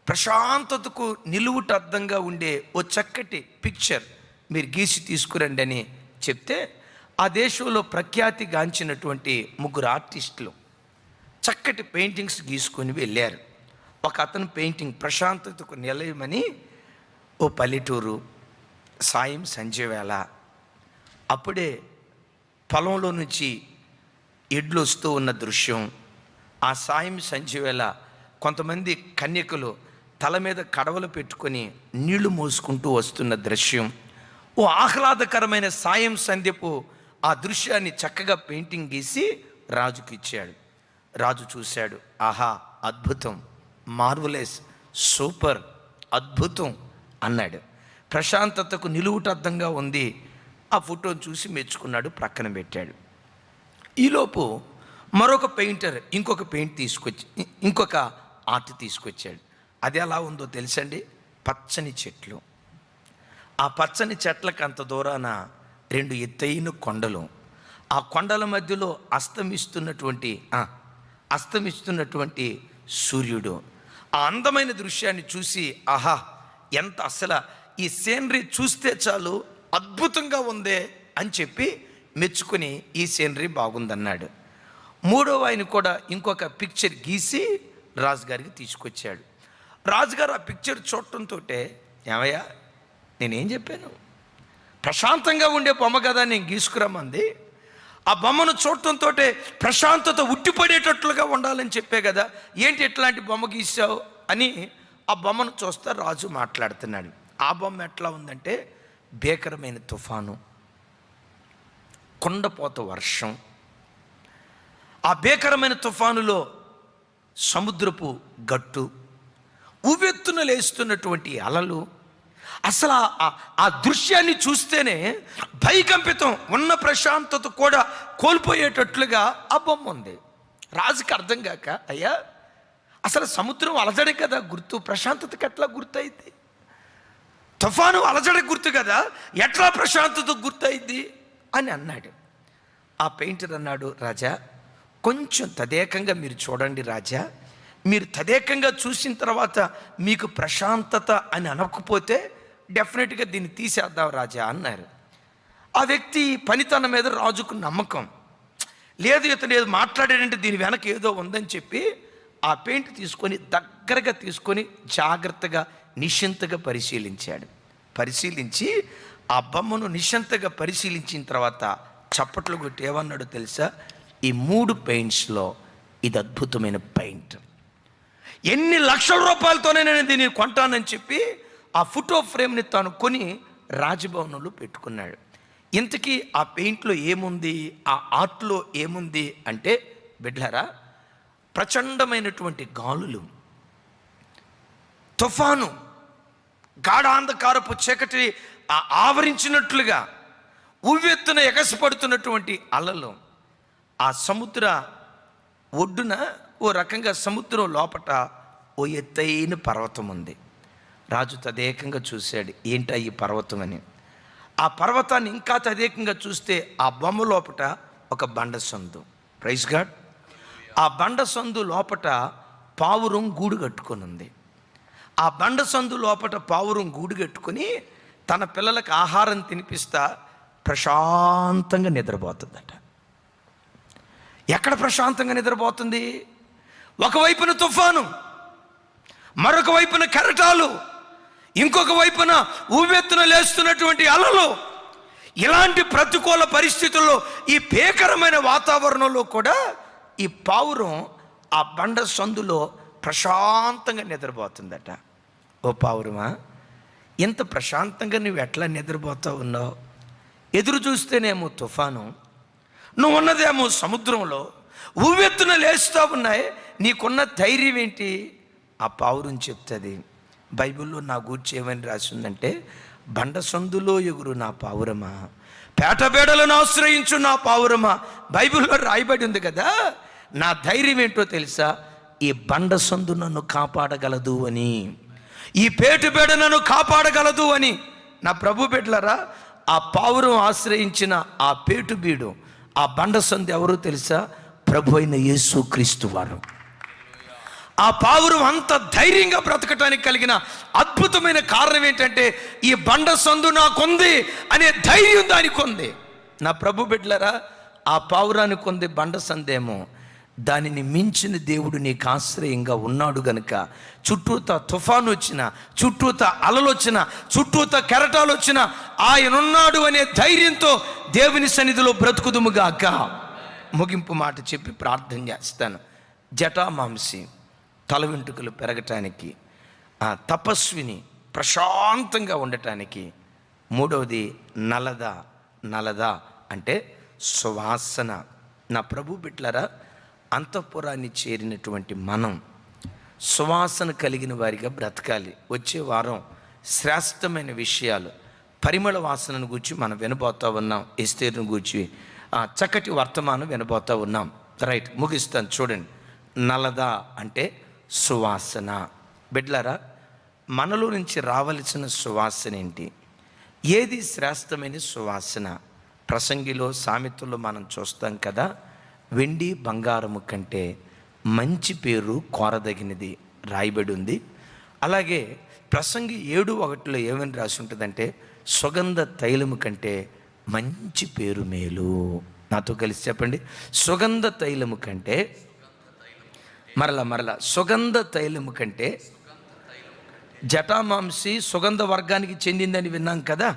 ప్రశాంతతకు నిలువుటద్దంగా ఉండే ఓ చక్కటి పిక్చర్ మీరు గీసి తీసుకురండి అని చెప్తే, ఆ దేశంలో ప్రఖ్యాతిగాంచినటువంటి 3 ఆర్టిస్టులు చక్కటి పెయింటింగ్స్ గీసుకొని వెళ్ళారు. ఒక అతను పెయింటింగ్ ప్రశాంతతకు నిలయమని, ఓ పల్లెటూరు, సాయం సంధ్య వేళ, అప్పుడే పొలంలో నుంచి ఎడ్లు వస్తూ ఉన్న దృశ్యం, ఆ సాయం సంధ్య వేళ కొంతమంది కన్యకలు తల మీద కడవలు పెట్టుకొని నీళ్లు మోసుకుంటూ వస్తున్న దృశ్యం, ఓ ఆహ్లాదకరమైన సాయం సంధ్యపు ఆ దృశ్యాన్ని చక్కగా పెయింటింగ్ గీసి రాజుకి ఇచ్చాడు. రాజు చూశాడు, ఆహా అద్భుతం, మార్వలెస్, సూపర్, అద్భుతం అన్నాడు. ప్రశాంతతకు నిలువుటద్దంగా ఉంది. ఆ ఫోటోని చూసి మెచ్చుకున్నాడు, ప్రక్కన పెట్టాడు. ఈలోపు మరొక పెయింటర్ ఇంకొక ఆర్ట్ తీసుకొచ్చాడు. అది ఎలా ఉందో తెలుసండి? పచ్చని చెట్లు, ఆ పచ్చని చెట్లకు అంత దూరాన 2 ఎత్తైన కొండలు, ఆ కొండల మధ్యలో అస్తమిస్తున్నటువంటి సూర్యుడు. ఆ అందమైన దృశ్యాన్ని చూసి, ఆహా ఎంత, అసలు ఈ సీనరీ చూస్తే చాలు అద్భుతంగా ఉందే అని చెప్పి మెచ్చుకుని ఈ సీనరీ బాగుందన్నాడు. 3వ ఆయన కూడా ఇంకొక పిక్చర్ గీసి రాజుగారికి తీసుకొచ్చాడు. రాజుగారు ఆ పిక్చర్ చూడటంతో, ఏమయ్యా నేనేం చెప్పాను? ప్రశాంతంగా ఉండే బొమ్మ కదా నేను గీసుకురమ్మంది. ఆ బొమ్మను చూడటంతో ప్రశాంతత ఉట్టిపడేటట్లుగా ఉండాలని చెప్పే కదా, ఏంటి ఎట్లాంటి బొమ్మ గీసావు అని ఆ బొమ్మను చూస్తే రాజు మాట్లాడుతున్నాడు. ఆ బొమ్మ ఎట్లా ఉందంటే భీకరమైన తుఫాను, కొండపోత వర్షం, ఆ భీకరమైన తుఫానులో సముద్రపు గట్టు, ఉవ్వెత్తున లేస్తున్నటువంటి అలలు. అసలు ఆ దృశ్యాన్ని చూస్తేనే భయకంపితం, ఉన్న ప్రశాంతత కూడా కోల్పోయేటట్లుగా ఆ బొమ్మ ఉంది. రాజుకి అర్థం కాక, అయ్యా అసలు సముద్రం అలజడే కదా గుర్తు, ప్రశాంతతకి ఎట్లా గుర్తయింది? తుఫాను అలజడ గుర్తు కదా, ఎట్లా ప్రశాంతత గుర్తయింది అని అన్నాడు. ఆ పెయింటర్ అన్నాడు, రాజా కొంచెం తదేకంగా మీరు చూడండి రాజా, మీరు తదేకంగా చూసిన తర్వాత మీకు ప్రశాంతత అని అనకపోతే డెఫినెట్గా దీన్ని తీసేద్దాం రాజా అన్నారు. ఆ వ్యక్తి పనితనం మీద రాజుకు నమ్మకం లేదు, ఇతను ఏదో మాట్లాడాడంటే దీని వెనక ఏదో ఉందని చెప్పి ఆ పెయింట్ తీసుకొని దగ్గరగా తీసుకొని జాగ్రత్తగా నిశ్చింతగా పరిశీలించాడు. పరిశీలించి ఆ బొమ్మను నిశ్చింతగా పరిశీలించిన తర్వాత చప్పట్లు కొట్టి ఏమన్నాడో తెలుసా? ఈ 3 పెయింట్స్లో ఇది అద్భుతమైన పెయింట్, ఎన్ని లక్షల రూపాయలతోనే నేను దీన్ని కొంటానని చెప్పి ఆ ఫోటో ఫ్రేమ్ని తాను కొని రాజభవనంలో పెట్టుకున్నాడు. ఇంతకీ ఆ పెయింట్లో ఏముంది, ఆ ఆర్ట్లో ఏముంది అంటే బిడ్డలారా, ప్రచండమైనటువంటి గాలులు, తుఫాను, గాఢాంధకారపు చీకటి ఆవరించినట్లుగా ఉవ్వెత్తున ఎగసిపడుతున్నటువంటి అలలు, ఆ సముద్ర ఒడ్డున ఓ రకంగా సముద్రం లోపట ఓ ఎత్తైన పర్వతం ఉంది. రాజు తదేకంగా చూశాడు, ఏంటా ఈ పర్వతం అని. ఆ పర్వతాన్ని ఇంకా తదేకంగా చూస్తే ఆ బొమ్మ లోపట ఒక బండ సందు. Praise God. ఆ బండ సందు లోపట పావురం గూడు కట్టుకొని ఉంది. ఆ బండ సందు లోపట పావురం గూడు కట్టుకొని తన పిల్లలకు ఆహారం తినిపిస్తా ప్రశాంతంగా నిద్రపోతుందట. ఎక్కడ ప్రశాంతంగా నిద్రపోతుంది? ఒకవైపున తుఫాను, మరొక వైపున కెరటాలు, ఇంకొక వైపున ఉవ్వెత్తున లేస్తున్నటువంటి అలలు. ఇలాంటి ప్రతికూల పరిస్థితుల్లో, ఈ భీకరమైన వాతావరణంలో కూడా ఈ పావురం ఆ బండ సందులో ప్రశాంతంగా నిద్రపోతుందట. ఓ పావురమా, ఇంత ప్రశాంతంగా నువ్వు ఎట్లా నిద్రపోతా ఉన్నావు? ఎదురు చూస్తేనేమో తుఫాను, నువ్వు ఉన్నదేమో సముద్రంలో, ఉవ్వెత్తున లేస్తూ ఉన్నాయి, నీకున్న ధైర్యం ఏంటి? ఆ పావురం చెప్తుంది, బైబిల్లో నా గూర్చి ఏమని రాసిందంటే, బండ సందులో ఎగురు నా పావురమా, పేటబేడలను ఆశ్రయించు నా పావురమా. బైబిల్లో రాయబడి ఉంది కదా. నా ధైర్యం ఏంటో తెలుసా? ఈ బండ సందు నన్ను కాపాడగలదు అని, ఈ పేటుబేడ నన్ను కాపాడగలదు అని. నా ప్రభు బిడ్డలారా, ఆ పావురం ఆశ్రయించిన ఆ పేటుబీడు, ఆ బండ సందు ఎవరో తెలుసా? ప్రభు అయిన యేసుక్రీస్తు వారు. ఆ పావురం అంత ధైర్యంగా బ్రతకటానికి కలిగిన అద్భుతమైన కారణం ఏంటంటే, ఈ బండ సందు నాకుంది అనే ధైర్యం దానికి ఉంది. నా ప్రభు బిడ్డలారా, ఆ పావురానికి ఉంది బండ సందేమో, దానిని మించిన దేవుడు నీకు ఆశ్రయంగా ఉన్నాడు గనుక చుట్టూత తుఫాను వచ్చినా, చుట్టూత అలలు వచ్చినా, చుట్టూత కెరటాలు వచ్చినా ఆయన ఉన్నాడు అనే ధైర్యంతో దేవుని సన్నిధిలో బ్రతుకుదుముగాక. ముగింపు మాట చెప్పి ప్రార్థన చేస్తాను. జటామాంసి, తల వెంట్రుకలు పెరగటానికి, తపస్విని ప్రశాంతంగా ఉండటానికి. మూడవది నలద అంటే సువాసన. నా ప్రభు బిడ్డలారా, అంతఃపురాన్ని చేరినటువంటి మనం సువాసన కలిగిన వారిగా బ్రతకాలి. వచ్చే వారం శ్రేష్టమైన విషయాలు, పరిమళ వాసనను గూర్చి మనం వినబోతూ ఉన్నాం. ఎస్తేరును గూర్చి చక్కటి వర్తమానం వినబోతూ ఉన్నాం. రైట్, ముగిస్తాను చూడండి. నలద అంటే సువాసన. బిడ్డలారా, మనలో నుంచి రావలసిన సువాసన ఏంటి? ఏది శ్రేష్టమైన సువాసన? ప్రసంగిలో, సామెతల్లో మనం చూస్తాం కదా, వెండి బంగారము కంటే మంచి పేరు కోరదగినది రాయబడి ఉంది. అలాగే ప్రసంగి 7:1 ఏమని రాసి ఉంటుందంటే, సుగంధ తైలము కంటే మంచి పేరు మేలు. నాతో కలిసి చెప్పండి, సుగంధ తైలము కంటే, మరలా సుగంధ తైలము కంటే జటామాంసి సుగంధ వర్గానికి చెందిందని విన్నాం కదా.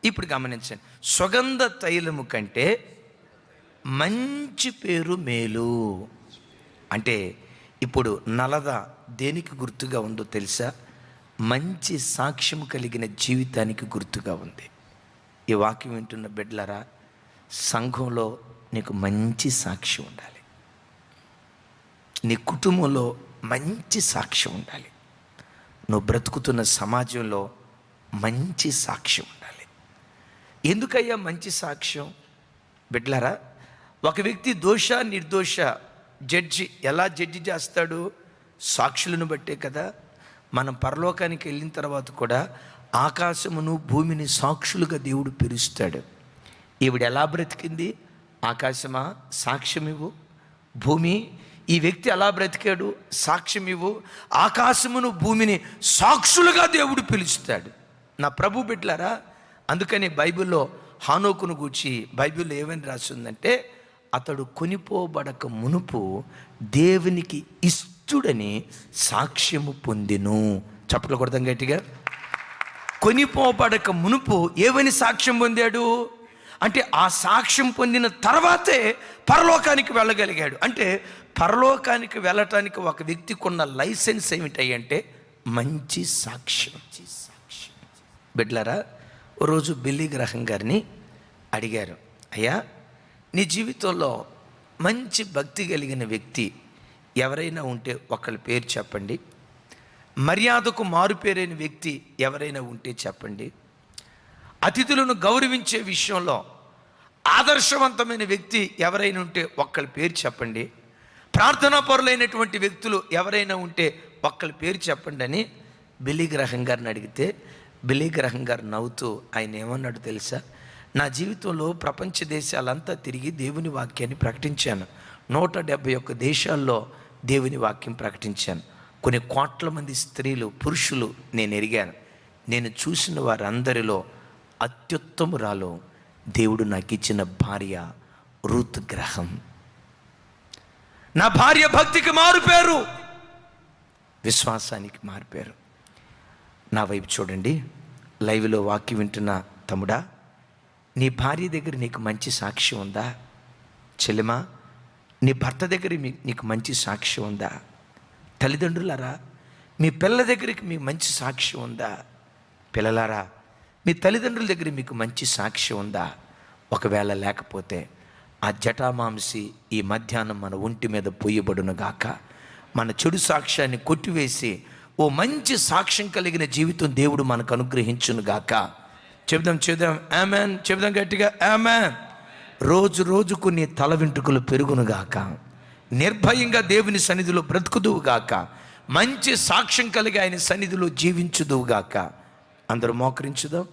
ఇప్పుడు గమనించండి, సుగంధ తైలము కంటే మంచి పేరు మేలు. అంటే ఇప్పుడు నలద దేనికి గుర్తుగా ఉందో తెలుసా? మంచి సాక్ష్యం కలిగిన జీవితానికి గుర్తుగా ఉంది. ఈ వాక్యం వింటున్న బిడ్డలారా, సంఘంలో నీకు మంచి సాక్ష్యం ఉండాలి, నీ కుటుంబంలో మంచి సాక్ష్యం ఉండాలి, నువ్వు బ్రతుకుతున్న సమాజంలో మంచి సాక్ష్యం ఉండాలి. ఎందుకయ్యా మంచి సాక్ష్యం? బిడ్డలారా, ఒక వ్యక్తి దోష నిర్దోష జడ్జి ఎలా జడ్జి చేస్తాడు? సాక్షులను బట్టే కదా. మనం పరలోకానికి వెళ్ళిన తర్వాత కూడా ఆకాశమును భూమిని సాక్షులుగా దేవుడు పిలుస్తాడు. ఈవిడ ఎలా బ్రతికింది? ఆకాశమా సాక్ష్యం ఇవ్వు. భూమి, ఈ వ్యక్తి ఎలా బ్రతికాడు? సాక్ష్యం ఇవ్వు. ఆకాశమును భూమిని సాక్షులుగా దేవుడు పిలుస్తాడు. నా ప్రభు బిడ్డలారా, అందుకని బైబిల్లో హానోకును గూర్చి బైబిల్లో ఏమని రాసిందంటే, అతడు కొనిపోబడక మునుపు దేవునికి ఇష్టుడని సాక్ష్యము పొందెను. చప్పట్లు కొడదాం గట్టిగా. కొనిపోబడక మునుపు ఏమని సాక్ష్యం పొందాడు అంటే, ఆ సాక్ష్యం పొందిన తర్వాతే పరలోకానికి వెళ్ళగలిగాడు. అంటే పరలోకానికి వెళ్ళటానికి ఒక వ్యక్తికి ఉన్న లైసెన్స్ ఏమిటంటే మంచి సాక్ష్యం. బిడ్లరా, ఓ రోజు బిల్లీ గ్రహం గారిని అడిగారు, అయ్యా నీ జీవితంలో మంచి భక్తి కలిగిన వ్యక్తి ఎవరైనా ఉంటే ఒకళ్ళ పేరు చెప్పండి. మర్యాదకు మారుపేరైన వ్యక్తి ఎవరైనా ఉంటే చెప్పండి. అతిథులను గౌరవించే విషయంలో ఆదర్శవంతమైన వ్యక్తి ఎవరైనా ఉంటే ఒక్కళ్ళ పేరు చెప్పండి. ప్రార్థనా పరులైనటువంటి వ్యక్తులు ఎవరైనా ఉంటే ఒక్కళ్ళ పేరు చెప్పండి అని బిల్లీ గ్రహం గారిని అడిగితే, బిల్లీ గ్రహం గారు నవ్వుతూ ఆయన ఏమన్నాడు తెలుసా? నా జీవితంలో ప్రపంచ దేశాలంతా తిరిగి దేవుని వాక్యాన్ని ప్రకటించాను. 171 దేశాల్లో దేవుని వాక్యం ప్రకటించాను. కొన్ని కోట్ల మంది స్త్రీలు పురుషులు నేను ఎరిగాను. నేను చూసిన వారందరిలో అత్యుత్తమురాలు దేవుడు నాకు ఇచ్చిన భార్య రూత్ గ్రహం. నా భార్య భక్తికి మారుపేరు, విశ్వాసానికి మారుపేరు. నా వైపు చూడండి, లైవ్లో వాక్యం వింటున్న తమ్ముడా, నీ భార్య దగ్గర నీకు మంచి సాక్ష్యం ఉందా? చెల్లెమా, నీ భర్త దగ్గర నీకు మంచి సాక్ష్యం ఉందా? తల్లిదండ్రులారా, మీ పిల్లల దగ్గరికి మీకు మంచి సాక్ష్యం ఉందా? పిల్లలారా, మీ తల్లిదండ్రుల దగ్గర మీకు మంచి సాక్ష్యం ఉందా? ఒకవేళ లేకపోతే ఆ జటామాంసి ఈ మధ్యాహ్నం మన ఒంటి మీద పొయ్యబడును గాక. మన చెడు సాక్ష్యాన్ని కొట్టివేసి ఓ మంచి సాక్ష్యం కలిగిన జీవితం దేవుడు మనకు అనుగ్రహించును గాక. చెబుదాం ఆమెన్. చెబుదాం గట్టిగా ఆమెన్. రోజు రోజుకు నీ తల వెంట్రుకలు పెరుగునుగాక. నిర్భయంగా దేవుని సన్నిధిలో బ్రతుకుదువుగాక. మంచి సాక్ష్యం కలిగి ఆయన సన్నిధిలో జీవించుదువుగాక. అందరూ మోకరించుదాం.